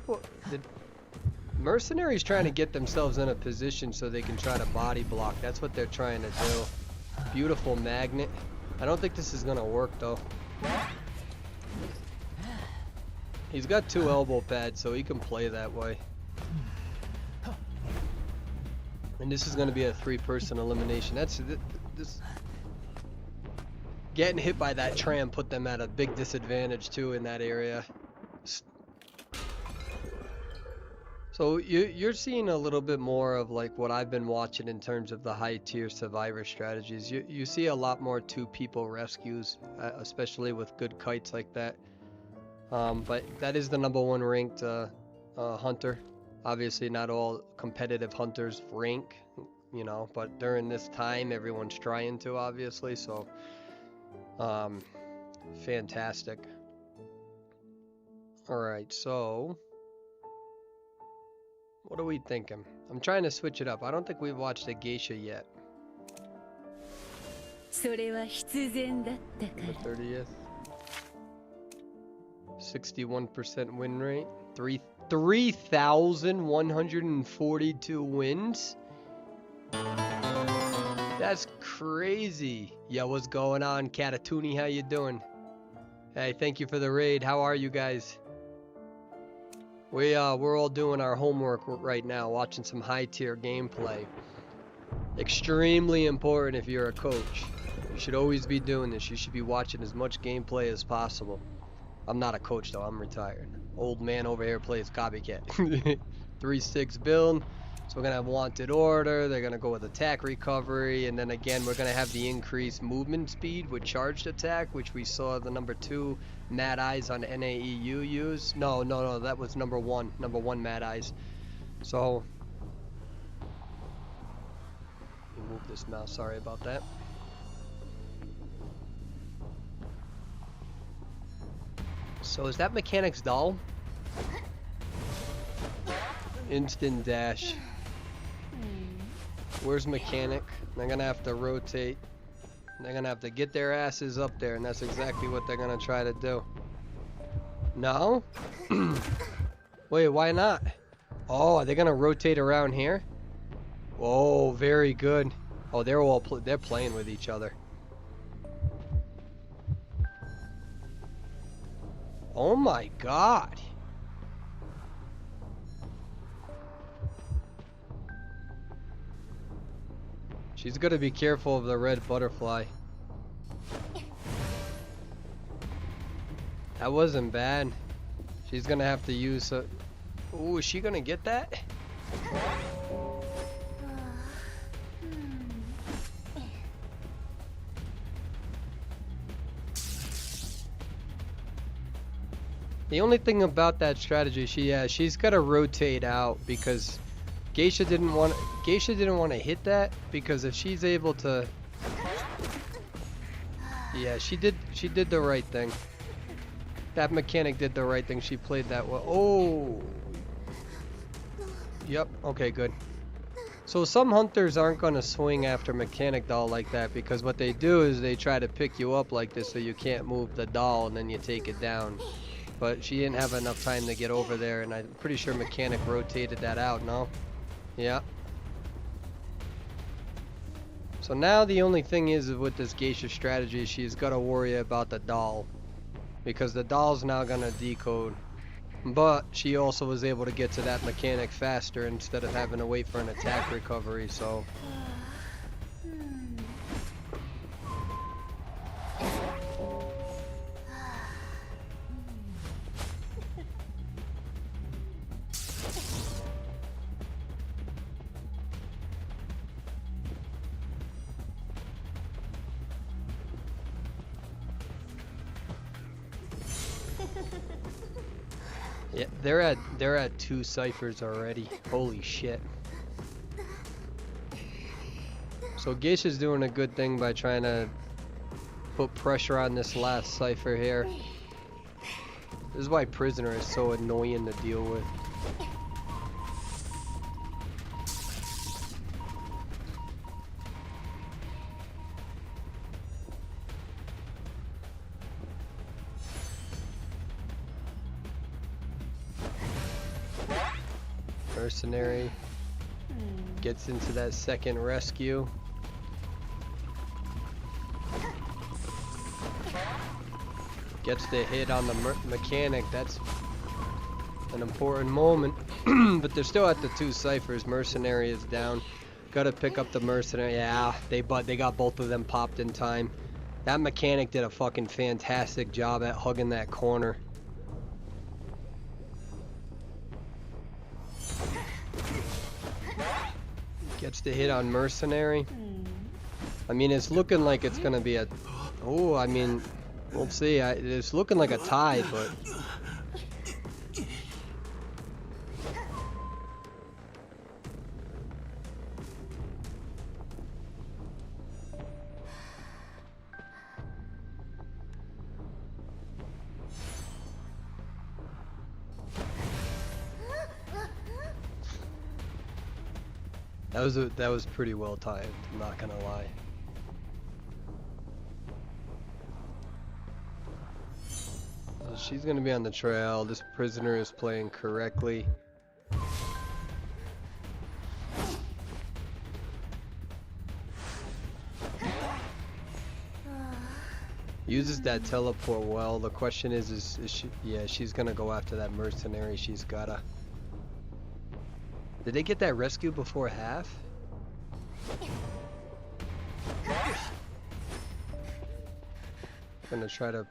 What did mercenaries trying to get themselves in a position so they can try to body block? That's what they're trying to do. Beautiful magnet. I don't think this is gonna work though. He's got 2 elbow pads, so he can play that way. And this is gonna be a 3-person elimination. That's this. Getting hit by that tram put them at a big disadvantage too in that area. So you're seeing a little bit more of like what I've been watching in terms of the high tier survivor strategies. You see a lot more two people rescues, especially with good kites like that. But that is the #1 ranked hunter. Obviously, not all competitive hunters rank, you know, but during this time, everyone's trying to, obviously. So, fantastic. All right, so. What are we thinking? I'm trying to switch it up. I don't think we've watched a geisha yet. それは必然だったか The ら 30th. 61% win rate. 3,142 wins? That's crazy. Yo, what's going on, Katatuni? How you doing? Hey, thank you for the raid. How are you guys? We're all doing our homework right now, watching some high tier gameplay. Extremely important if you're a coach. You should always be doing this. You should be watching as much gameplay as possible. I'm not a coach though, I'm retired. Old man over here plays copycat. 3-6 build. So we're gonna have wanted order, they're gonna go with attack recovery, and then again we're gonna have the increased movement speed with charged attack, which we saw the #2 Mad Eyes on NAEU use. No, that was #1 Mad Eyes. So let me move this mouse, sorry about that. So is that Mechanic's doll? Instant dash. Where's Mechanic? They're gonna have to rotate. They're gonna have to get their asses up there, and that's exactly what they're gonna try to do. No? Wait, why not? Oh, are they gonna rotate around here? Oh, very good. Oh, they're playing with each other. Oh my god. She's gonna be careful of the red butterfly. That wasn't bad. She's gonna have to use a... Ooh, is she gonna get that? The only thing about that strategy, she's gotta rotate out because Geisha didn't want to hit that, because if she's able to, yeah, she did the right thing. That Mechanic did the right thing. She played that well. Oh, yep. Okay, good. So some hunters aren't gonna swing after Mechanic doll like that, because what they do is they try to pick you up like this so you can't move the doll and then you take it down. But she didn't have enough time to get over there, and I'm pretty sure Mechanic rotated that out, no? Yeah. So now the only thing is with this geisha strategy, she's got to worry about the doll, because the doll's now gonna decode. But she also was able to get to that Mechanic faster instead of having to wait for an attack recovery, so... Yeah, they're at 2 ciphers already. Holy shit. So Geisha's doing a good thing by trying to put pressure on this last cipher here. This is why Prisoner is so annoying to deal with. Mercenary gets into that second rescue. Gets the hit on the Mechanic. That's an important moment. But they're still at the 2 ciphers. Mercenary is down. Gotta pick up the Mercenary. Yeah, they got both of them popped in time. That Mechanic did a fucking fantastic job at hugging that corner. Gets the hit on Mercenary. I mean, it's looking like it's gonna be a... Oh, I mean, we'll see. It's looking like a tie, but... That was pretty well timed, I'm not gonna lie. So she's gonna be on the trail. This prisoner is playing correctly. Uses that teleport well. The question is she? Yeah, she's gonna go after that mercenary. She's gotta. Did they get that rescue before half? Gonna try to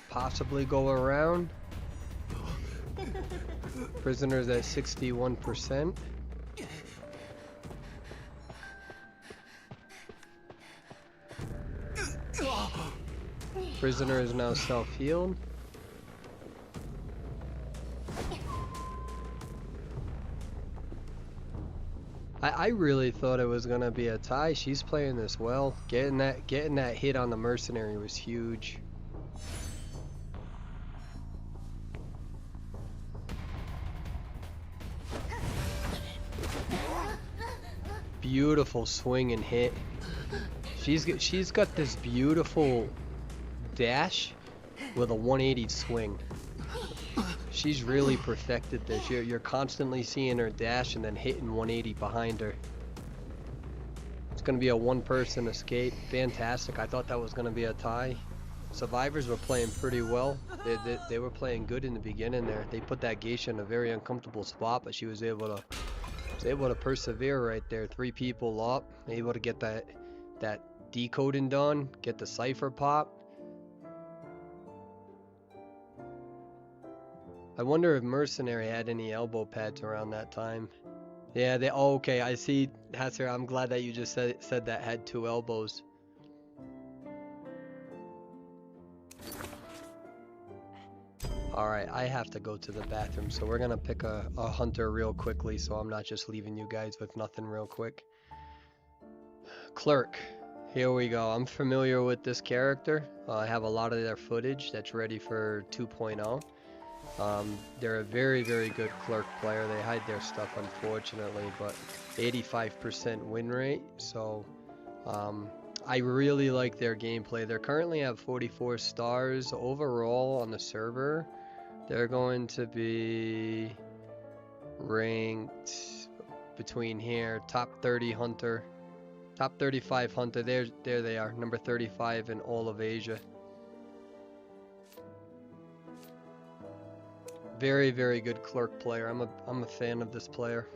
possibly go around. Prisoners at 61%. Prisoner is now self-healed. I really thought it was gonna be a tie. She's playing this well. Getting that hit on the mercenary was huge. Beautiful swing and hit. She's got this beautiful dash with a 180 swing. She's really perfected this. You're constantly seeing her dash and then hitting 180 behind her. It's going to be a one-person escape. Fantastic. I thought that was going to be a tie. Survivors were playing pretty well. They were playing good in the beginning there. They put that geisha in a very uncomfortable spot, but she was able to persevere right there. 3 people up, able to get that decoding done, get the cipher pop. I wonder if Mercenary had any elbow pads around that time. Yeah, oh, okay, I see, Hasser, I'm glad that you just said that had 2 elbows. Alright, I have to go to the bathroom, so we're gonna pick a hunter real quickly, so I'm not just leaving you guys with nothing real quick. Clerk, here we go. I'm familiar with this character. I have a lot of their footage that's ready for 2.0. They're a very, very good clerk player. They hide their stuff, unfortunately, but 85% win rate, so I really like their gameplay. They currently have 44 stars overall on the server. They're going to be ranked between here, top 30 hunter, top 35 hunter. There they are, number 35 in all of Asia. Very, very good clerk player. I'm a fan of this player.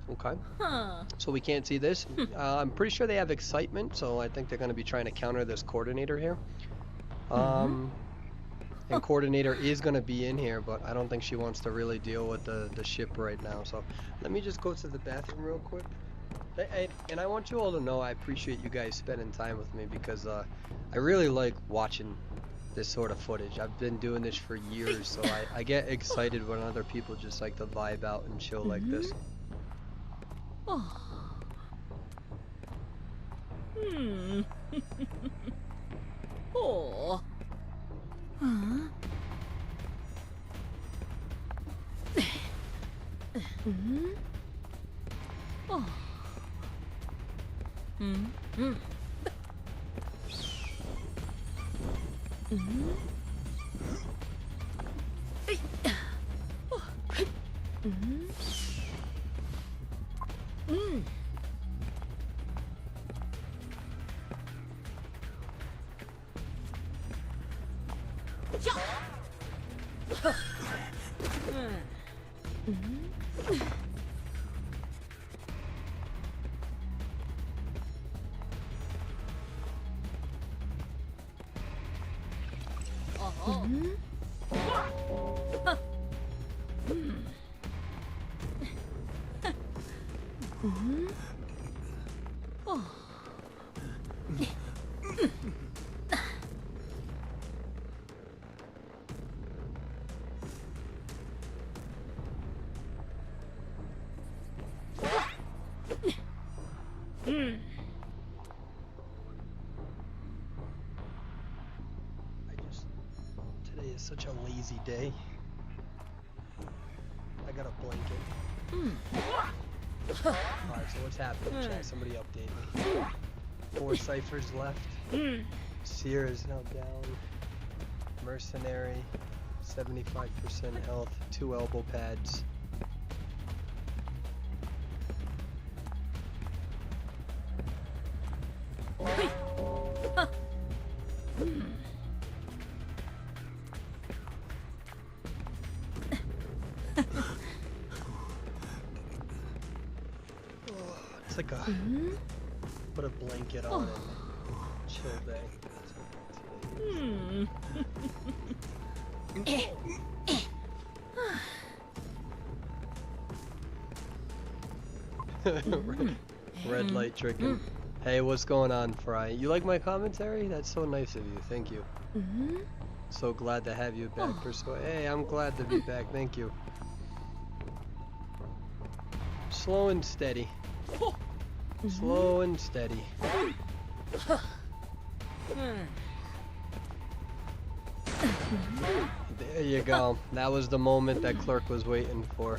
Okay. So we can't see this. I'm pretty sure they have excitement, so I think they're going to be trying to counter this coordinator here. And coordinator is going to be in here, but I don't think she wants to really deal with the ship right now. So let me just go to the bathroom real quick. And I want you all to know I appreciate you guys spending time with me, because I really like watching this sort of footage. I've been doing this for years, so I get excited when other people just like to vibe out and chill like this. Today is such a lazy day. I got a blanket. Alright, so what's happening, chat? Somebody update me. 4 ciphers left. Seer is now down. Mercenary, 75% health, 2 elbow pads. It's like a put a blanket on and chill day. Red light tricking. Hey, what's going on, Fry? You like my commentary? That's so nice of you. Thank you. So glad to have you back, Hey, I'm glad to be back. Thank you. Slow and steady. Slow and steady. There you go. That was the moment that Clerk was waiting for.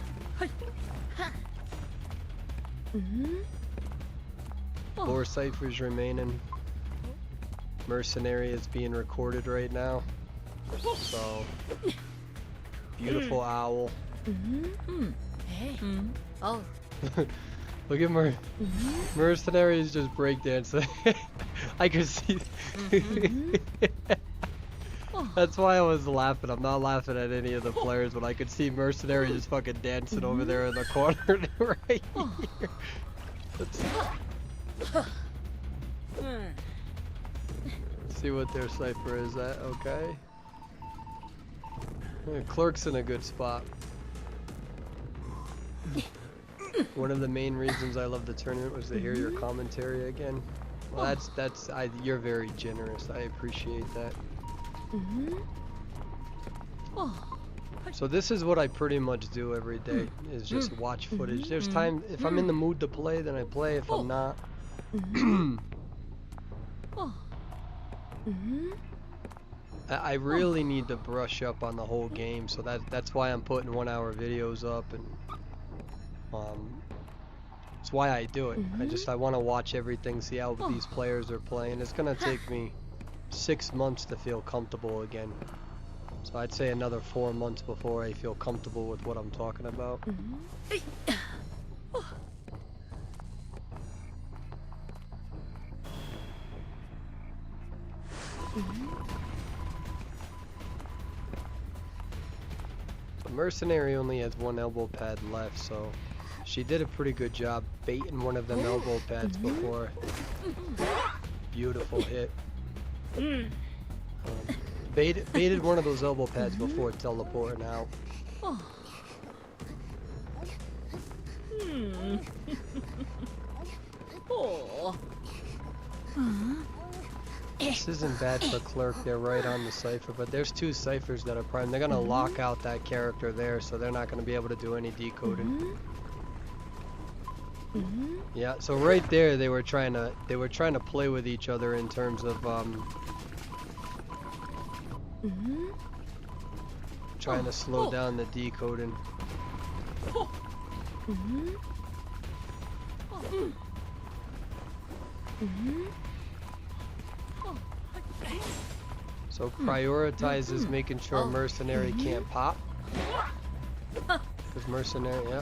4 ciphers remaining. Mercenary is being recorded right now. So, beautiful owl. Oh. Look at Mercenary is just breakdancing. I could see. That's why I was laughing. I'm not laughing at any of the players, but I could see Mercenary just fucking dancing over there in the corner right here. Let's see what their cipher is at. Okay. Clerk's in a good spot. One of the main reasons I love the tournament was to hear your commentary again. Well, you're very generous. I appreciate that. So this is what I pretty much do every day, is just watch footage. There's time, if I'm in the mood to play, then I play. If I'm not, I really need to brush up on the whole game, so that's why I'm putting 1-hour videos up, and that's why I do it. I want to watch everything, see how these players are playing. It's gonna take me 6 months to feel comfortable again. So I'd say another 4 months before I feel comfortable with what I'm talking about. Mercenary only has 1 elbow pad left, so she did a pretty good job baiting one of them elbow pads before. Beautiful hit. Baited one of those elbow pads before teleporting out. This isn't bad for Clerk, they're right on the cipher, but there's 2 ciphers that are prime. They're gonna lock out that character there, so they're not gonna be able to do any decoding. Yeah, so right there they were trying to play with each other in terms of trying to slow down the decoding. So prioritizes making sure Mercenary can't pop. Because Mercenary, yeah.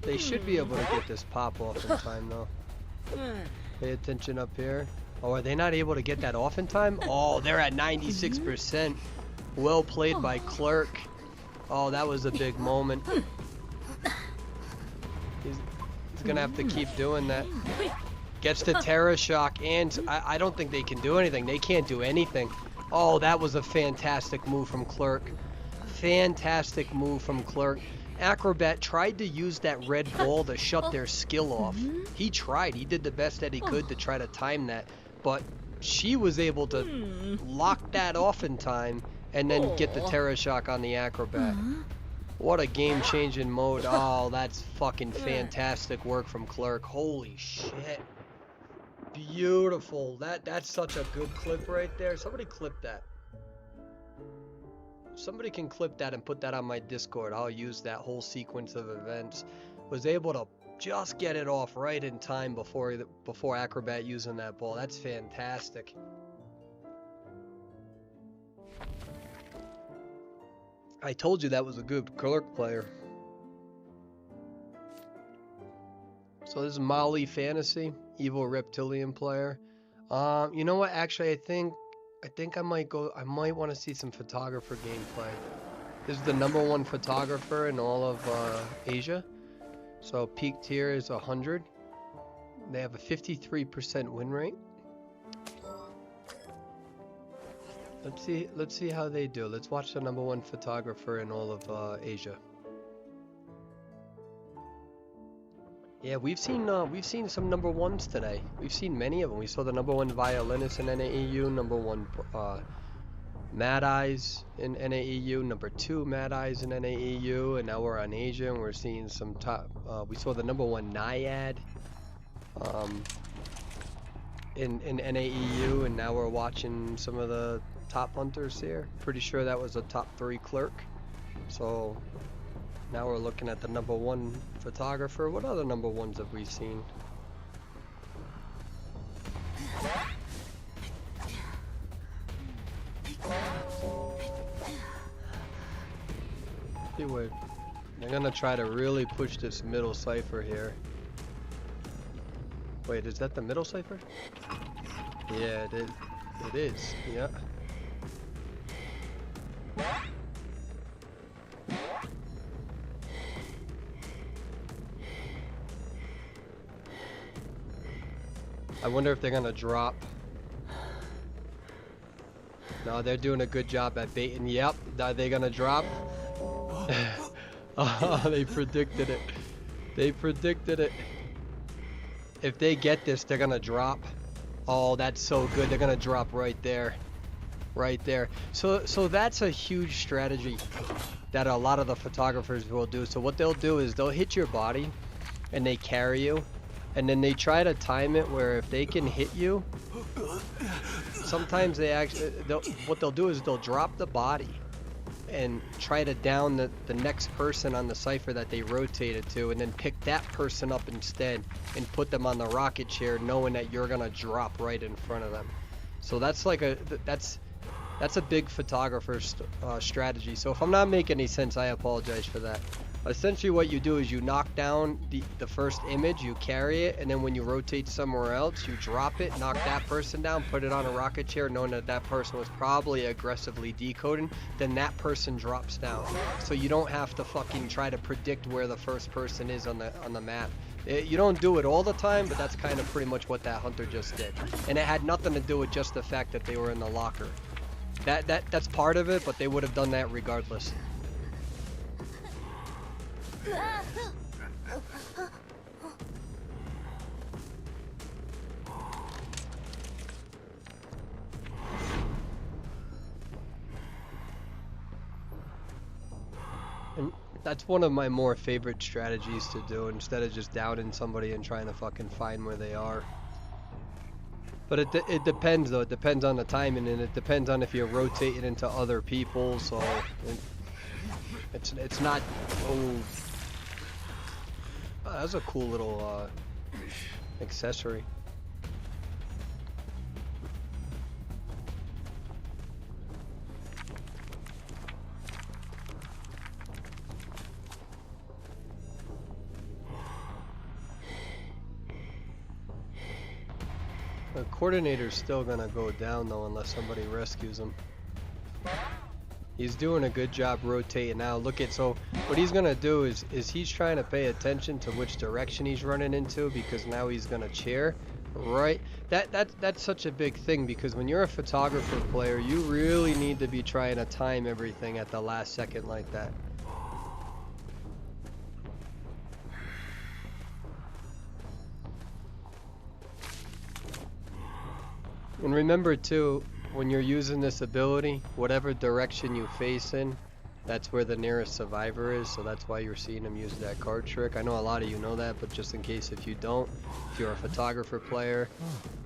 They should be able to get this pop off in time though. Pay attention up here. Oh, are they not able to get that off in time? Oh, they're at 96%. Well played by Clerk. Oh, that was a big moment. He's gonna have to keep doing that. Gets the Terra Shock, and I don't think they can do anything. They can't do anything. Oh, that was a fantastic move from Clerk. Fantastic move from Clerk. Acrobat tried to use that red ball to shut their skill off. He tried. He did the best that he could to try to time that. But she was able to lock that off in time and then get the Terra Shock on the Acrobat. What a game-changing mode. Oh, that's fucking fantastic work from Clerk. Holy shit. Beautiful. That's such a good clip right there. Somebody clip that. Somebody can clip that and put that on my Discord. I'll use that whole sequence of events. Was able to just get it off right in time before Acrobat using that ball. That's fantastic. I told you that was a good Clerk player. So this is Molly Fantasy, Evil Reptilian player. You know what? Actually, I think I might want to see some photographer gameplay. This is the #1 photographer in all of Asia. So peak tier is 100. They have a 53% win rate. Let's see how they do. Let's watch the #1 photographer in all of Asia. Yeah, we've seen some #1s today. We've seen many of them. We saw the #1 violinist in NAEU, #1 Mad Eyes in NAEU, #2 Mad Eyes in NAEU, and now we're on Asia and we're seeing some top. We saw the #1 Naiad in NAEU, and now we're watching some of the top hunters here. Pretty sure that was a top 3 Clerk. So now we're looking at the #1 photographer. What other #1s have we seen? See what they're gonna try to really push this middle cipher here. Wait, is that the middle cipher? Yeah, it is. It is. Yeah. I wonder if they're gonna drop. No, they're doing a good job at baiting. Yep, are they gonna drop? Oh, they predicted it. They predicted it. If they get this, they're gonna drop. Oh, that's so good. They're gonna drop right there. Right there. So that's a huge strategy that a lot of the photographers will do. So what they'll do is they'll hit your body and they carry you. And then they try to time it where if they can hit you, sometimes they actually, what they'll do is they'll drop the body and try to down the next person on the cipher that they rotated to, and then pick that person up instead and put them on the rocket chair, knowing that you're gonna drop right in front of them. So that's like that's a big photographer strategy. So if I'm not making any sense, I apologize for that. Essentially what you do is you knock down the first image, you carry it, and then when you rotate somewhere else, you drop it, knock that person down, put it on a rocket chair, knowing that that person was probably aggressively decoding, then that person drops down. So you don't have to fucking try to predict where the first person is on the map. You don't do it all the time, but that's kind of pretty much what that hunter just did. And it had nothing to do with just the fact that they were in the locker. That's part of it, but they would have done that regardless. And that's one of my more favorite strategies to do, instead of just downing somebody and trying to fucking find where they are. But it depends though. It depends on the timing, and it depends on if you're rotating into other people. So it's not. Oh, that's a cool little accessory. The coordinator's still gonna go down though unless somebody rescues him. He's doing a good job rotating now. Look at, so what he's gonna do is he's trying to pay attention to which direction he's running into, because now he's gonna chair. Right. That's such a big thing, because when you're a photographer player, you really need to be trying to time everything at the last second like that. And remember too, when you're using this ability, whatever direction you face in, that's where the nearest survivor is, so that's why you're seeing him use that card trick. I know a lot of you know that, but just in case if you don't, if you're a photographer player,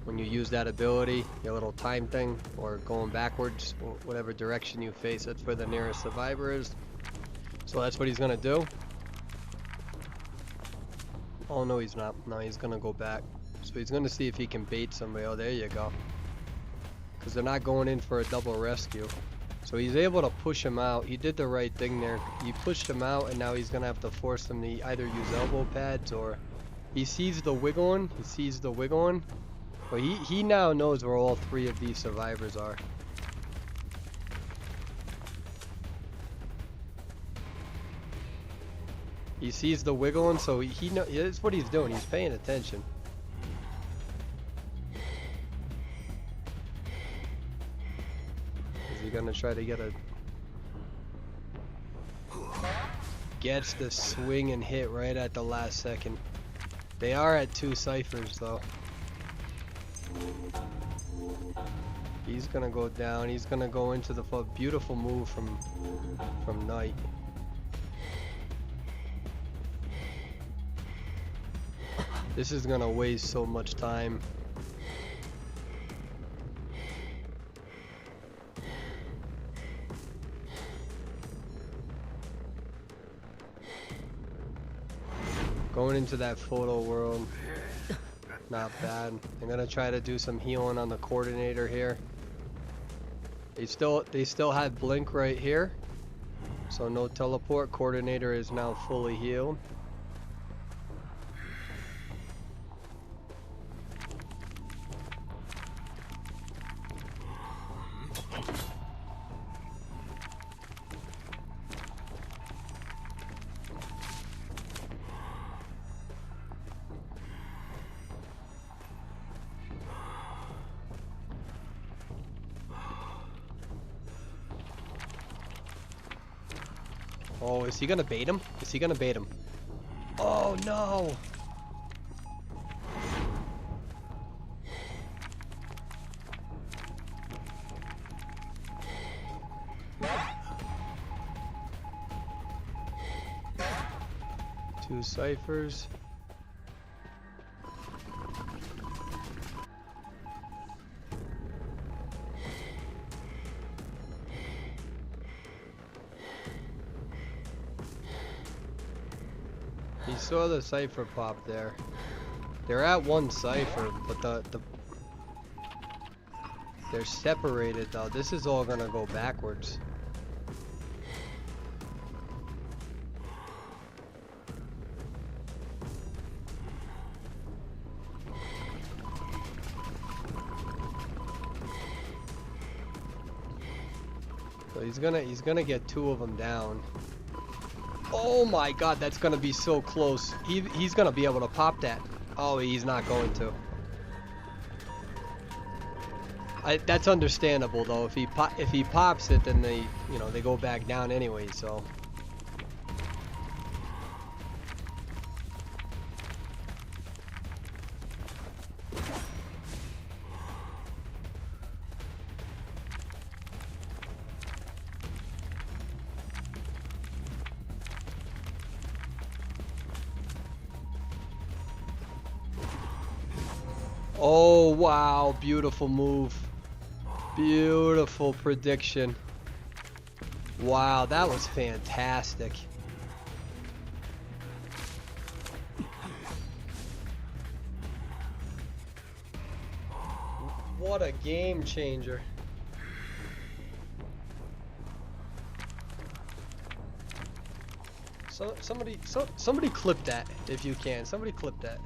when you use that ability, your little time thing, or going backwards, whatever direction you face, that's where the nearest survivor is. So that's what he's gonna do. Oh no, he's not. No, he's gonna go back. So he's gonna see if he can bait somebody. Oh, there you go. Because they're not going in for a double rescue. So he's able to push him out. He did the right thing there. He pushed him out, and now he's gonna have to force him to either use elbow pads, or he sees the wiggling. He sees the wiggling. But he now knows where all three of these survivors are. He sees the wiggling, so he know that's what he's doing. He's paying attention. Is he gonna try to get a... Gets the swing and hit right at the last second. They are at 2 ciphers though. He's gonna go down. He's gonna go into the beautiful move from Knight. This is gonna waste so much time. Going into that photo world, not bad. I'm gonna try to do some healing on the coordinator here. They still have blink right here, so no teleport. Coordinator is now fully healed. Oh, is he gonna bait him? Is he gonna bait him? Oh no! Two ciphers. He saw the cipher pop there. They're at 1 cipher, but they're separated though. This is all gonna go backwards. So he's gonna get 2 of them down. Oh my god, that's gonna be so close. He's gonna be able to pop that. Oh, he's not going to. That's understandable though. If he pops it, then they go back down anyway. So. Oh wow, beautiful move. Beautiful prediction. Wow, that was fantastic. What a game changer. Somebody clip that if you can. Somebody clip that.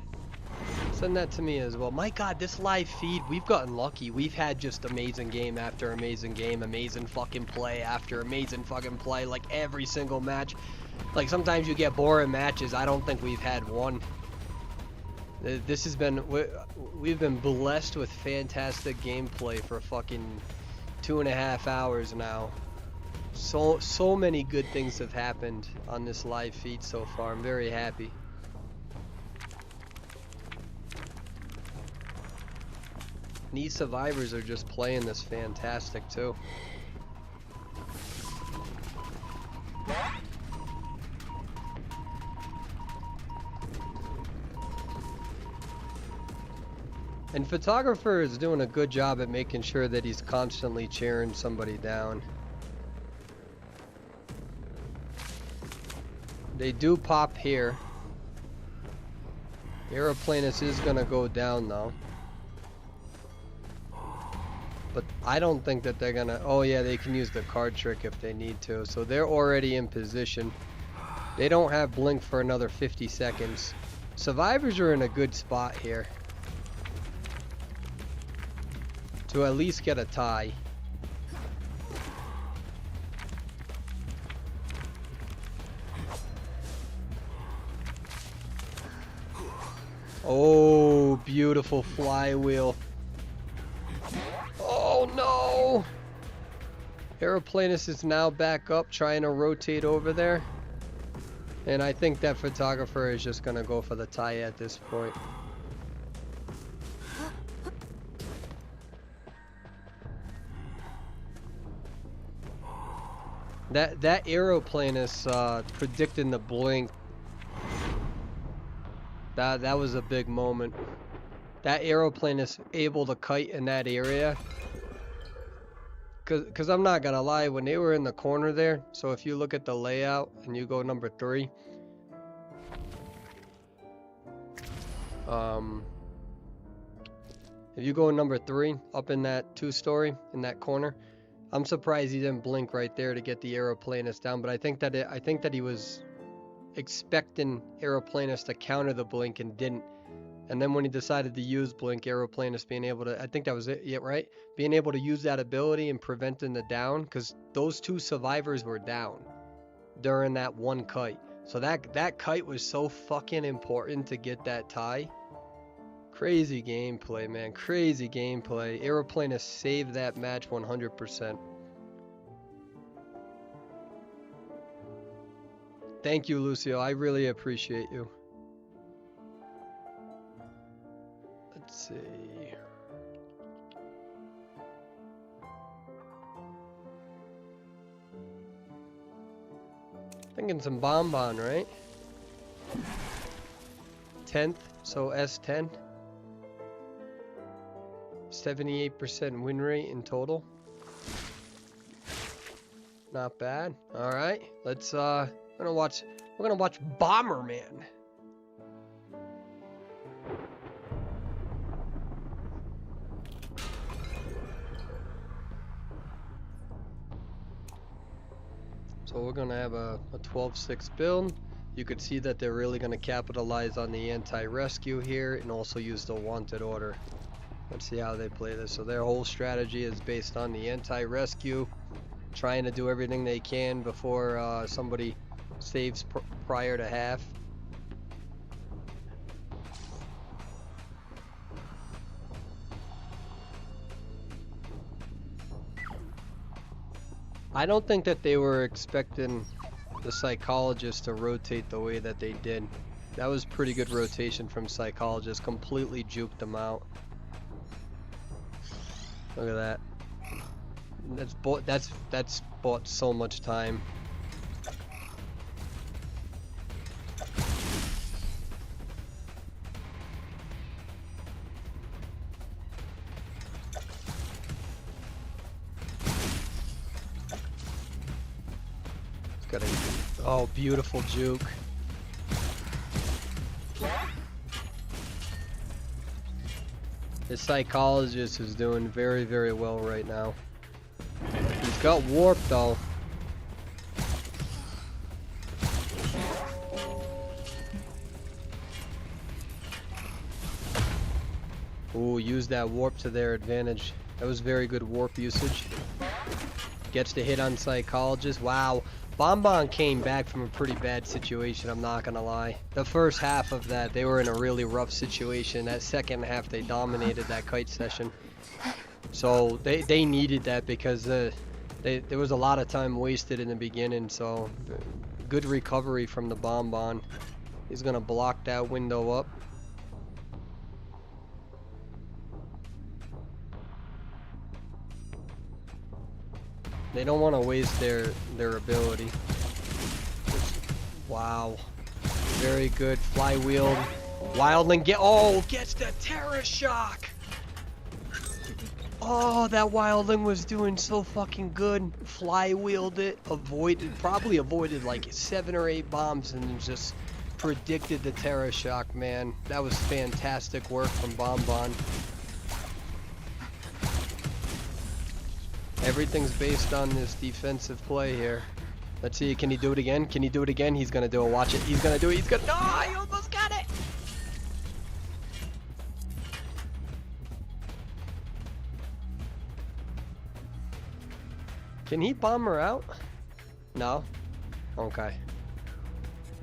Send that to me as well. My god, this live feed, we've gotten lucky. We've had just amazing game after amazing game, amazing fucking play after amazing fucking play, like every single match. Like sometimes you get boring matches. I don't think we've had one. This has been, we've been blessed with fantastic gameplay for fucking 2.5 hours now. So many good things have happened on this live feed so far. I'm very happy. These survivors are just playing this fantastic too. And photographer is doing a good job at making sure that he's constantly cheering somebody down. They do pop here. Aeroplanus is gonna go down though. But I don't think that they're gonna, oh yeah, they can use the card trick if they need to. So they're already in position. They don't have blink for another 50 seconds. Survivors are in a good spot here to at least get a tie. Oh, beautiful flywheel. Oh no! Aeroplanus is now back up trying to rotate over there. And I think that photographer is just gonna go for the tie at this point. That Aeroplanus predicting the blink. That was a big moment. That Aeroplanus able to kite in that area. Cause I'm not gonna lie, when they were in the corner there, so if you look at the layout and you go number 3. If you go number 3 up in that 2-story in that corner, I'm surprised he didn't blink right there to get the Aeroplanus down, but I think that he was expecting Aeroplanus to counter the blink and didn't. And then when he decided to use blink, Aeroplanus being able to, I think that was it, yeah, right? Being able to use that ability and preventing the down, because those 2 survivors were down during that one kite. So that kite was so fucking important to get that tie. Crazy gameplay, man. Crazy gameplay. Aeroplanus saved that match 100%. Thank you, Lucio. I really appreciate you. Let's see. Thinking some Bonbon, right? 10th, so S10. 78% win rate in total. Not bad. All right, let's we're gonna watch Bomberman. So we're gonna have a 12-6 build. You could see that they're really gonna capitalize on the anti-rescue here and also use the wanted order. Let's see how they play this. So their whole strategy is based on the anti-rescue, trying to do everything they can before somebody saves prior to half. I don't think that they were expecting the psychologist to rotate the way that they did. That was pretty good rotation from psychologist. Completely juked them out. Look at that. That's bought so much time. Got a, oh, beautiful juke. The psychologist is doing very, very well right now. He's got warp though. Ooh, use that warp to their advantage. That was very good warp usage. Gets the hit on psychologist. Wow. Bonbon came back from a pretty bad situation, I'm not gonna lie. The first half of that, they were in a really rough situation. That second half, they dominated that kite session. So they needed that because there was a lot of time wasted in the beginning. So good recovery from the Bonbon. He's gonna block that window up. They don't want to waste their ability. Wow. Very good. Flywheel. Wildling gets the Terror Shock. Oh, that Wildling was doing so fucking good. Flywheeled it. Probably avoided like 7 or 8 bombs and then just predicted the Terror Shock, man. That was fantastic work from Bonbon. Everything's based on this defensive play here. Let's see, can he do it again? Can he do it again? He's gonna do it, watch it. He's gonna do it, no, he almost got it! Can he bomb her out? No? Okay.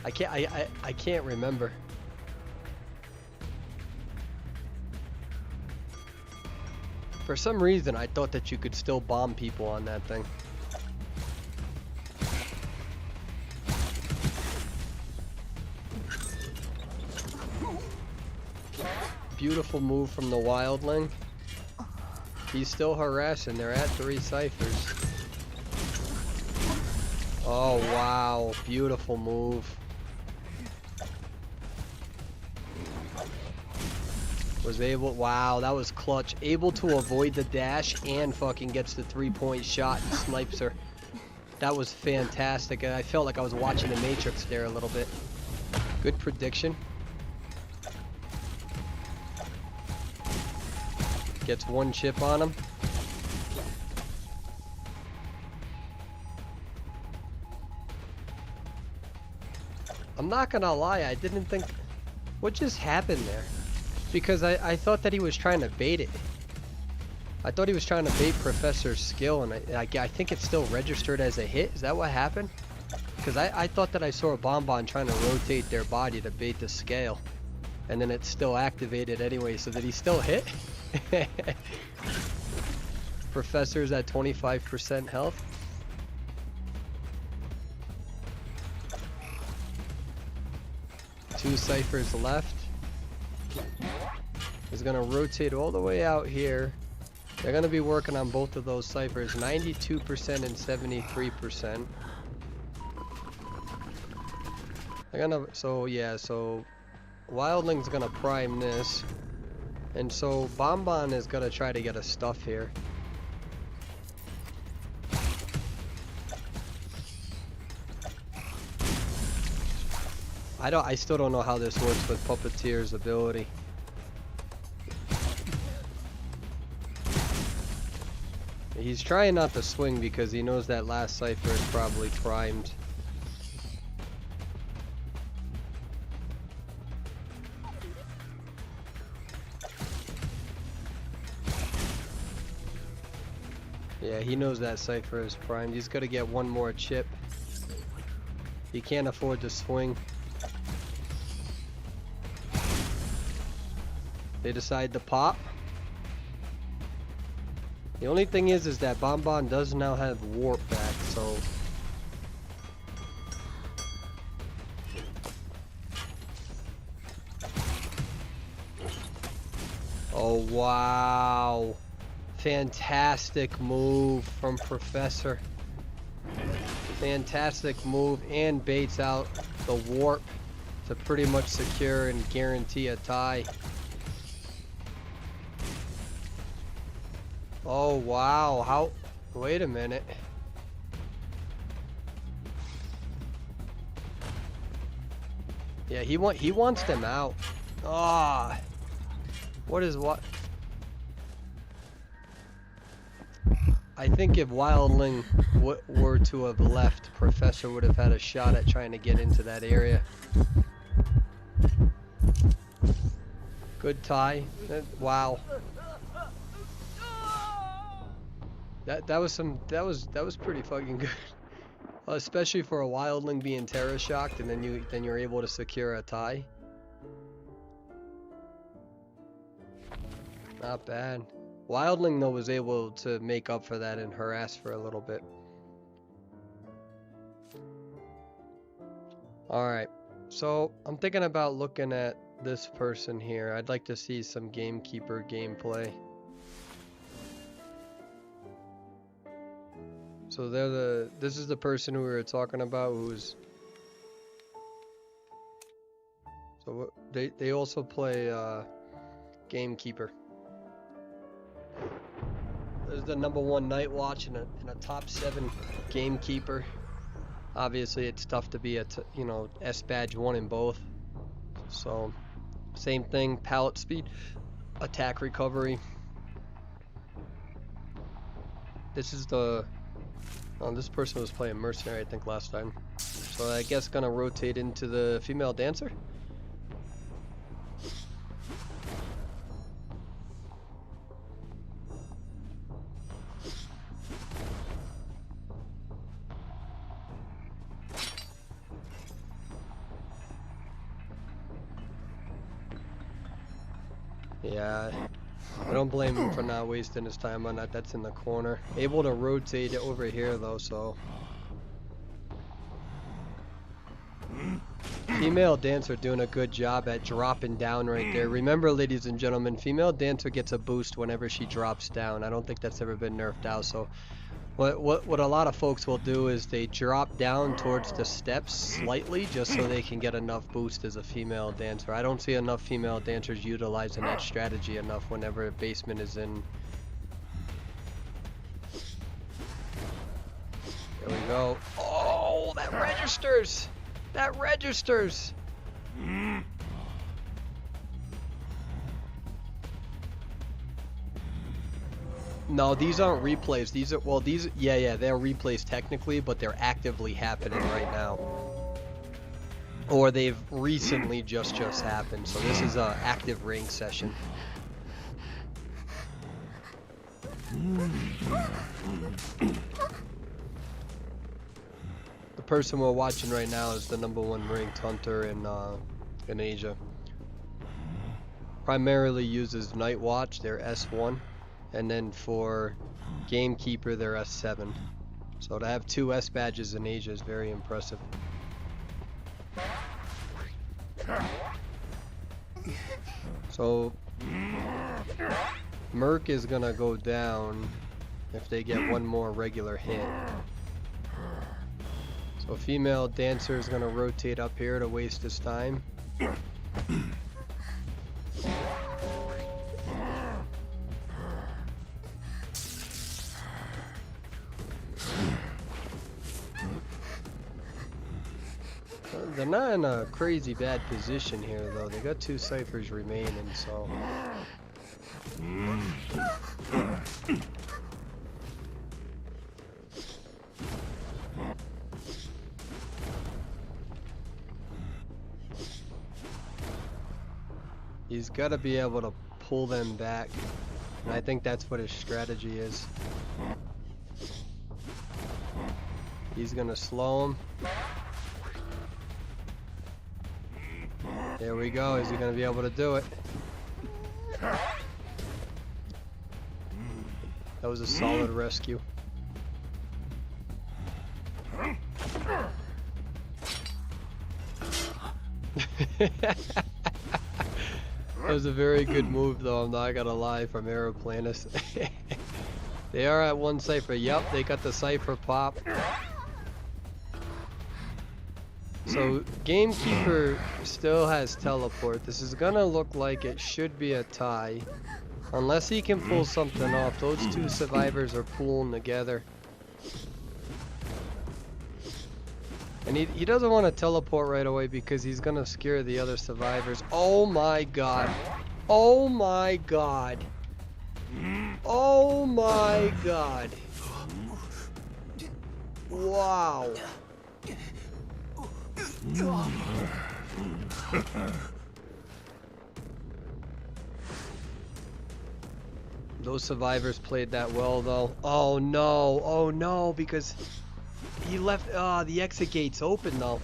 I can't remember. For some reason, I thought that you could still bomb people on that thing. Beautiful move from the Wildling. He's still harassing. They're at 3 ciphers. Oh, wow. Beautiful move. Was able, wow, that was clutch. Able to avoid the dash and fucking gets the 3-point shot and snipes her. That was fantastic. I felt like I was watching the Matrix there a little bit. Good prediction. Gets 1 chip on him. I'm not gonna lie, I didn't think... What just happened there? Because I thought that he was trying to bait it. I thought he was trying to bait Professor's skill, and I think it still registered as a hit. Is that what happened? Because I thought that I saw a Bonbon trying to rotate their body to bait the scale. And then it's still activated anyway, so did he still hit? Professor's at 25% health. Two ciphers left. He's gonna rotate all the way out here. They're gonna be working on both of those ciphers, 92% and 73%. They're gonna, so Wildling's gonna prime this. And so Bonbon is gonna try to get a stuff here. I still don't know how this works with Puppeteer's ability. He's trying not to swing because he knows that last cipher is probably primed. Yeah, he knows that cipher is primed. He's got to get 1 more chip. He can't afford to swing. They decide to pop. The only thing is that Bonbon does now have warp back, so... Oh, wow. Fantastic move from Professor. Fantastic move, and baits out the warp to pretty much secure and guarantee a tie. Oh wow, how, wait a minute. Yeah, he wants them out. Ah, what? I think if Wildling were to have left, Professor would have had a shot at trying to get into that area. Good tie. Wow. That was pretty fucking good. Especially for a wildling being terror shocked, and then you're able to secure a tie. Not bad. Wildling though was able to make up for that and harass for a little bit. Alright, so I'm thinking about looking at this person here. I'd like to see some Gamekeeper gameplay. So this is the person who we were talking about who's... So they also play Gamekeeper. There's the #1 Night Watch and a top 7 Gamekeeper. Obviously, it's tough to be S badge 1 in both. So, same thing, pallet speed, attack recovery. This is the... Oh, this person was playing Mercenary, I think, last time. So I guess gonna rotate into the female dancer. Yeah, I don't blame him for not wasting his time on that. That's in the corner. Able to rotate it over here though, so. Female dancer doing a good job at dropping down right there. Remember, ladies and gentlemen, female dancer gets a boost whenever she drops down. I don't think that's ever been nerfed out, so. What a lot of folks will do is they drop down towards the steps slightly just so they can get enough boost as a female dancer. I don't see enough female dancers utilizing that strategy enough whenever a basement is in. There we go. Oh, that registers! That registers! No, these aren't replays. These are, well, these, yeah, they're replays technically, but they're actively happening right now. Or they've recently just happened. So this is a active rank session. The person we're watching right now is the #1 ranked hunter in Asia. Primarily uses Night Watch, they're S1. And then for Gamekeeper, they're S7. So to have 2 S badges in Asia is very impressive. So Merc is gonna go down if they get one more regular hit. So female dancer is gonna rotate up here to waste his time. They're not in a crazy bad position here though. They got 2 ciphers remaining, so. He's got to be able to pull them back. And I think that's what his strategy is. He's going to slow him. There we go. Is he going to be able to do it? That was a solid rescue. That was a very good move though, I'm not gonna lie, from Aeroplanus. They are at 1 cipher. Yep, they got the cipher pop. So Gamekeeper still has teleport. This is gonna look like it should be a tie. Unless he can pull something off. Those 2 survivors are pulling together. And he doesn't want to teleport right away because he's gonna scare the other survivors. Oh my god. Oh my god. Oh my god. Wow. Those survivors played that well though. Oh no, because He left. The exit gate's open though.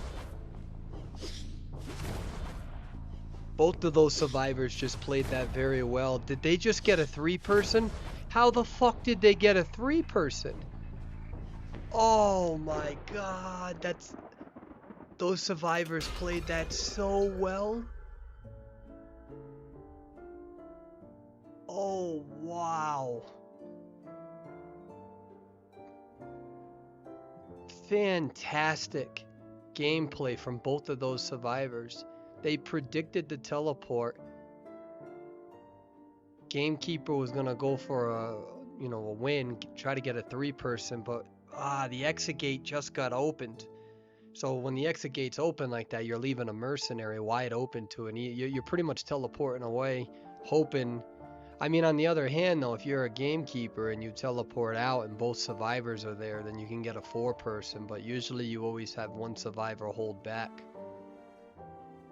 Both of those survivors just played that very well. Did they just get a 3-person? How the fuck did they get a 3-person? Oh my god, those survivors played that so well. Oh wow. Fantastic gameplay from both of those survivors. They predicted the teleport. Gamekeeper was gonna go for a win, try to get a 3-person, but the exit gate just got opened. So when the exit gate's open like that, you're leaving a mercenary wide open to it. And you're pretty much teleporting away, hoping. I mean, on the other hand, though, if you're a gamekeeper and you teleport out and both survivors are there, then you can get a 4-person. But usually you always have one survivor hold back.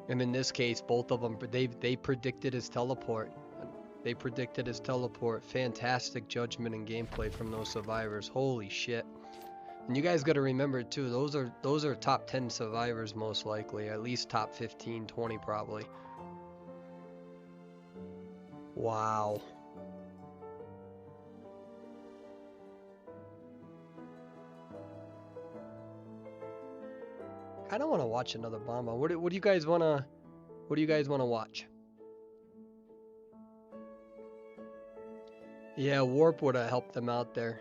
And in this case, both of them, they predicted his teleport. They predicted his teleport. Fantastic judgment and gameplay from those survivors. Holy shit. And you guys got to remember too, those are top 10 survivors most likely, at least top 15, 20 probably. Wow. I don't want to watch another Bomba. What do you guys want to watch? Yeah, Warp would have helped them out there.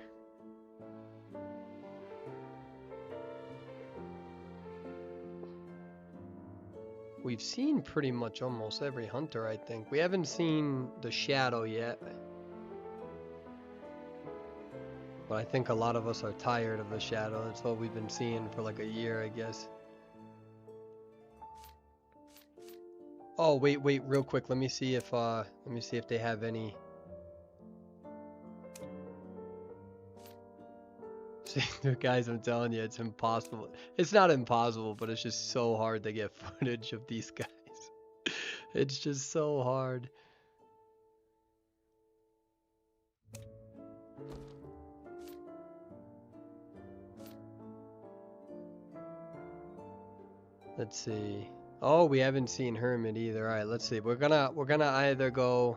We've seen pretty much almost every hunter, I think. We haven't seen the Shadow yet. But I think a lot of us are tired of the Shadow. That's what we've been seeing for like a year, I guess. Oh, wait, real quick. Let me see if they have any. See, guys, I'm telling you, it's impossible. It's not impossible, but it's just so hard to get footage of these guys. It's just so hard. Let's see. Oh, we haven't seen Hermit either. All right, let's see. We're gonna either go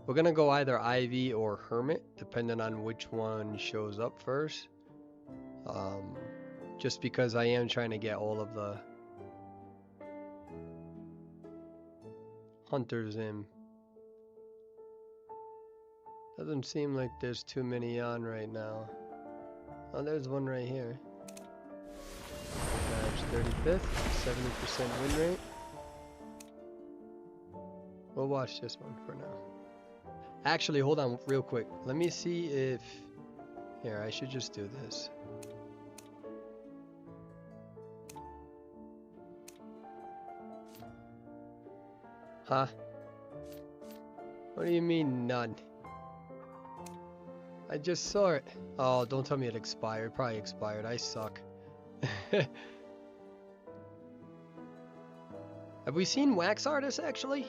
either Ivy or Hermit, depending on which one shows up first. Just because I am trying to get all of the hunters in. Doesn't seem like there's too many on right now. Oh, there's one right here. Match 35th, 70% win rate. We'll watch this one for now. Actually, hold on real quick. Let me see if... Here, I should just do this. Huh? What do you mean none? I just saw it. Oh, don't tell me it expired. Probably expired. I suck. Have we seen Wax Artist actually?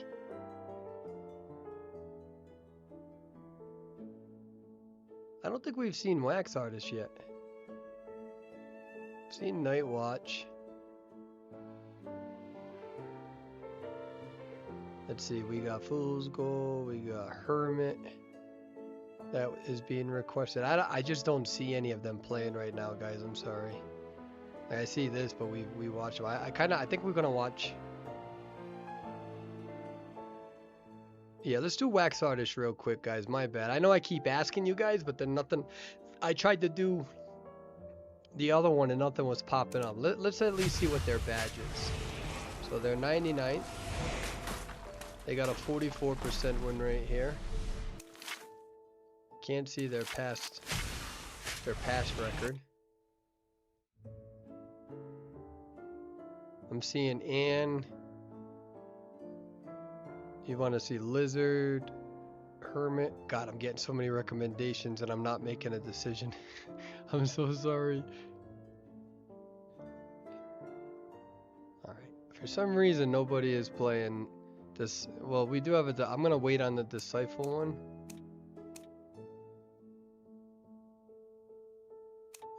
I don't think we've seen Wax Artist yet. We've seen Night Watch. Let's see, we got Fool's Gold, we got Hermit. That is being requested. I just don't see any of them playing right now, guys. I'm sorry. Like, I see this, but we watch them. I think we're gonna watch. Yeah, let's do Wax Artist real quick, guys. My bad. I know I keep asking you guys, but then nothing. I tried to do the other one and nothing was popping up. Let's at least see what their badge is. So they're 99th. They got a 44% win rate here. Can't see their past record. I'm seeing Ann. You want to see Lizard, Hermit. God, I'm getting so many recommendations and I'm not making a decision. I'm so sorry. Alright. For some reason, nobody is playing this. Well, we do have a... I'm going to wait on the Disciple one.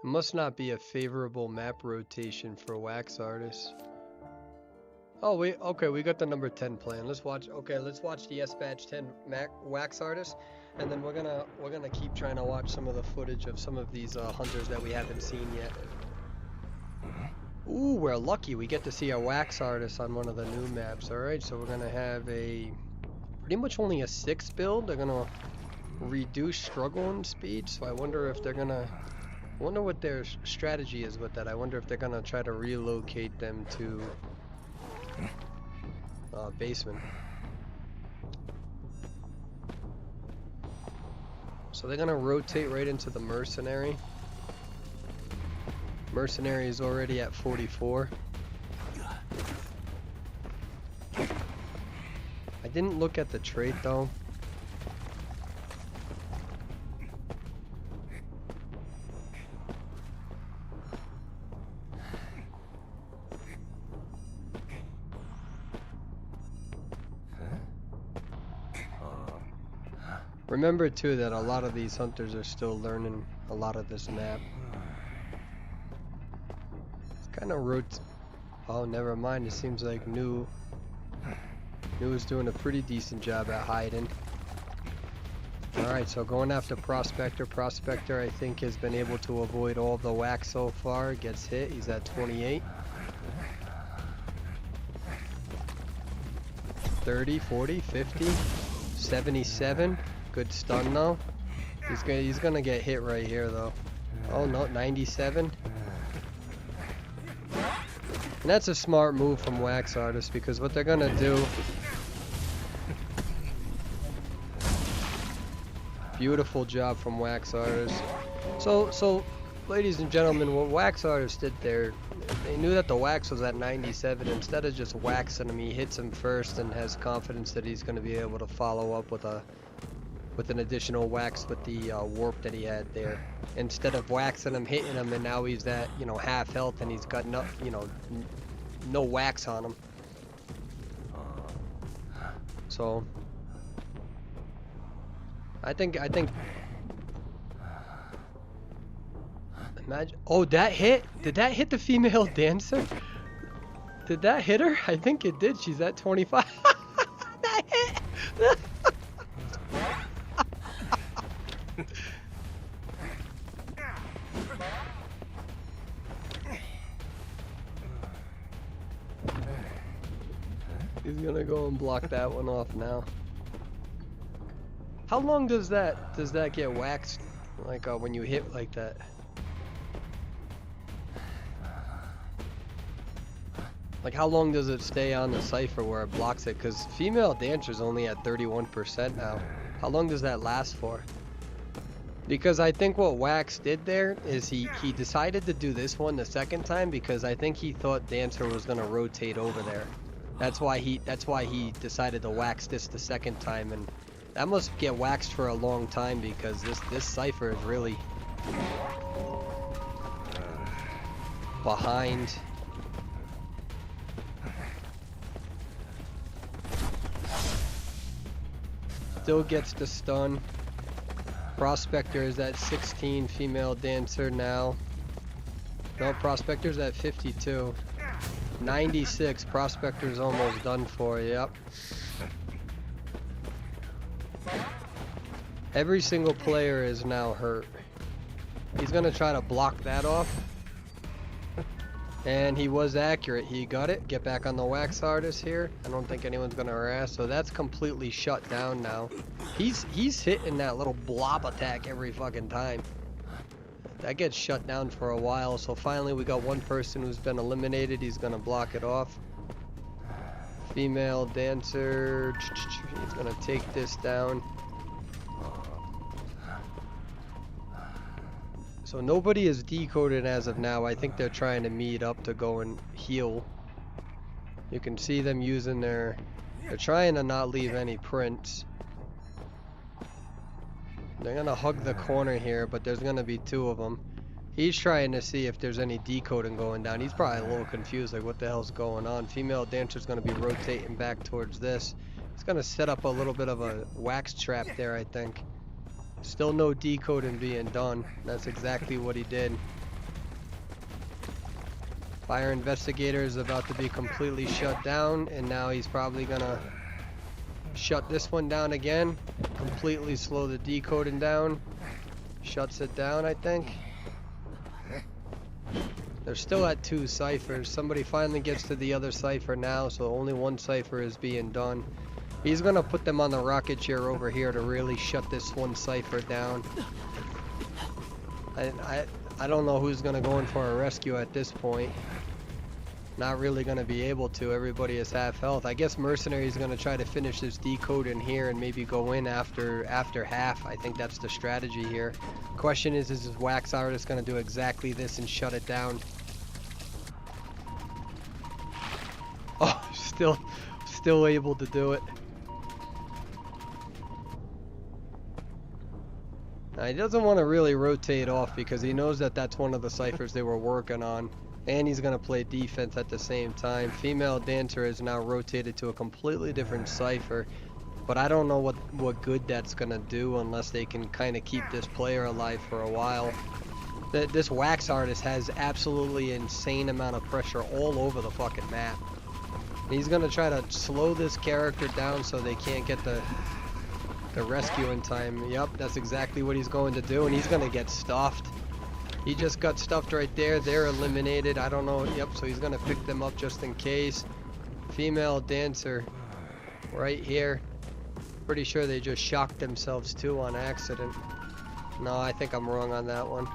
It must not be a favorable map rotation for wax artists. Oh wait, okay, we got the number 10 plan. Let's watch. Okay, let's watch the S Badge 10 wax artists, and then we're gonna keep trying to watch some of the footage of some of these hunters that we haven't seen yet. Ooh, we're lucky. We get to see a wax artist on one of the new maps. All right, so we're gonna have a pretty much only a 6 build. They're gonna reduce struggle and speed. So I wonder if they're gonna. I wonder what their strategy is with that. I wonder if they're gonna try to relocate them to basement. So they're gonna rotate right into the mercenary. Mercenary is already at 44. I didn't look at the trait though. Remember too that a lot of these hunters are still learning a lot of this map. It's kind of oh, never mind. It seems like New is doing a pretty decent job at hiding. Alright, so going after Prospector. Prospector, I think, has been able to avoid all the wax so far. Gets hit. He's at 28. 30, 40, 50, 77. Good stun though. He's gonna get hit right here though. Oh no, 97. And that's a smart move from wax artists, because what they're gonna do. Beautiful job from wax artists. So ladies and gentlemen, what wax artists did there, they knew that the wax was at 97. Instead of just waxing him, he hits him first and has confidence that he's gonna be able to follow up with an additional wax with the warp that he had there. Instead of waxing him, hitting him, and now he's at, you know, half health and he's got no, you know, no wax on him. So I think imagine, oh, that hit? Did that hit the female dancer? Did that hit her? I think it did. She's at 25. That hit. He's gonna go and block that one off now. How long does that get waxed? Like when you hit like that? Like how long does it stay on the cipher where it blocks it? Because female dancer's only at 31% now. How long does that last for? Because I think what wax did there is he decided to do this one the second time because I think he thought dancer was gonna rotate over there. That's why he decided to wax this the second time, and that must get waxed for a long time because this cipher is really behind. Still gets the stun. Prospector is at 16, female dancer now. No, Prospector's at 52. 96, Prospector's almost done for, yep. Every single player is now hurt. He's gonna try to block that off. And he was accurate, he got it. Get back on the wax artist here. I don't think anyone's gonna harass, so that's completely shut down now. He's hitting that little blob attack every fucking time. That gets shut down for a while, so finally we got one person who's been eliminated. He's gonna block it off. Female dancer, he's gonna take this down. So nobody is decoded as of now. I think they're trying to meet up to go and heal. You can see them using they're trying to not leave any prints. They're gonna hug the corner here, but there's gonna be two of them. He's trying to see if there's any decoding going down. He's probably a little confused, like what the hell's going on. Female dancer's gonna be rotating back towards this. He's gonna set up a little bit of a wax trap there, I think. Still no decoding being done. That's exactly what he did. Fire investigator is about to be completely shut down, and now he's probably gonna shut this one down again. Completely slow the decoding down. Shuts it down, I think. They're still at 2 ciphers. Somebody finally gets to the other cipher now, so only 1 cipher is being done. He's gonna put them on the rocket chair over here to really shut this 1 cipher down. I don't know who's gonna go in for a rescue at this point. Not really gonna be able to. Everybody is half health. I guess Mercenary is gonna try to finish this decode in here and maybe go in after half. I think that's the strategy here. Question is Wax Artist gonna do exactly this and shut it down? Oh, still able to do it. Now, he doesn't want to really rotate off because he knows that that's one of the ciphers they were working on. And he's going to play defense at the same time. Female Dancer is now rotated to a completely different cipher. But I don't know what good that's going to do unless they can kind of keep this player alive for a while. This Wax Artist has absolutely insane amount of pressure all over the fucking map. He's going to try to slow this character down so they can't get the rescue in time. Yep, that's exactly what he's going to do, and he's going to get stuffed. He just got stuffed right there. They're eliminated. I don't know. Yep, so he's going to pick them up just in case. Female Dancer right here. Pretty sure they just shocked themselves too on accident. No, I think I'm wrong on that one.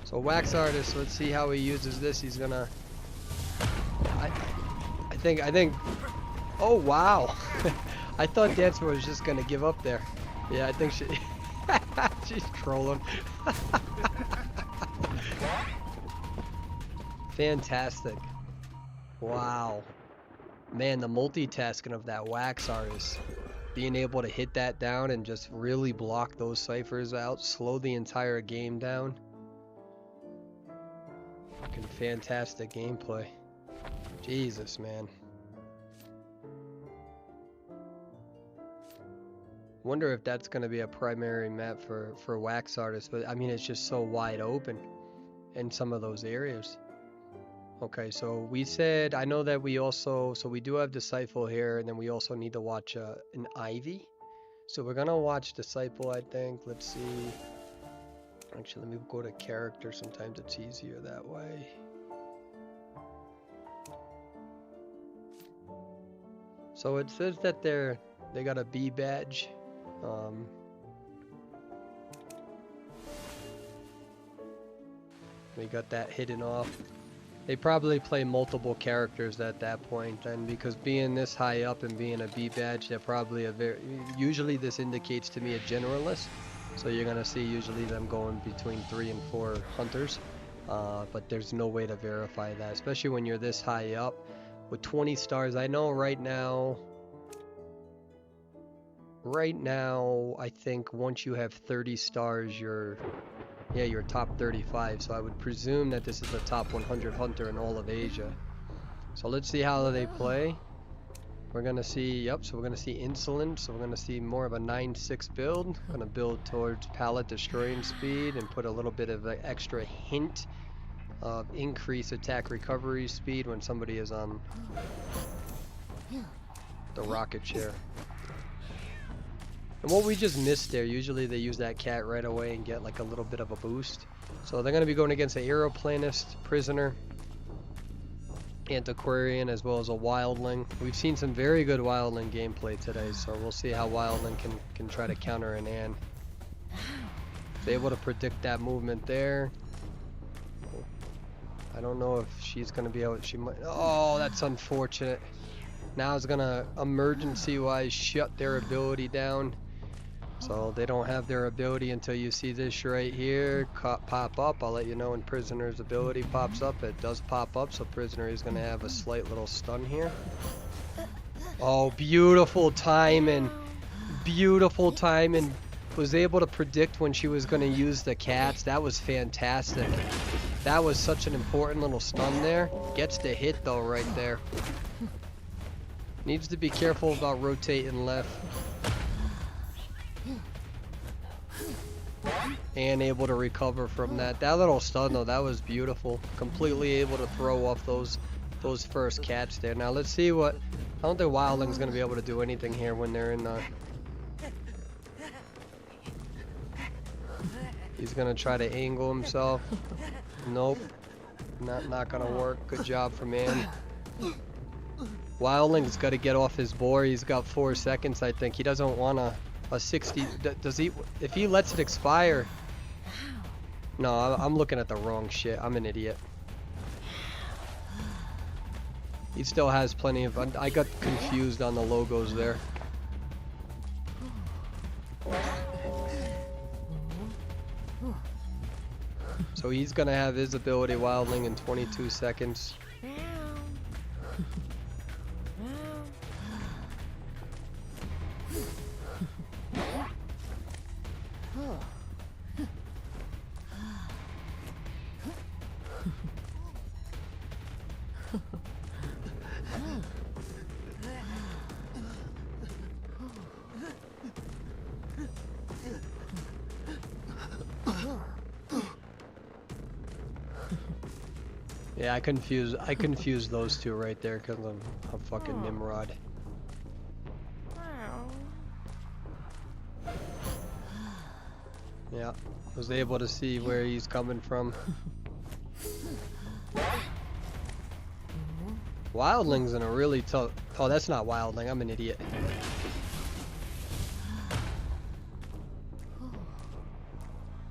So Wax Artist, let's see how he uses this. He's going to... I think... Oh, wow. I thought Dancer was just going to give up there. Yeah, I think she... She's trolling. Fantastic. Wow. Man, the multitasking of that Wax Artist. Being able to hit that down and just really block those ciphers out. Slow the entire game down. Fucking fantastic gameplay. Jesus, man. Wonder if that's going to be a primary map for Wax Artist, but I mean it's just so wide open in some of those areas. Okay, so we said, I know that we also, so we do have Disciple here, and then we also need to watch an Ivy. So we're going to watch Disciple, I think. Let's see. Actually, let me go to character. Sometimes it's easier that way. So it says that they got a B badge. We got that hidden off. They probably play multiple characters at that point then, because being this high up and being a B badge, they're probably usually this indicates to me a generalist. So you're gonna see usually them going between 3 and 4 hunters. But there's no way to verify that, especially when you're this high up. With 20 stars, I know right now, I think once you have 30 stars, you're top 35. So I would presume that this is the top 100 hunter in all of Asia. So let's see how they play. We're gonna see, yep, so we're gonna see Insolent. So we're gonna see more of a 9-6 build. Gonna build towards pallet destroying speed and put a little bit of an extra hint of increase attack recovery speed when somebody is on the rocket chair. And what we just missed there, usually they use that cat right away and get like a little bit of a boost. So they're going to be going against an Aeroplanist, Prisoner, Antiquarian, as well as a Wildling. We've seen some very good Wildling gameplay today, so we'll see how Wildling can try to counter an Ann. Is able to predict that movement there. I don't know if she's going to be able, she might, oh, that's unfortunate. Now it's going to emergency-wise shut their ability down. So they don't have their ability until you see this right here pop up. I'll let you know when Prisoner's ability pops up. It does pop up, so Prisoner is going to have a slight little stun here. Oh, beautiful timing. Beautiful timing. Was able to predict when she was going to use the cats. That was fantastic. That was such an important little stun there. Gets the hit though right there. Needs to be careful about rotating left. And able to recover from that. That little stun though, that was beautiful. Completely able to throw off those first cats there. Now let's see what. I don't think Wildling's gonna be able to do anything here when they're in the. He's gonna try to angle himself. Nope. Not gonna work. Good job from Ann. Wildling's got to get off his boar. He's got 4 seconds, I think. He doesn't want a 60. Does he? If he lets it expire. No, I'm looking at the wrong shit. I'm an idiot. He still has plenty of. I got confused on the logos there. So he's gonna have his ability Wildling in 22 seconds. Yeah, I confused those two right there because I'm a fucking Nimrod. Yeah, was able to see where he's coming from. Wildling's in a really tough. Oh, that's not Wildling. I'm an idiot.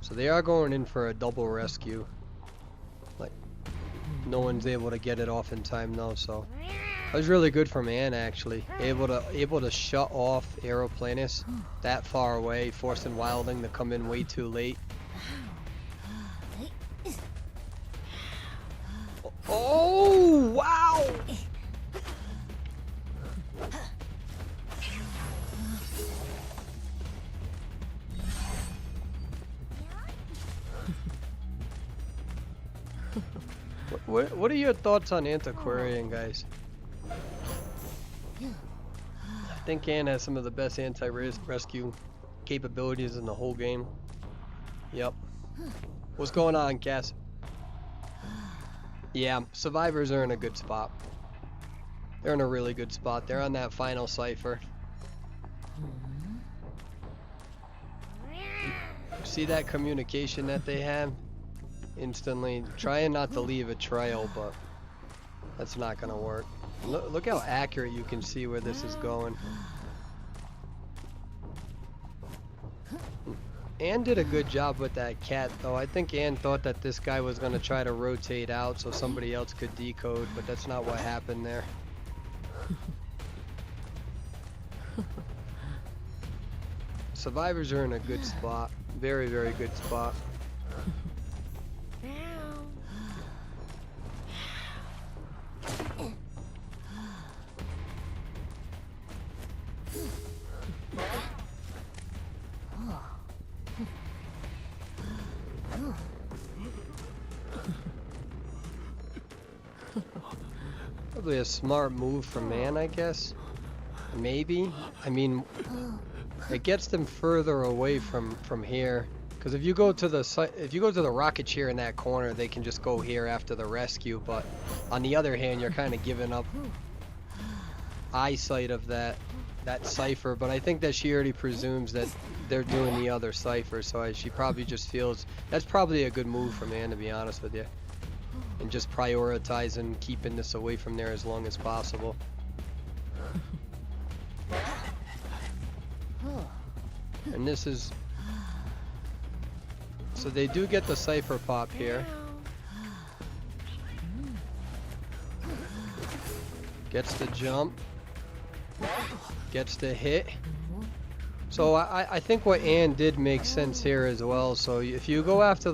So they are going in for a double rescue. Like, no one's able to get it off in time though, so that was really good from Ann actually. Able to shut off Aeroplanus that far away, forcing Wildling to come in way too late. Oh wow! What are your thoughts on Antiquarian, guys? I think Ann has some of the best anti-rescue capabilities in the whole game. Yep. What's going on, Cass? Yeah, survivors are in a good spot. They're in a really good spot. They're on that final cipher. See that communication that they have? Instantly trying not to leave a trail, but that's not gonna work. Look how accurate you can see where this is going. Ann did a good job with that cat though. I think Ann thought that this guy was gonna try to rotate out so somebody else could decode, but that's not what happened there. Survivors are in a good spot. Very, very good spot. Probably a smart move from Ann, I guess. Maybe. I mean, it gets them further away from here. Because if you go to the rocket chair in that corner, they can just go here after the rescue. But on the other hand, you're kind of giving up eyesight of that cipher. But I think that she already presumes that they're doing the other cipher, so she probably just feels that's probably a good move from Ann, to be honest with you. And just prioritizing keeping this away from there as long as possible. And this is... So they do get the cipher pop here. Gets the jump. Gets the hit. So I think what Ann did make sense here as well. So if you go after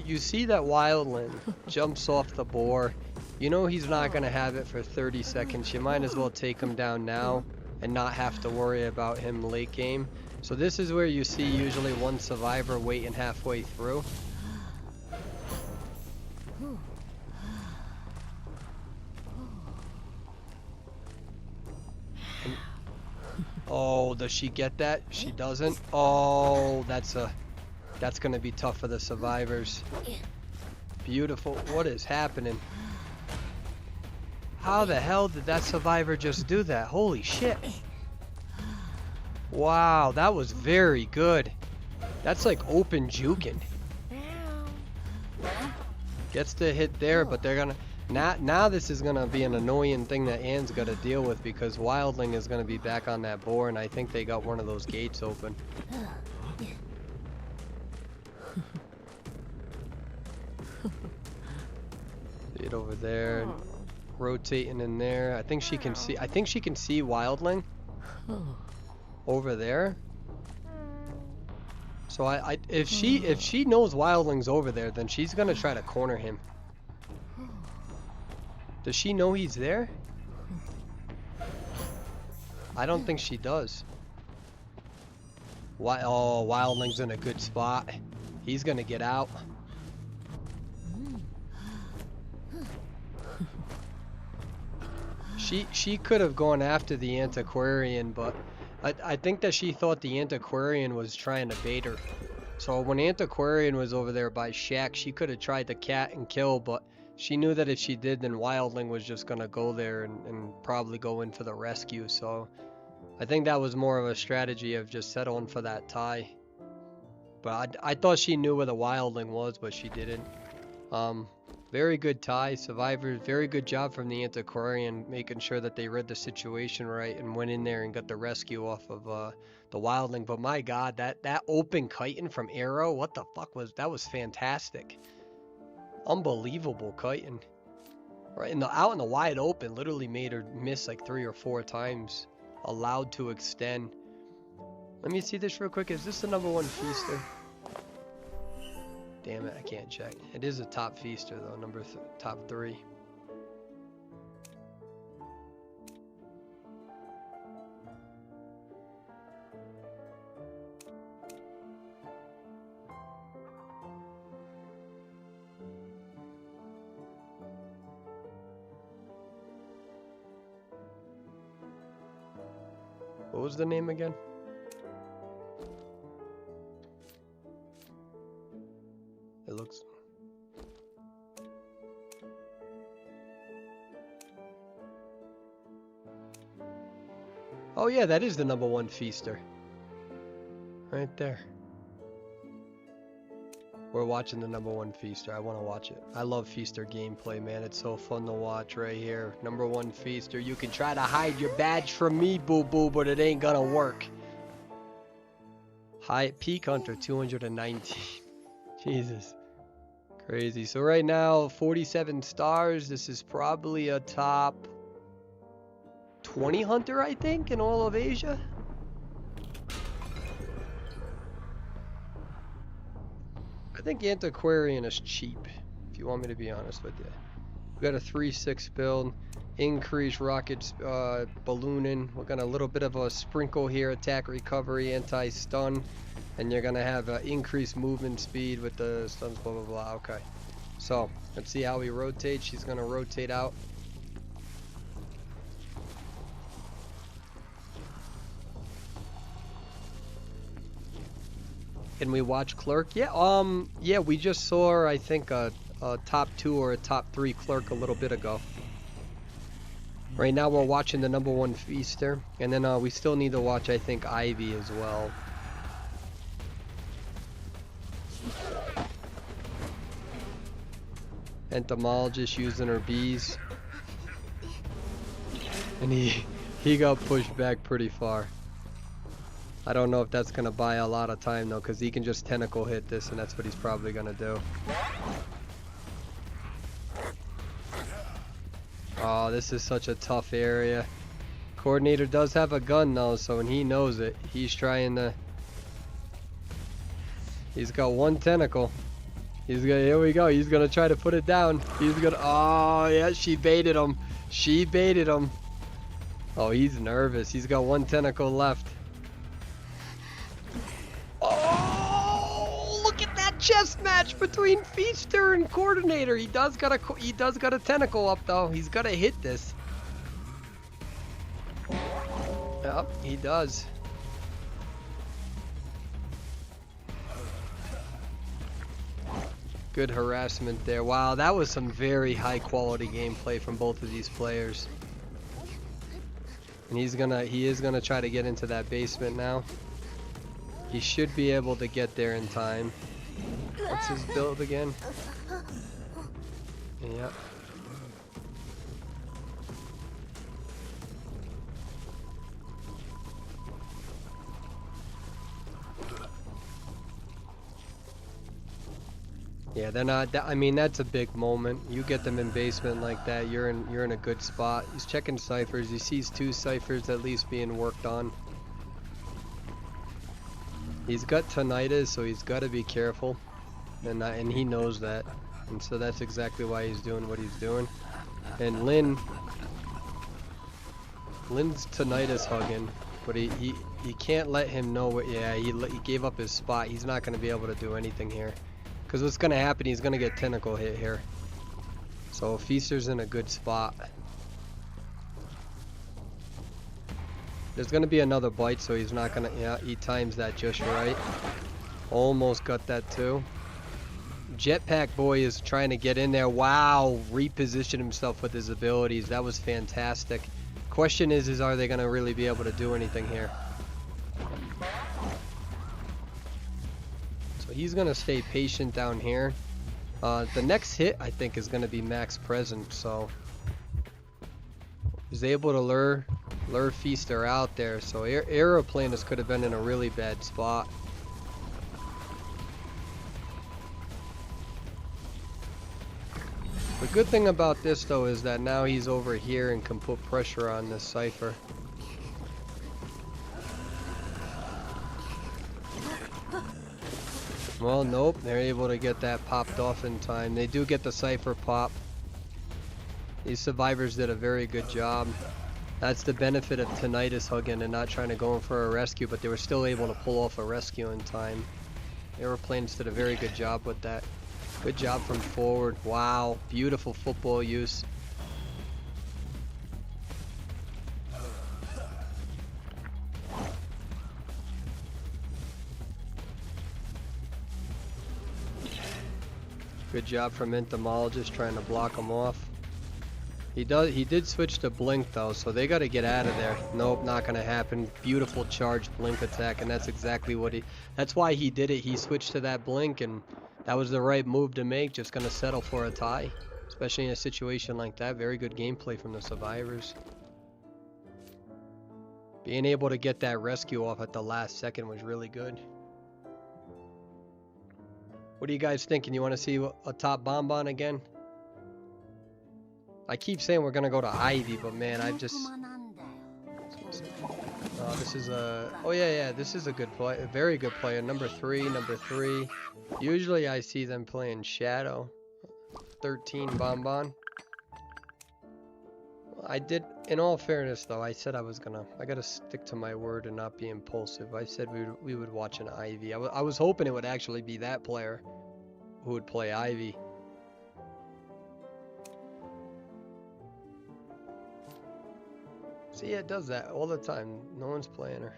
you see that Wildling jumps off the boar, you know he's not going to have it for 30 seconds. You might as well take him down now and not have to worry about him late game. So this is where you see usually one survivor waiting halfway through. Oh, does she get that? She doesn't. Oh, that's a... That's gonna be tough for the survivors. Beautiful. What is happening? How the hell did that survivor just do that? Holy shit. Wow, that was very good. That's like open juking. Gets the hit there, but they're gonna... Now this is gonna be an annoying thing that Anne's gotta deal with because Wildling is gonna be back on that board, and I think they got one of those gates open. See it over there, rotating in there. I think she can see. I think she can see Wildling over there. So if she knows Wildling's over there, then she's gonna try to corner him. Does she know he's there? I don't think she does. Why? Oh, Wildling's in a good spot. He's gonna get out. She could have gone after the Antiquarian, but I think that she thought the Antiquarian was trying to bait her. So when Antiquarian was over there by Shack, she could have tried to cat and kill, but she knew that if she did, then Wildling was just gonna go there and probably go in for the rescue. So I think that was more of a strategy of just settling for that tie. But I thought she knew where the Wildling was, but she didn't. Very good tie. Survivors, very good job from the Antiquarian, making sure that they read the situation right and went in there and got the rescue off of the Wildling. But my god, that open kiting from Arrow, what the fuck was that? Was fantastic. Unbelievable kiting. Right out in the wide open, literally made her miss like 3 or 4 times. Allowed to extend. Let me see this real quick. Is this the #1 feaster? Damn it, I can't check. It is a top feaster though, top 3. What was the name again? It looks... Oh yeah, that is the #1 feaster. Right there. We're watching the #1 feaster. I want to watch it. I love feaster gameplay, man. It's so fun to watch right here. #1 feaster. You can try to hide your badge from me, boo-boo, but it ain't gonna work. High peak hunter 219. Jesus. Crazy. So right now, 47 stars. This is probably a top 20 hunter, I think, in all of Asia. I think Antiquarian is cheap, if you want me to be honest with you. We got a 3/6 build, increase rockets, ballooning. We're gonna a little bit of a sprinkle here, attack, recovery, anti-stun, and you're gonna have increased movement speed with the stuns, blah blah blah. Okay, so let's see how he rotates. She's gonna rotate out. Can we watch Clerk? Yeah, yeah, we just saw, I think, a top 2 or a top 3 Clerk a little bit ago. Right now we're watching the #1 feaster, and then we still need to watch, I think, Ivy as well. Entomologist using her bees. And he got pushed back pretty far. I don't know if that's gonna buy a lot of time though, because he can just tentacle hit this, and that's what he's probably gonna do. Oh, this is such a tough area. Coordinator does have a gun though, so when he knows it, he's trying to... He's got 1 tentacle. He's gonna, here we go, he's gonna try to put it down. He's gonna, oh yeah, she baited him. She baited him. Oh, he's nervous. He's got 1 tentacle left. Oh, look at that chess match between Feaster and Coordinator. He does got a tentacle up though. He's gotta hit this. Yep, he does. Good harassment there. Wow, that was some very high quality gameplay from both of these players. And he is gonna try to get into that basement now. He should be able to get there in time. What's his build again? Yep. Yeah, they're not. I mean, that's a big moment. You get them in basement like that, you're in a good spot. He's checking ciphers. He sees 2 ciphers at least being worked on. He's got tinnitus, so he's got to be careful, and he knows that, and so that's exactly why he's doing what he's doing. And Lynn's tinnitus hugging, but he can't let him know what. Yeah, he gave up his spot. He's not going to be able to do anything here. Because what's going to happen, he's going to get tentacle hit here. So Feaster's in a good spot. There's going to be another bite, so he's not going to... Yeah, he times that just right. Almost got that too. Jetpack Boy is trying to get in there. Wow, reposition himself with his abilities. That was fantastic. Question is are they going to really be able to do anything here? He's gonna stay patient down here. The next hit I think is gonna be max present, so he's able to lure Feaster out there. So Aeroplanus could have been in a really bad spot. The good thing about this though is that now he's over here and can put pressure on this cipher. Well, nope, they're able to get that popped off in time. They do get the cipher pop. These survivors did a very good job. That's the benefit of tinnitus hugging and not trying to go in for a rescue, but they were still able to pull off a rescue in time. Aeroplanes did a very good job with that. Good job from forward. Wow, beautiful football use. Good job from Entomologist trying to block him off. He did switch to blink though, so they got to get out of there. Nope, not gonna happen. Beautiful charged blink attack, and that's exactly what that's why he did it. He switched to that blink, and that was the right move to make. Just gonna settle for a tie, especially in a situation like that. Very good gameplay from the survivors. Being able to get that rescue off at the last second was really good. What are you guys thinking? You want to see a top bonbon again? I keep saying we're gonna go to Ivy, but man, I've just... this is a... Oh yeah, this is a good play, a very good player. Number 3. Usually I see them playing Shadow. 13 bonbon. I did, in all fairness though, I said I gotta stick to my word and not be impulsive. I said we would watch an Ivy. I was hoping it would actually be that player who would play Ivy. See, it does that all the time. No one's playing her.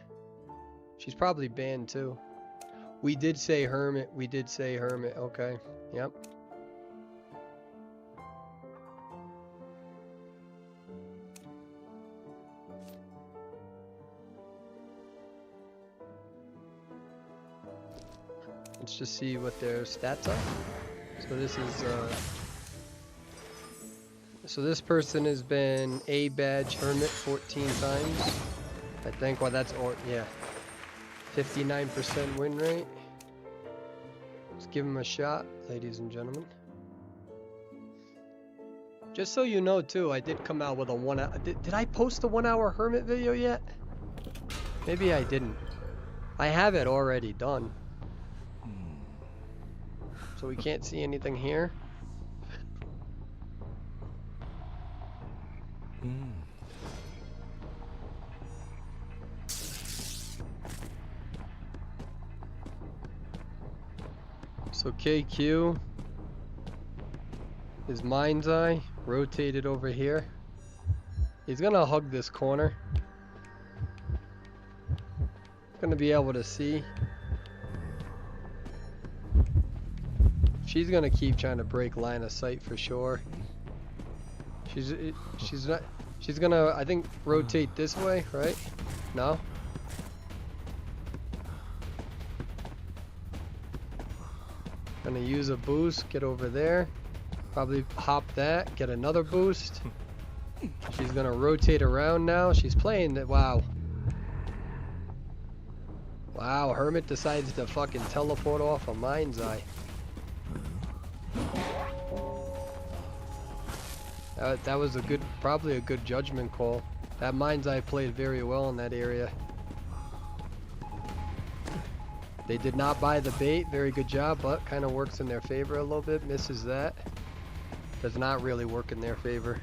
She's probably banned too. We did say Hermit. Okay. Yep. Let's just see what their stats are. So this is so this person has been A badge Hermit 14 times. I think. Well, that's 59% win rate. Let's give him a shot, ladies and gentlemen. Just so you know too, I did come out with a 1 hour. Did I post a 1 hour Hermit video yet? Maybe I didn't. I have it already done. So we can't see anything here. So KQ is Mind's Eye rotated over here. He's gonna hug this corner. Gonna be able to see. She's gonna keep trying to break line of sight for sure. She's not. She's gonna, I think, rotate this way, right? No? Gonna use a boost, get over there. Probably hop that, get another boost. She's gonna rotate around now. She's playing that. Wow. Wow, Hermit decides to fucking teleport off a Mind's Eye. That was a good, probably a good judgment call. That Mind's Eye played very well in that area. They did not buy the bait, very good job, but kind of works in their favor a little bit. Misses that. Does not really work in their favor.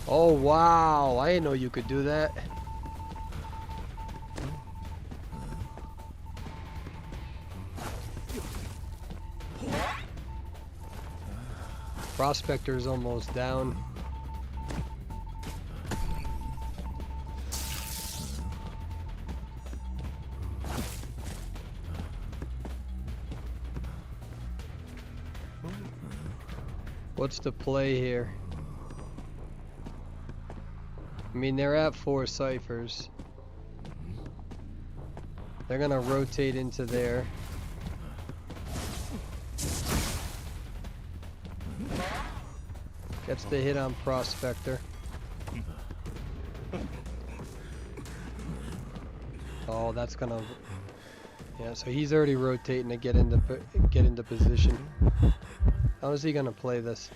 Oh wow, I didn't know you could do that. Prospector's almost down. What's the play here? I mean, they're at 4 ciphers. They're gonna rotate into there. Gets the hit on Prospector. Oh, that's gonna. Yeah, so he's already rotating to get into position. How is he gonna play this?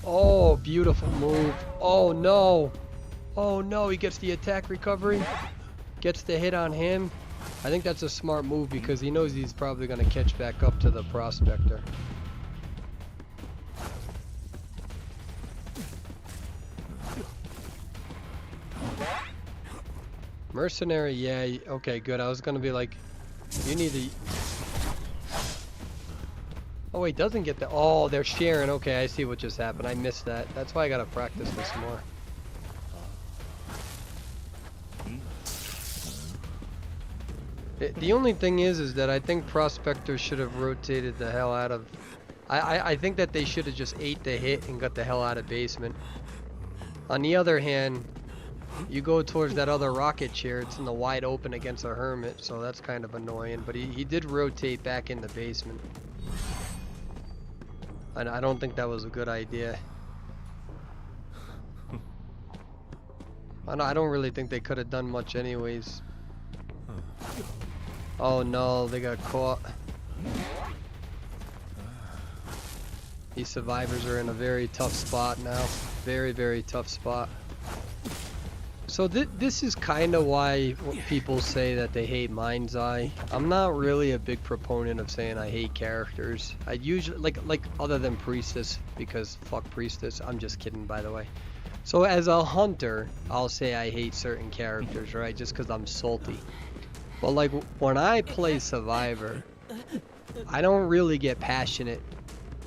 Oh, beautiful move. Oh no. Oh no, he gets the attack recovery. Gets the hit on him. I think that's a smart move because he knows he's probably gonna catch back up to the Prospector. Mercenary, yeah, okay, good. I was gonna be like, you need to. Oh wait, doesn't get the. Oh, they're sharing. Okay, I see what just happened. I missed that. That's why I gotta practice this more. The only thing is that I think Prospector should have rotated the hell out of. I think that they should have just ate the hit and got the hell out of basement. On the other hand, you go towards that other rocket chair, it's in the wide open against a Hermit, so that's kind of annoying. But he did rotate back in the basement. And I don't think that was a good idea. I don't really think they could have done much anyways. Oh no, they got caught. These survivors are in a very tough spot now. Very, very tough spot. So this is kind of why people say that they hate Mind's Eye. I'm not really a big proponent of saying I hate characters. I usually, like other than Priestess, because fuck Priestess. I'm just kidding, by the way. So as a hunter, I'll say I hate certain characters, right? Just because I'm salty. But like when I play Survivor, I don't really get passionate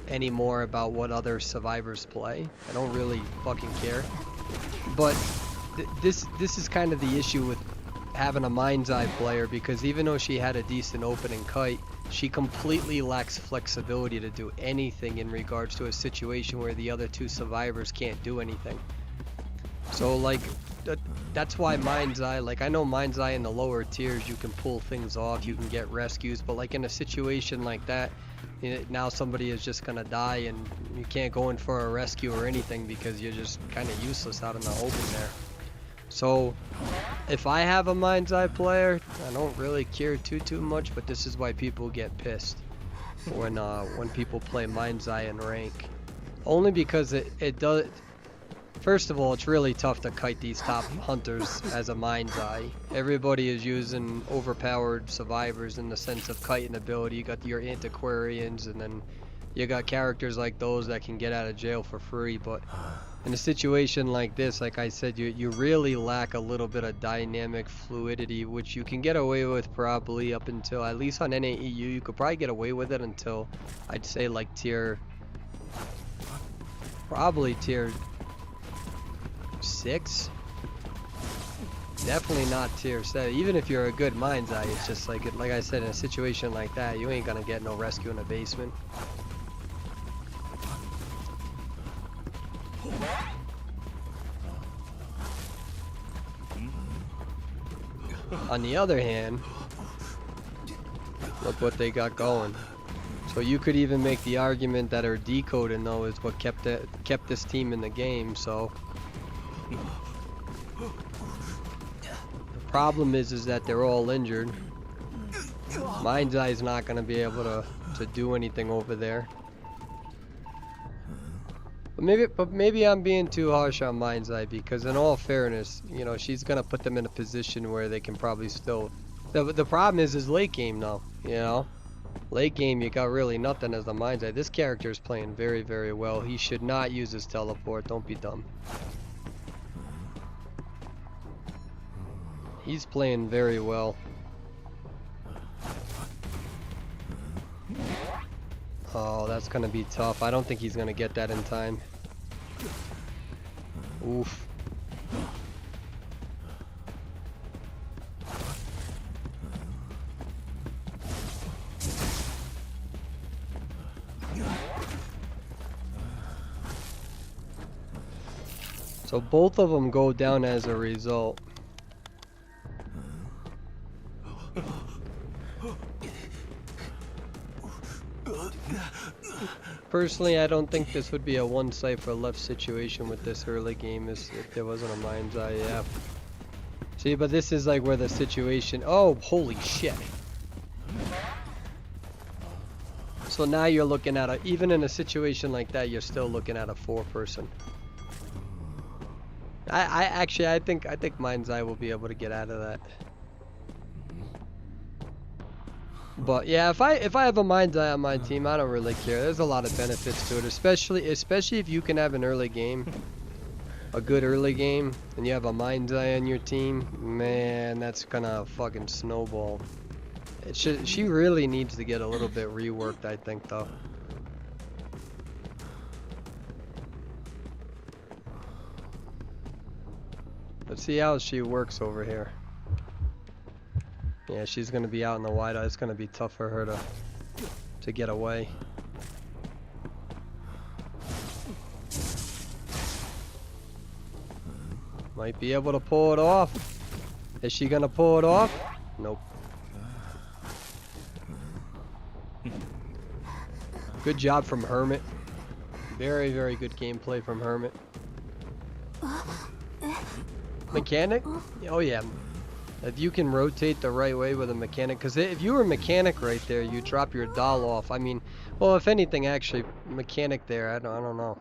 anymore about what other survivors play. I don't really fucking care. But this is kind of the issue with having a Mind's Eye player, because even though she had a decent opening kite, she completely lacks flexibility to do anything in regards to a situation where the other 2 survivors can't do anything. So like that's why Mind's Eye, like I know Mind's Eye in the lower tiers you can pull things off, you can get rescues, but like in a situation like that, you know, now somebody is just gonna die and you can't go in for a rescue or anything because you're just kind of useless out in the open there. So if I have a Mind's Eye player, I don't really care too much, but this is why people get pissed when people play Mind's Eye in rank. Only because it does. First of all, it's really tough to kite these top hunters as a Mind's Eye. Everybody is using overpowered survivors in the sense of kiting ability. You got your antiquarians, and then you got characters like those that can get out of jail for free. But in a situation like this, like I said, you really lack a little bit of dynamic fluidity, which you can get away with probably up until, at least on NAEU, you could probably get away with it until I'd say like tier Probably tier 6. Definitely not tier 7. Even if you're a good Mind's Eye, it's just like I said, in a situation like that, you ain't gonna get no rescue in the basement. On the other hand, look what they got going. So you could even make the argument that her decoding though is what kept this team in the game. So the problem is that they're all injured. Mind's Eye's not gonna be able to do anything over there. But maybe I'm being too harsh on Mind's Eye, because in all fairness, you know, she's gonna put them in a position where they can probably still. The problem is late game though. You know, late game you got really nothing as the Mind's Eye. This character is playing very, very well. He should not use his teleport. Don't be dumb. He's playing very well. Oh, that's gonna be tough. I don't think he's gonna get that in time. Oof. So both of them go down as a result. Personally, I don't think this would be a one cipher left situation with this early game if there wasn't a Mind's Eye. Yeah. See, but this is like where the situation. Oh, holy shit! So now you're looking at even in a situation like that, you're still looking at a 4-person. I think Mind's Eye will be able to get out of that. But yeah, if I have a Mind's Eye on my team, I don't really care. There's a lot of benefits to it, especially if you can have an early game, a good early game, and you have a Mind's Eye on your team. Man, that's gonna fucking snowball. She really needs to get a little bit reworked, I think, though. Let's see how she works over here. Yeah, she's gonna be out in the wide. It's gonna be tough for her to get away. Might be able to pull it off. Is she gonna pull it off? Nope. Good job from Hermit. Very, very good gameplay from Hermit. Mechanic? Oh yeah. If you can rotate the right way with a mechanic, because if you were mechanic right there, you drop your doll off. I mean, well, if anything, actually, mechanic there, I don't know.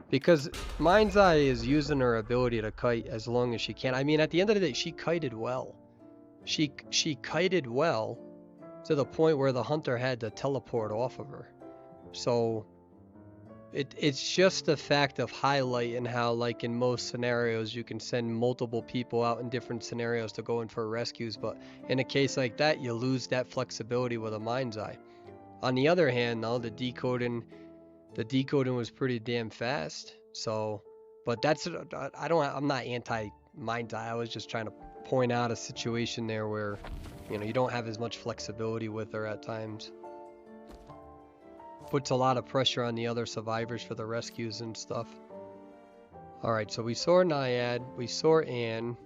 Because Mind's Eye is using her ability to kite as long as she can. I mean, at the end of the day, she kited well. She kited well to the point where the hunter had to teleport off of her. So it's just the fact of highlighting how, like, in most scenarios you can send multiple people out in different scenarios to go in for rescues, but in a case like that you lose that flexibility with a Mind's Eye. On the other hand though, the decoding was pretty damn fast. So, but I'm not anti Mind's Eye. I was just trying to point out a situation there where, you know, you don't have as much flexibility with her at times. Puts a lot of pressure on the other survivors for the rescues and stuff. Alright, so we saw Naiad, we saw Anne,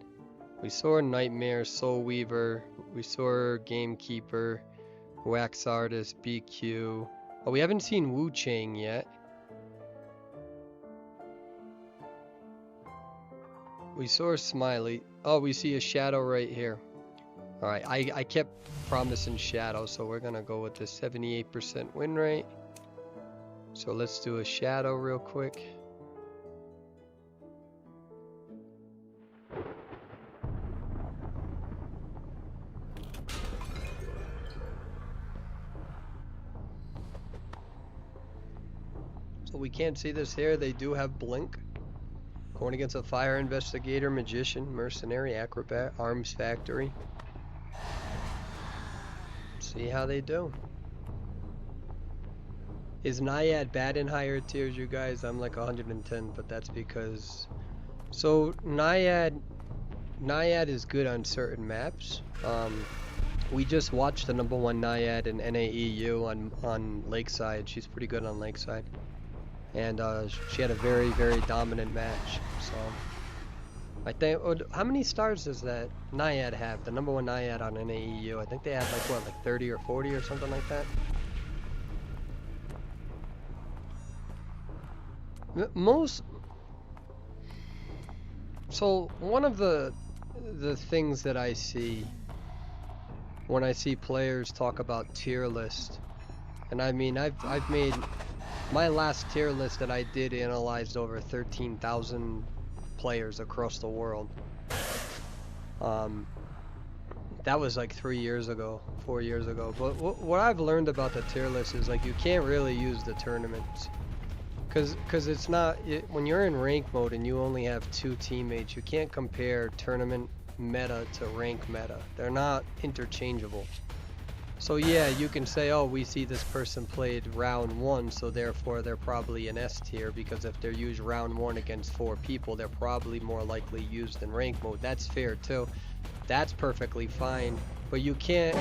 we saw Nightmare, Soul Weaver, we saw Gamekeeper, Wax Artist, BQ. Oh, we haven't seen Wu Chang yet. We saw Smiley. Oh, we see a Shadow right here. Alright, I kept promising Shadow, so we're gonna go with the 78% win rate. So let's do a Shadow real quick. So we can't see this here. They do have Blink. Going against a Fire Investigator, Magician, Mercenary, Acrobat, Arms Factory. See how they do. Is Naiad bad in higher tiers, you guys? I'm like 110, but that's because... So, Naiad is good on certain maps. We just watched the #1 Naiad in NAEU on Lakeside. She's pretty good on Lakeside. And she had a very, very dominant match. So, I think... How many stars does that Naiad have? The #1 Naiad on NAEU. I think they had like, what, like 30 or 40 or something like that? So one of the things that I see when I see players talk about tier list, and I mean I've made my last tier list that I did analyzed over 13,000 players across the world. That was like 3 years ago, 4 years ago. But what I've learned about the tier list is like you can't really use the tournaments. Cause it's not, when you're in rank mode and you only have 2 teammates, you can't compare tournament meta to rank meta. They're not interchangeable. So yeah, you can say, oh, we see this person played round 1, so therefore they're probably an S tier, because if they're used round 1 against 4 people, they're probably more likely used in rank mode. That's fair too. That's perfectly fine. But you can't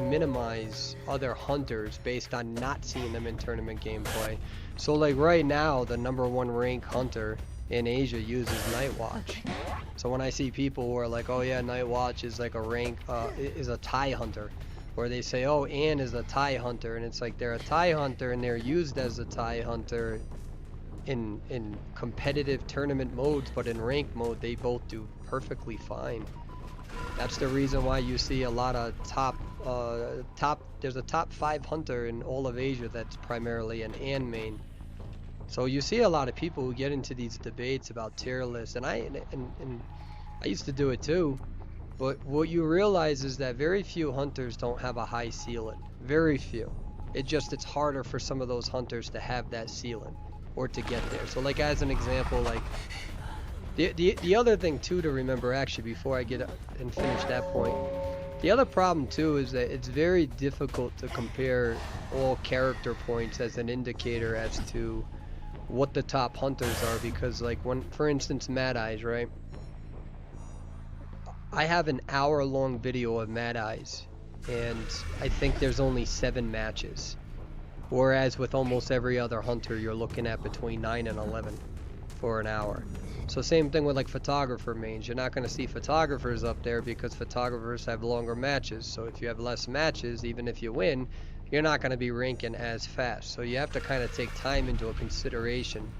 minimize other hunters based on not seeing them in tournament gameplay. So like right now, the #1 rank hunter in Asia uses Nightwatch. So when I see people who are like, oh yeah, Nightwatch is like a rank, is a TIE hunter. Or they say, oh, Ann is a TIE hunter, and it's like they're a TIE hunter and they're used as a TIE hunter in competitive tournament modes, but in rank mode they both do perfectly fine. That's the reason why you see a lot of there's a top 5 hunter in all of Asia that's primarily an Ann main. So you see a lot of people who get into these debates about tier lists, and I used to do it too. But what you realize is that very few hunters don't have a high ceiling. Very few. It's harder for some of those hunters to have that ceiling or to get there. So like as an example, like the other thing too to remember, actually, before I get and finish that point, the other problem too is that it's very difficult to compare all character points as an indicator as to what the top hunters are, because like when, for instance, Mad Eyes, right? I have an hour-long video of Mad Eyes, and I think there's only 7 matches. Whereas with almost every other hunter, you're looking at between 9 and 11 for an hour. So same thing with like photographer mains. You're not going to see photographers up there because photographers have longer matches. So if you have less matches, even if you win, you're not going to be ranking as fast. So you have to kind of take time into a consideration.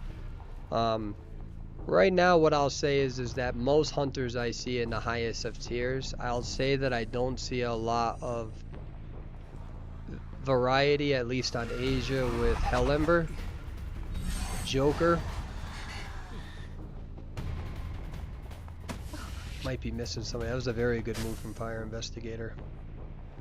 Right now, what I'll say is that most hunters I see in the highest of tiers, I'll say that I don't see a lot of variety, at least on Asia, with Hellember, Joker. Might be missing somebody. That was a very good move from Fire Investigator.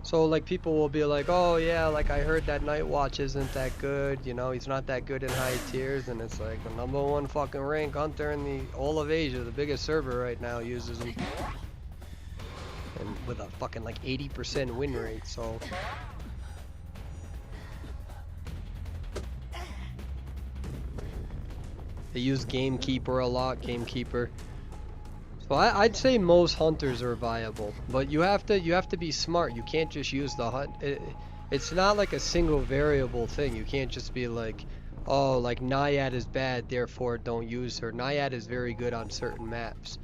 So like people will be like, oh yeah, like I heard that Nightwatch isn't that good, you know, he's not that good in high tiers, and it's like the #1 fucking rank hunter in the all of Asia, the biggest server right now, uses him. And with a fucking like 80% win rate, so. They use Gamekeeper a lot, Gamekeeper. Well, I'd say most hunters are viable, but you have to be smart. You can't just use the hunt. It's not like a single variable thing. You can't just be like, oh, like Naiad is bad, therefore don't use her. Naiad is very good on certain maps,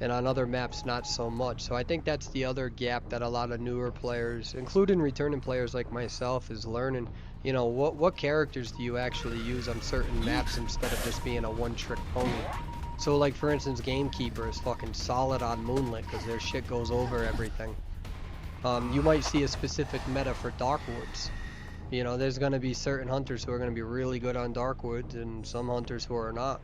and on other maps not so much. So I think that's the other gap that a lot of newer players, including returning players like myself, is learning. You know, what characters do you actually use on certain maps instead of just being a one-trick pony? So like for instance, Gamekeeper is fucking solid on Moonlit because their shit goes over everything. You might see a specific meta for Darkwoods. You know, there's going to be certain hunters who are going to be really good on Darkwoods and some hunters who are not.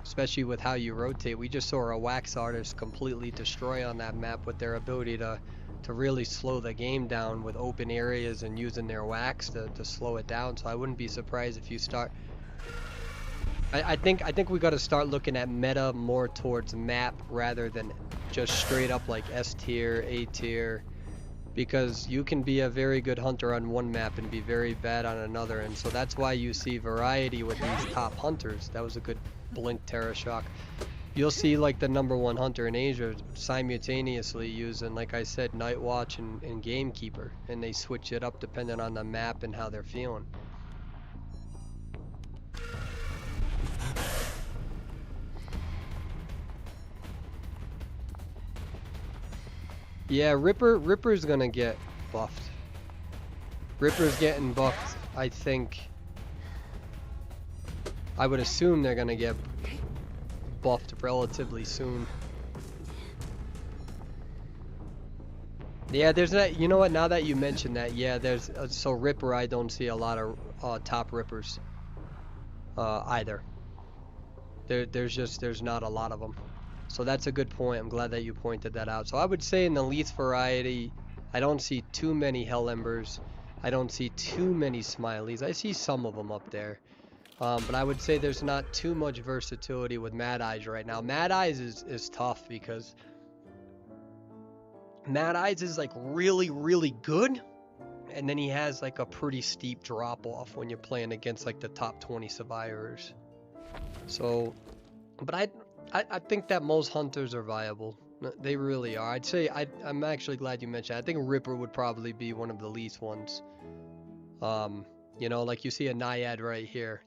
Especially with how you rotate. We just saw a wax artist completely destroy on that map with their ability to really slow the game down with open areas and using their wax to slow it down. So I wouldn't be surprised if you start... I think we got to start looking at meta more towards map rather than just straight up like S tier, A tier, because you can be a very good hunter on one map and be very bad on another, and so that's why you see variety with these top hunters. That was a good blink Terra Shock. You'll see like the #1 hunter in Asia simultaneously using, like I said, Night Watch and Gamekeeper, and they switch it up depending on the map and how they're feeling. Yeah, Ripper's gonna get buffed. Ripper's getting buffed, I think. I would assume they're gonna get buffed relatively soon. Yeah, there's that. You know what? Now that you mention that, yeah, there's so Ripper. I don't see a lot of top Rippers either. There's not a lot of them. So that's a good point. I'm glad that you pointed that out. So I would say in the least variety, I don't see too many Hell Embers. I don't see too many Smileys. I see some of them up there. But I would say there's not too much versatility with Mad Eyes right now. Mad Eyes is tough because Mad Eyes is like really, really good. And then he has like a pretty steep drop off when you're playing against like the top 20 survivors. So, but I think that most hunters are viable. They really are. I'd say I'm actually glad you mentioned that. I think Ripper would probably be one of the least ones. You know, like you see a Naiad right here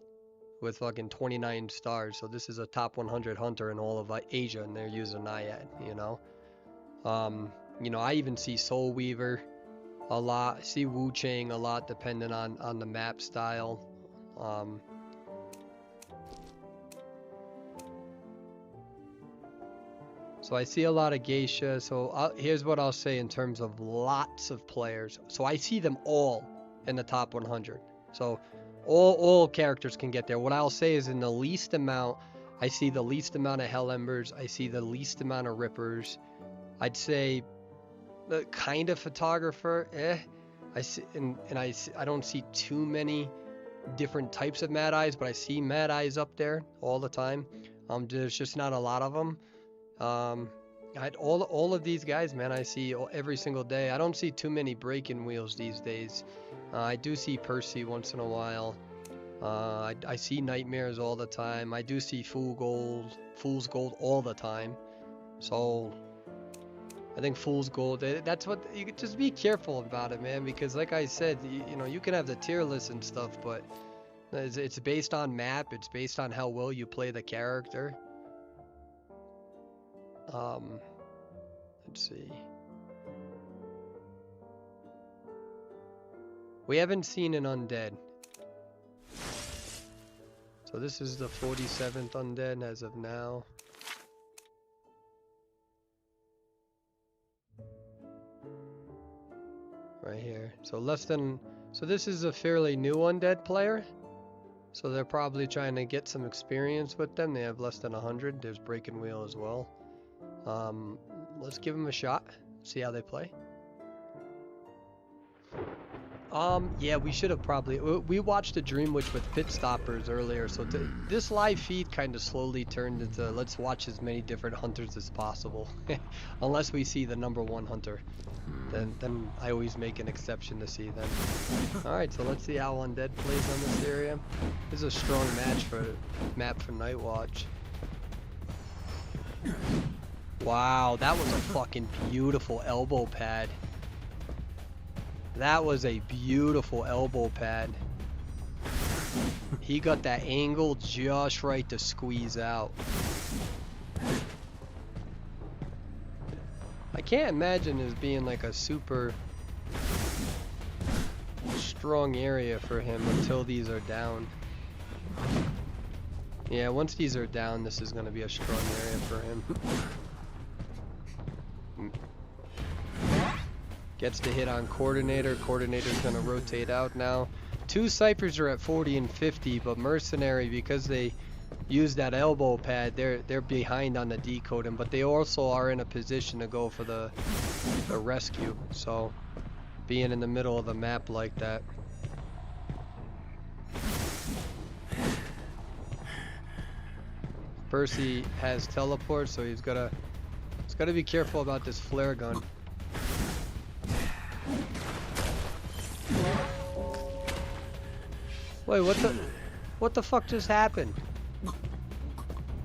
with fucking 29 stars. So this is a top 100 hunter in all of Asia, and they're using Naiad, you know. You know, I even see Soul Weaver a lot. I see Wu Chang a lot, depending on the map style. So I see a lot of Geisha. So here's what I'll say in terms of lots of players. So I see them all in the top 100. So all characters can get there. What I'll say is in the least amount, I see the least amount of Hell Embers. I see the least amount of Rippers. I'd say the kind of photographer, I see, and I don't see too many different types of Mad Eyes, but I see Mad Eyes up there all the time. There's just not a lot of them. All of these guys, man, I see every single day. I don't see too many break-in wheels these days. I do see Percy once in a while. I see Nightmares all the time. I do see Fool's Gold all the time. So I think Fool's Gold, that's what, you could just be careful about it, man, because like I said, you know, you can have the tier list and stuff, but it's based on map, it's based on how well you play the character. Let's see. We haven't seen an undead. So this is the 47th undead as of now. Right here. So this is a fairly new undead player. So they're probably trying to get some experience with them. They have less than 100. There's Breaking Wheel as well. Let's give them a shot. See how they play. Yeah, we should have probably... We watched a Dream Witch with Pit Stoppers earlier, so this live feed kind of slowly turned into let's watch as many different hunters as possible. Unless we see the #1 hunter. Then I always make an exception to see them. Alright, so let's see how Undead plays on this area. This is a strong map for Night Watch. Wow, that was a fucking beautiful elbow pad. That was a beautiful elbow pad. He got that angle just right to squeeze out. I can't imagine this being like a super strong area for him until these are down. Yeah, once these are down, this is going to be a strong area for him. Gets to hit on Coordinator. Coordinator's going to rotate out now. Two Cyphers are at 40 and 50, but Mercenary, because they use that elbow pad, they're behind on the decoding, but they also are in a position to go for the rescue. So being in the middle of the map like that. Percy has teleport, so he's gotta be careful about this flare gun. Wait, what the fuck just happened?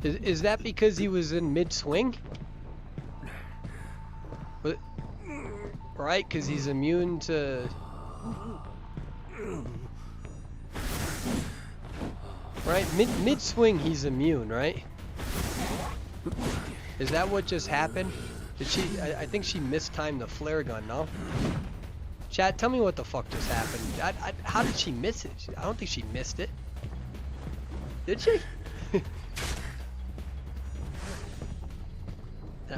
Is that because he was in mid-swing? Right, because he's immune to... Right, mid-swing he's immune, right? Is that what just happened? Did she... I think she mistimed the flare gun, no? Chat, tell me what the fuck just happened. How did she miss it? I don't think she missed it. Did she?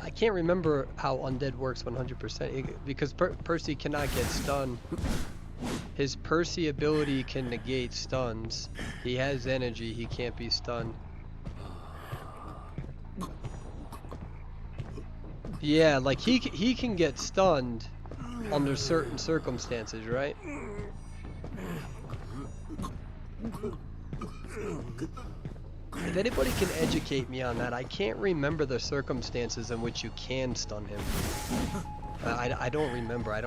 I can't remember how undead works 100% because Percy cannot get stunned. His Percy ability can negate stuns. He has energy, he can't be stunned. Yeah, like he can get stunned under certain circumstances, right? If anybody can educate me on that, I can't remember the circumstances in which you can stun him. I don't remember. I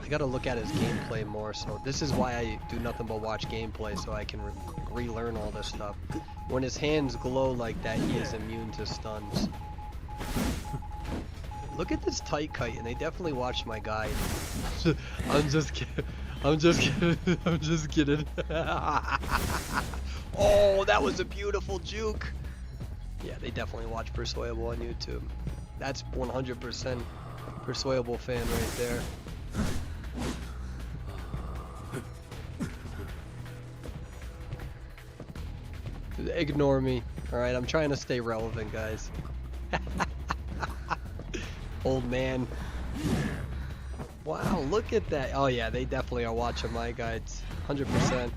gotta look at his gameplay more. So this is why I do nothing but watch gameplay, so I can relearn all this stuff. When his hands glow like that, he is immune to stuns. Look at this tight kite, and they definitely watched my guide. I'm just kidding. I'm just kidding. I'm just kidding. Oh, that was a beautiful juke. Yeah, they definitely watch Persuadable on YouTube. That's 100% Persuadable fan right there. Ignore me. Alright, I'm trying to stay relevant, guys. Old man. Wow, look at that. Oh yeah, they definitely are watching my guides. 100%.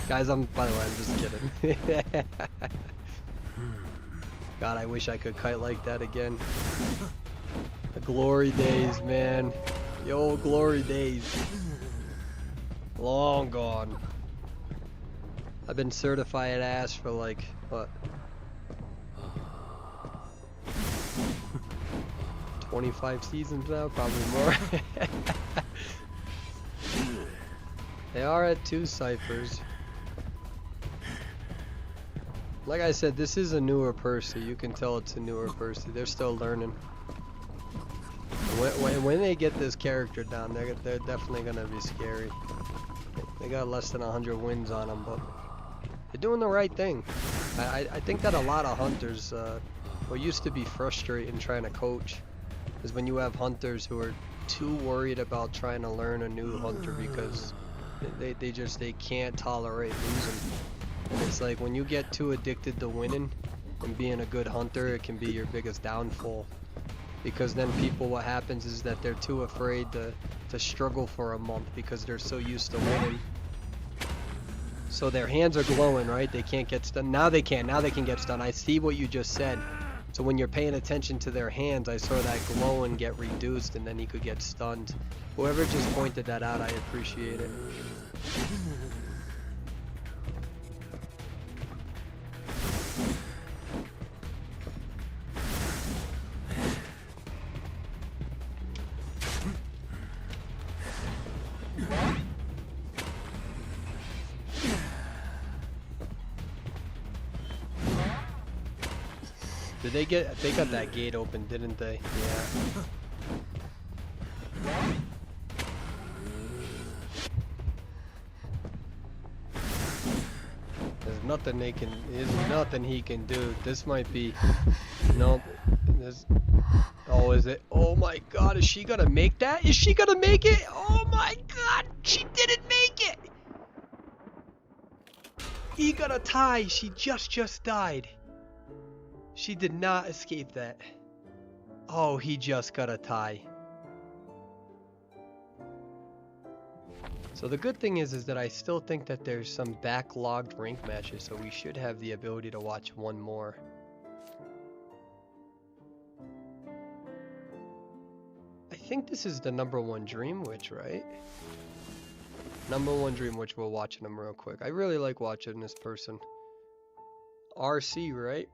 Guys, by the way, I'm just kidding. God, I wish I could kite like that again. The glory days, man. The old glory days. Long gone. I've been certified ass for like, what? 25 seasons now, probably more. They are at 2 ciphers. Like I said, this is a newer Percy. You can tell it's a newer Percy. They're still learning. When they get this character down, they're definitely gonna be scary. They got less than 100 wins on them, but they're doing the right thing. I think that a lot of hunters, what used to be frustrating trying to coach, is when you have hunters who are too worried about trying to learn a new hunter because they can't tolerate losing. And it's like when you get too addicted to winning and being a good hunter, it can be your biggest downfall. Because then what happens is that they're too afraid to struggle for a month because they're so used to winning. So their hands are glowing, right? They can't get stunned. Now they can get stunned. I see what you just said. So when you're paying attention to their hands, I saw that glowing get reduced and then he could get stunned. Whoever just pointed that out, I appreciate it. They got that gate open, didn't they? Yeah. There's nothing he can do. This might be, nope. Oh, is it? Oh my God, is she gonna make that? Is she gonna make it? Oh my God, she didn't make it. He got a tie. She just died. She did not escape that. Oh, he just got a tie. So the good thing is that I still think that there's some backlogged rank matches, so we should have the ability to watch one more. I think this is the #1 Dream Witch, right? #1 Dream Witch, we're watching him real quick. I really like watching this person. RC, right?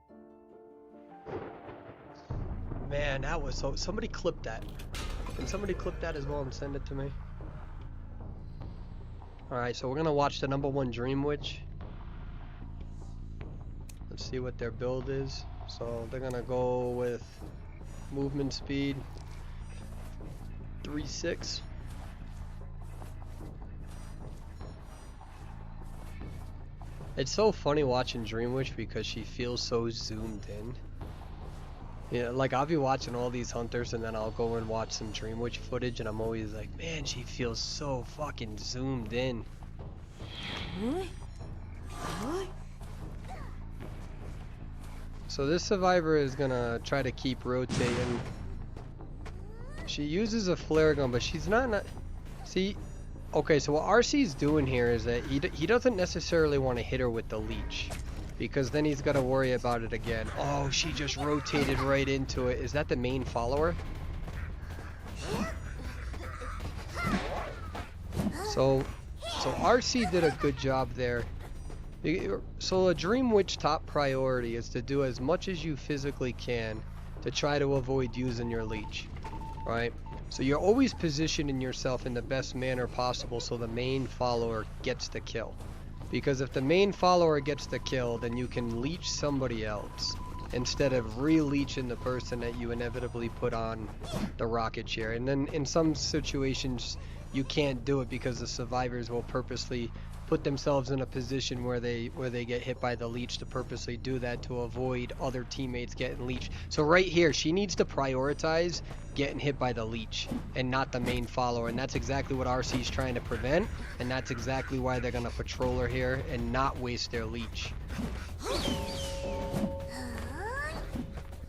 Man, that was so... Somebody clip that. Can somebody clip that as well and send it to me? Alright, so we're gonna watch the #1 Dream Witch. Let's see what their build is. So they're gonna go with movement speed 3.6. It's so funny watching Dream Witch because she feels so zoomed in. Yeah, like I'll be watching all these hunters and then I'll go and watch some Dream Witch footage and I'm always like, man, she feels so fucking zoomed in. So this survivor is gonna try to keep rotating. She uses a flare gun, but she's not. See, okay. So what RC's doing here is that he doesn't necessarily want to hit her with the leech, because then he's got to worry about it again. Oh, she just rotated right into it. Is that the main follower? So RC did a good job there. So a Dream Witch top priority is to do as much as you physically can to try to avoid using your leech, right? So you're always positioning yourself in the best manner possible so the main follower gets the kill. Because if the main follower gets the kill, then you can leech somebody else instead of re-leeching the person that you inevitably put on the rocket chair. And then in some situations you can't do it because the survivors will purposely put themselves in a position where they get hit by the leech to purposely do that to avoid other teammates getting leeched. So right here, she needs to prioritize getting hit by the leech and not the main follower, and that's exactly what RC is trying to prevent, and that's exactly why they're gonna patrol her here and not waste their leech.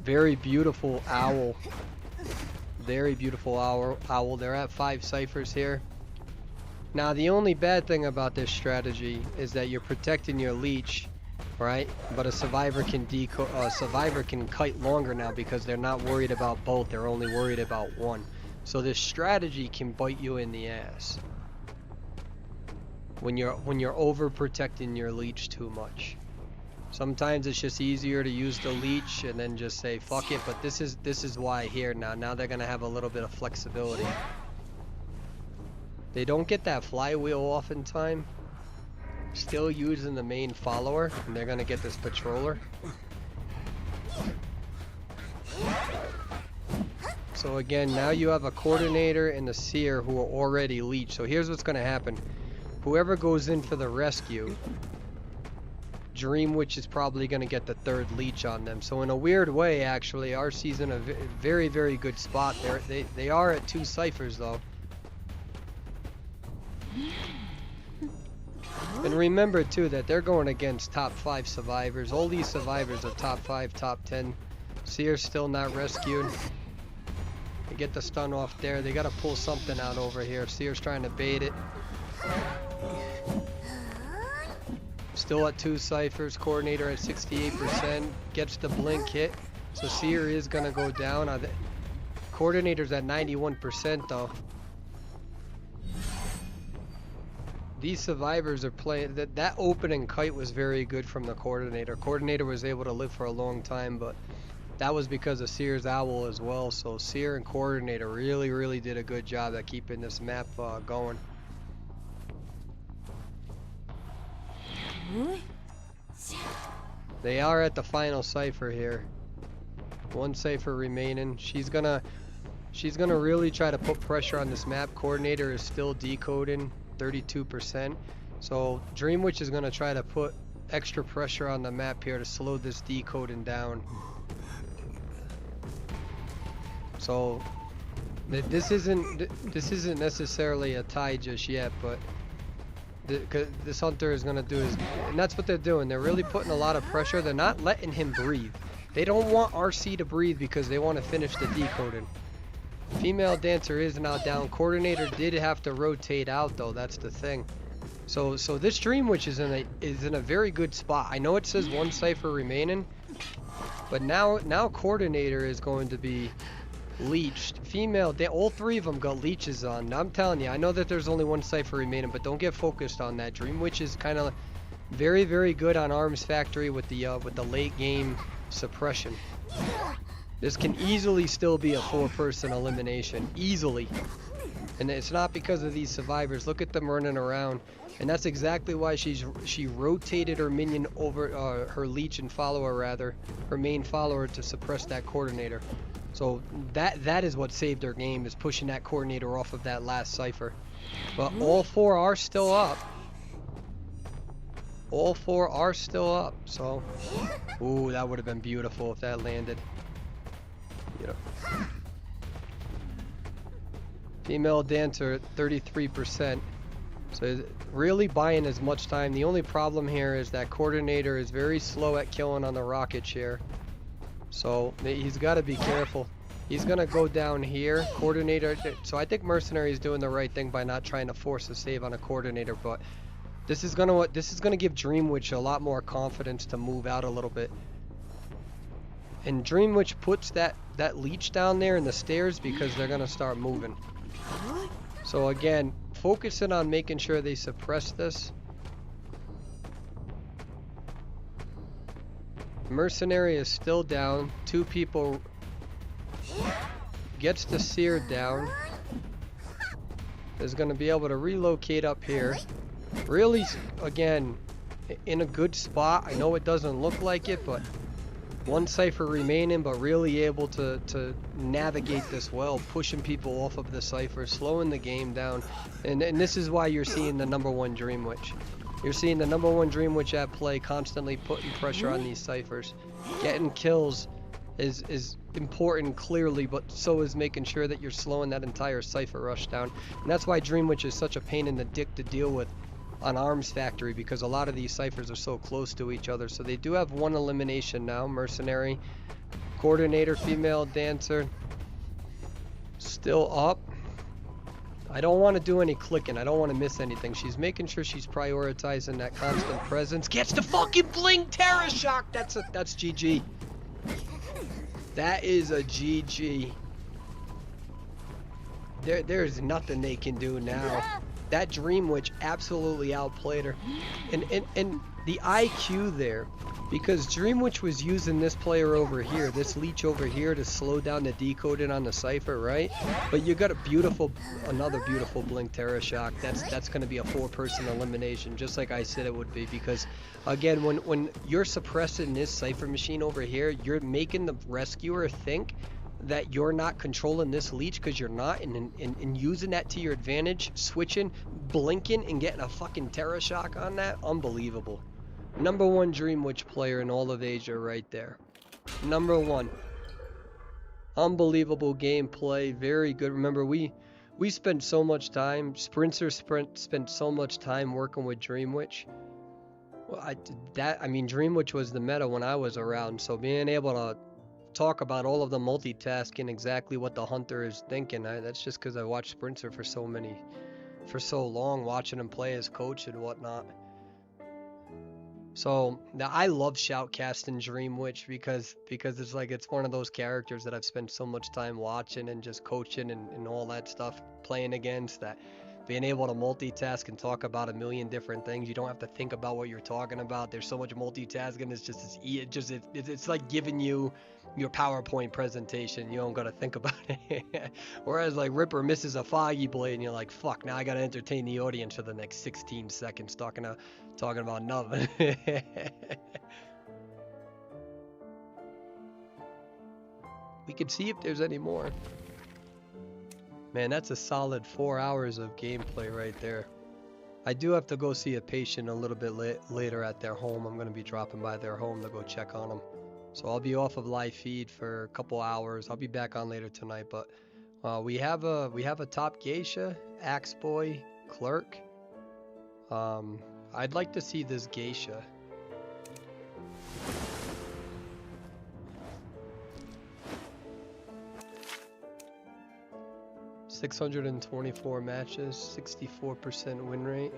Very beautiful owl. Very beautiful owl. They're at 5 ciphers here. Now the only bad thing about this strategy is that you're protecting your leech, right? But a survivor can kite longer now because they're not worried about both. They're only worried about one. So this strategy can bite you in the ass when you're overprotecting your leech too much. Sometimes it's just easier to use the leech and then just say fuck it. But this is why here now they're gonna have a little bit of flexibility. They don't get that flywheel oftentimes. Still using the main follower, and they're gonna get this patroller. So again, now you have a coordinator and the seer who are already leech. So here's what's gonna happen. Whoever goes in for the rescue, Dream Witch is probably gonna get the 3rd leech on them. So in a weird way, actually, RC's in a very, very good spot there. They are at 2 ciphers though. And remember too that they're going against top 5 survivors. All these survivors are top 5, top 10. Seer's still not rescued. They get the stun off there. They gotta pull something out over here. Seer's trying to bait it. Still at 2 ciphers. Coordinator at 68%. Gets the blink hit. So Seer is gonna go down. Coordinator's at 91% though. These survivors are playing. That opening kite was very good from the coordinator. Coordinator was able to live for a long time, but that was because of Seer's owl as well. So Seer and coordinator really, really did a good job at keeping this map going. They are at the final cipher here. 1 cipher remaining. She's gonna really try to put pressure on this map. Coordinator is still decoding. 32%. So Dream Witch is going to try to put extra pressure on the map here to slow this decoding down. So this isn't necessarily a tie just yet, but this hunter is going to do his, and that's what they're doing. They're really putting a lot of pressure. They're not letting him breathe. They don't want RC to breathe because they want to finish the decoding. Female dancer is now down. Coordinator did have to rotate out though. That's the thing. So this Dream Witch is in a very good spot. I know it says 1 cipher remaining, but now coordinator is going to be leeched. Female, all 3 of them got leeches on. Now, I'm telling you, I know that there's only 1 cipher remaining, but don't get focused on that. Dream Witch is kind of very, very good on Arms Factory with the late game suppression. This can easily still be a 4-person elimination. Easily. And it's not because of these survivors. Look at them running around. And that's exactly why she rotated her minion over, her leech and follower rather, her main follower to suppress that coordinator. So that is what saved her game, is pushing that coordinator off of that last cipher. But all 4 are still up. All 4 are still up. So, ooh, that would have been beautiful if that landed. Yeah. Female dancer, 33%. So really buying as much time. The only problem here is that coordinator is very slow at killing on the rocket chair. So he's got to be careful. He's going to go down here. Coordinator. So I think Mercenary is doing the right thing by not trying to force a save on a coordinator. But this is going to give Dream Witch a lot more confidence to move out a little bit. And Dream Witch puts that leech down there in the stairs because they're going to start moving. So again, focusing on making sure they suppress this. Mercenary is still down. 2 people. Gets the seer down. Is going to be able to relocate up here. Really, again, in a good spot. I know it doesn't look like it, but 1 cipher remaining, but really able to navigate this well, pushing people off of the cipher, slowing the game down. And this is why you're seeing the #1 Dream Witch. You're seeing the #1 Dream Witch at play, constantly putting pressure on these ciphers. Getting kills is important, clearly, but so is making sure that you're slowing that entire cipher rush down. And that's why Dream Witch is such a pain in the dick to deal with on Arms Factory, because a lot of these ciphers are so close to each other. So they do have 1 elimination now. Mercenary, coordinator, female dancer, still up. I don't want to do any clicking. I don't want to miss anything. She's making sure she's prioritizing that constant presence. Gets the fucking blink Terror Shock. That's GG. That is a GG. There's nothing they can do now. That Dream Witch absolutely outplayed her. And the IQ there, because Dream Witch was using this player over here, this leech over here, to slow down the decoding on the cipher, right? But you got another beautiful blink Terror Shock. That's going to be a 4-person elimination, just like I said it would be, because again, when you're suppressing this cipher machine over here, you're making the rescuer think that you're not controlling this leech, because you're not, and using that to your advantage, switching, blinking, and getting a fucking Terror Shock on that. Unbelievable. #1 Dream Witch player in all of Asia right there. #1. Unbelievable gameplay, very good. Remember, we spent so much time, Sprinter spent so much time working with Dream Witch. Well, I mean, Dream Witch was the meta when I was around, so being able to talk about all of the multitasking, exactly what the hunter is thinking, that's just because I watched Sprinter for so long, watching him play as coach and whatnot. So now I love shoutcasting Dream Witch because it's like, it's one of those characters that I've spent so much time watching and just coaching and all that stuff, playing against, that being able to multitask and talk about a million different things. You don't have to think about what you're talking about. There's so much multitasking. It's like giving you your PowerPoint presentation. You don't got to think about it. Whereas like Ripper misses a Foggy Blade and you're like, fuck, now I got to entertain the audience for the next 16 seconds talking about nothing. We could see if there's any more. Man, that's a solid 4 hours of gameplay right there. I do have to go see a patient a little bit later at their home. I'm going to be dropping by their home to go check on them. So I'll be off of live feed for a couple hours. I'll be back on later tonight, but we have a top geisha, Axe Boy, Clerk. I'd like to see this geisha. $624 matches, 64% win rate.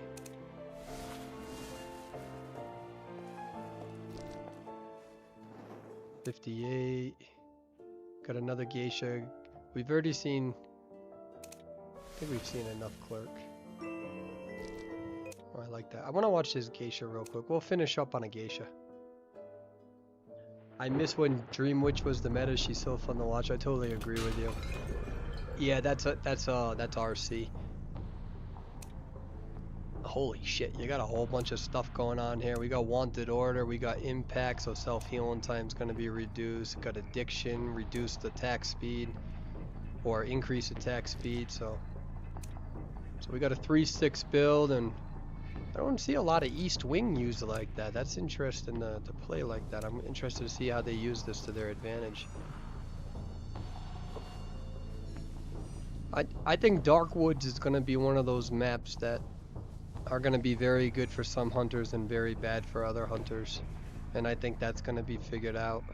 $58. Got another geisha. We've already seen. I think we've seen enough Clerk. Oh, I like that. I want to watch this geisha real quick. We'll finish up on a geisha. I miss when Dream Witch was the meta. She's so fun to watch. I totally agree with you. Yeah, that's RC. Holy shit, you got a whole bunch of stuff going on here. We got Wanted Order, we got Impact, so self-healing time's gonna be reduced. Got Addiction, reduced attack speed, or increase attack speed, so we got a 3-6 build, and I don't see a lot of East Wing used like that. That's interesting to play like that. I'm interested to see how they use this to their advantage. I think Dark Woods is gonna be one of those maps that are going to be very good for some hunters and very bad for other hunters, and I think that's going to be figured out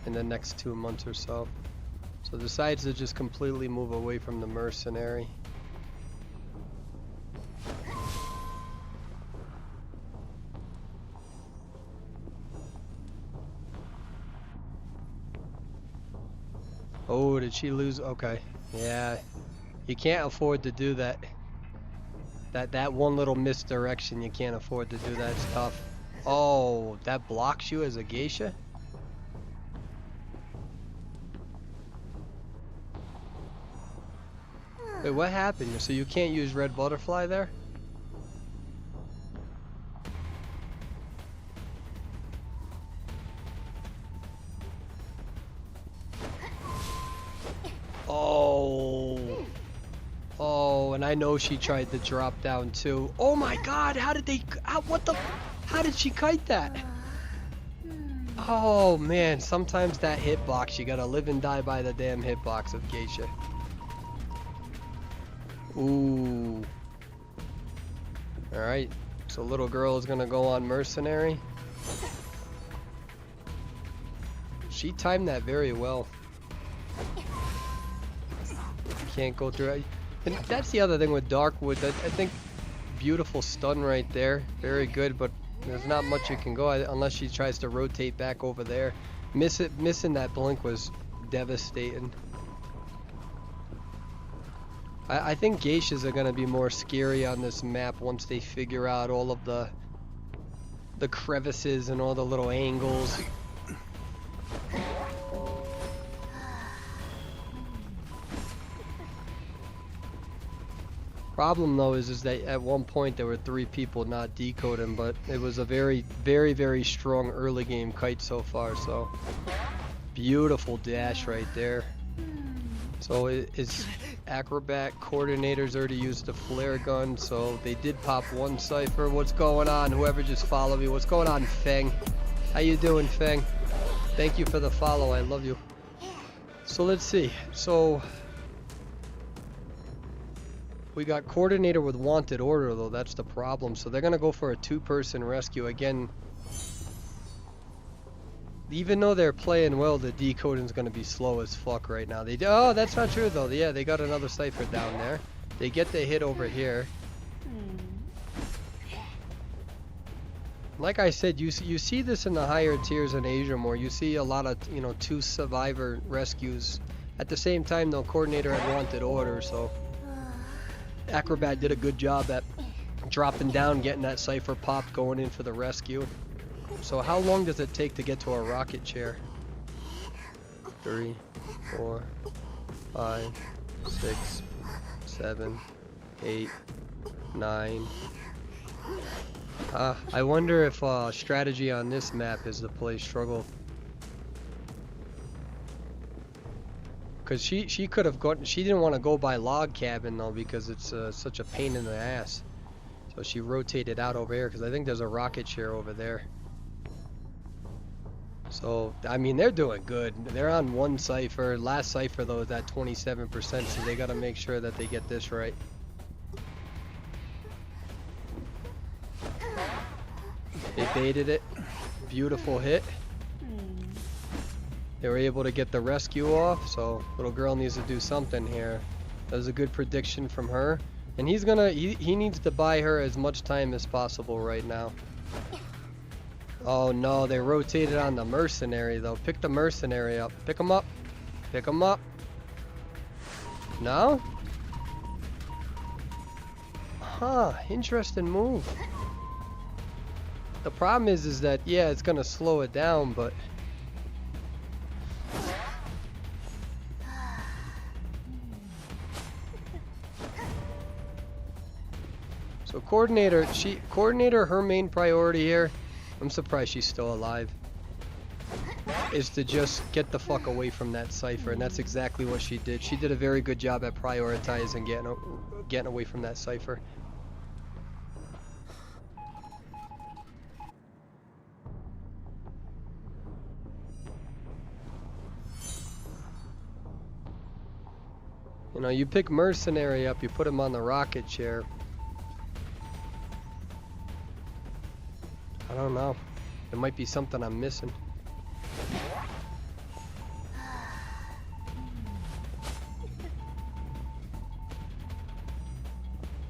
in the next 2 months or so. So decides to just completely move away from the mercenary. Oh, did she lose? Okay, yeah, you can't afford to do that. That one little misdirection, you can't afford to do that. It's tough. Oh, that blocks you as a geisha? Wait, what happened? So you can't use red butterfly there? Oh, and I know she tried to drop down too. Oh my god, how did she kite that? Oh man, sometimes that hitbox, you gotta live and die by the damn hitbox of Geisha. Ooh. Alright, so little girl is gonna go on mercenary. She timed that very well. Can't go through it. And that's the other thing with Darkwood. I think beautiful stun right there. Very good, but there's not much you can go unless she tries to rotate back over there. Missing that blink was devastating. I think geishas are going to be more scary on this map once they figure out all of the crevices and all the little angles. Problem though is that at one point there were 3 people not decoding, but it was a very, very, very strong early game kite so far. So beautiful dash right there. So it's Acrobat coordinators already used the flare gun, so they did pop one cipher. What's going on? Whoever just followed me, what's going on, Feng? How you doing, Feng? Thank you for the follow. I love you. So let's see. So we got coordinator with Wanted Order though, that's the problem. So they're gonna go for a 2-person rescue again. Even though they're playing well, the decoding's gonna be slow as fuck right now. Oh, that's not true though. Yeah, they got another cipher down there. They get the hit over here. Like I said, you see this in the higher tiers in Asia more. You see a lot of 2 survivor rescues at the same time though. Coordinator had Wanted Order, so Acrobat did a good job at dropping down, getting that cipher popped, going in for the rescue. So how long does it take to get to a rocket chair? 3, 4, 5, 6, 7, 8, 9. I wonder if strategy on this map is to play struggle. Cause she could have gotten. She didn't want to go by log cabin though because it's such a pain in the ass. So she rotated out over here because I think there's a rocket chair over there. So I mean they're doing good. They're on 1 cipher. Last cipher though is at 27%. So they got to make sure that they get this right. They baited it. Beautiful hit. They were able to get the rescue off, so little girl needs to do something here. That was a good prediction from her. And he's gonna, he needs to buy her as much time as possible right now. Oh no, they rotated on the mercenary though. Pick the mercenary up. Pick him up. Pick him up. No? Huh, interesting move. The problem is that, yeah, it's gonna slow it down, but So coordinator, her main priority here, I'm surprised she's still alive, is to just get the fuck away from that cipher, and that's exactly what she did. She did a very good job at prioritizing getting away from that cipher. You know, you pick Mercenary up, you put him on the rocket chair. I don't know. There might be something I'm missing.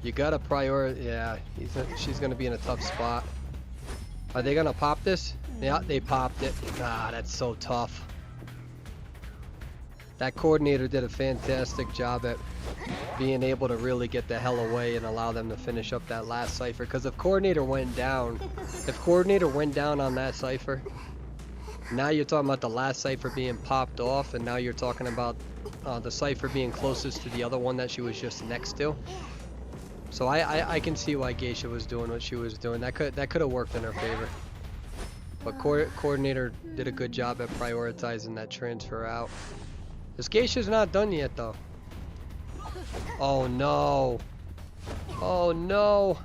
You gotta prioritize. Yeah, she's gonna be in a tough spot. Are they gonna pop this? Yeah, they popped it. Ah, that's so tough. That coordinator did a fantastic job at being able to really get the hell away and allow them to finish up that last cipher. Because if coordinator went down on that cipher, now you're talking about the last cipher being popped off, and now you're talking about the cipher being closest to the other one that she was just next to. So I can see why Geisha was doing what she was doing. That could have worked in her favor. But coordinator did a good job at prioritizing that transfer out. This Geisha's not done yet, though. Oh no. Oh no.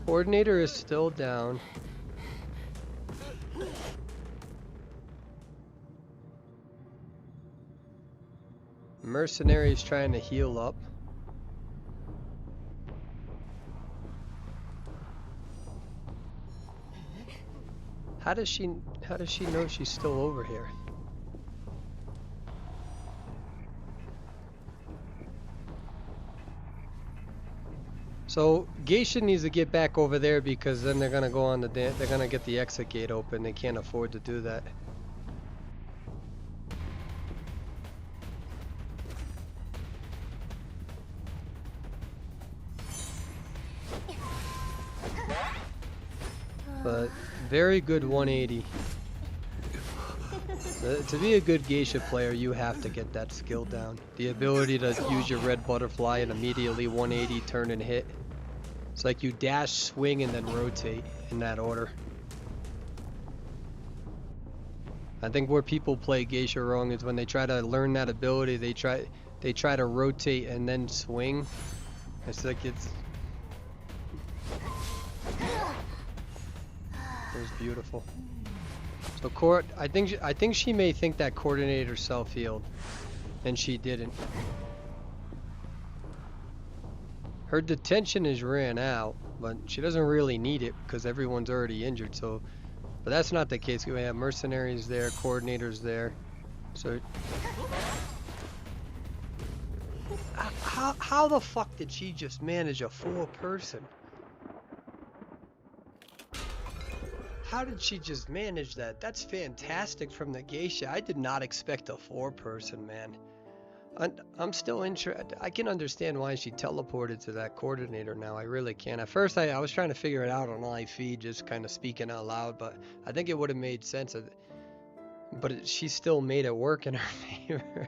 Coordinator is still down. Mercenary is trying to heal up. How does she know she's still over here? So Geisha needs to get back over there, because then they're gonna go on they're gonna get the exit gate open. They can't afford to do that. But very good 180. To be a good Geisha player, you have to get that skill down. The ability to use your red butterfly and immediately 180 turn and hit. It's like you dash, swing, and then rotate in that order. I think where people play Geisha wrong is when they try to learn that ability, they try to rotate and then swing. It's like it was beautiful. So I think she may think that coordinator self-healed, and she didn't. Her detention is ran out, but she doesn't really need it because everyone's already injured. So, but that's not the case. We have mercenaries there, coordinators there. So, how the fuck did she just manage a 4-person? How did she just manage that? That's fantastic from the Geisha. I did not expect a 4-person, man. I'm still interested. I can understand why she teleported to that coordinator now. I really can. At first, I was trying to figure it out on live feed, just kind of speaking out loud, but I think it would have made sense. But she still made it work in her favor.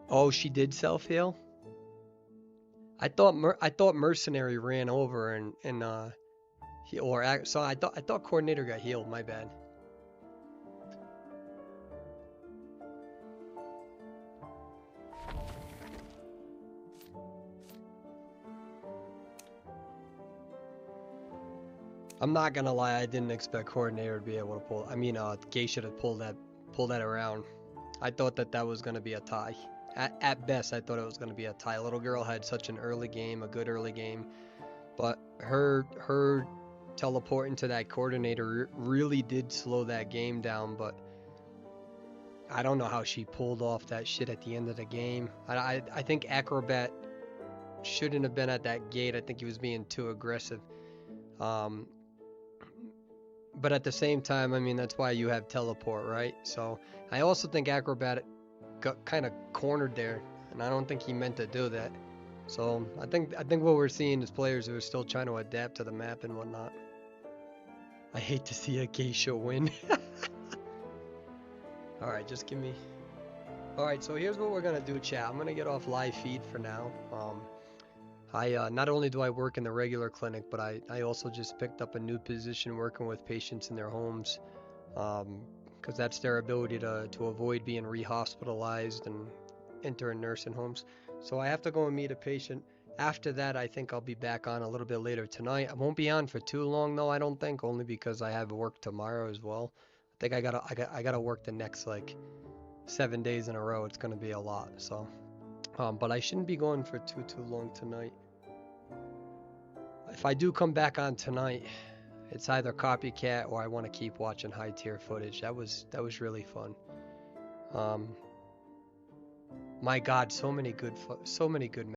Oh, she did self-heal? I thought mercenary ran over so I thought coordinator got healed. My bad. I'm not gonna lie, I didn't expect coordinator to be able to pull. I mean, Geisha to pull that around. I thought that was gonna be a tie. At best, I thought it was gonna be a tie. Little girl had such an early game, a good early game, but her teleporting to that coordinator really did slow that game down. But I don't know how she pulled off that shit at the end of the game. I think Acrobat shouldn't have been at that gate. I think he was being too aggressive. But at the same time, I mean, that's why you have teleport, right? So I also think Acrobat got kind of cornered there, and I don't think he meant to do that. So I think what we're seeing is players who are still trying to adapt to the map and whatnot. I hate to see a geisha win. Alright, just give me... Alright, so here's what we're gonna do, chat. I'm gonna get off live feed for now. Not only do I work in the regular clinic, but I also just picked up a new position working with patients in their homes. Because that's their ability to avoid being re-hospitalized and enter in nursing homes. So I have to go and meet a patient. After that, I think I'll be back on a little bit later tonight. I won't be on for too long though, I don't think, only because I have work tomorrow as well. I think I gotta work the next like 7 days in a row. It's gonna be a lot. So, but I shouldn't be going for too long tonight. If I do come back on tonight, it's either copycat or I want to keep watching high tier footage. That was really fun. My God, so many good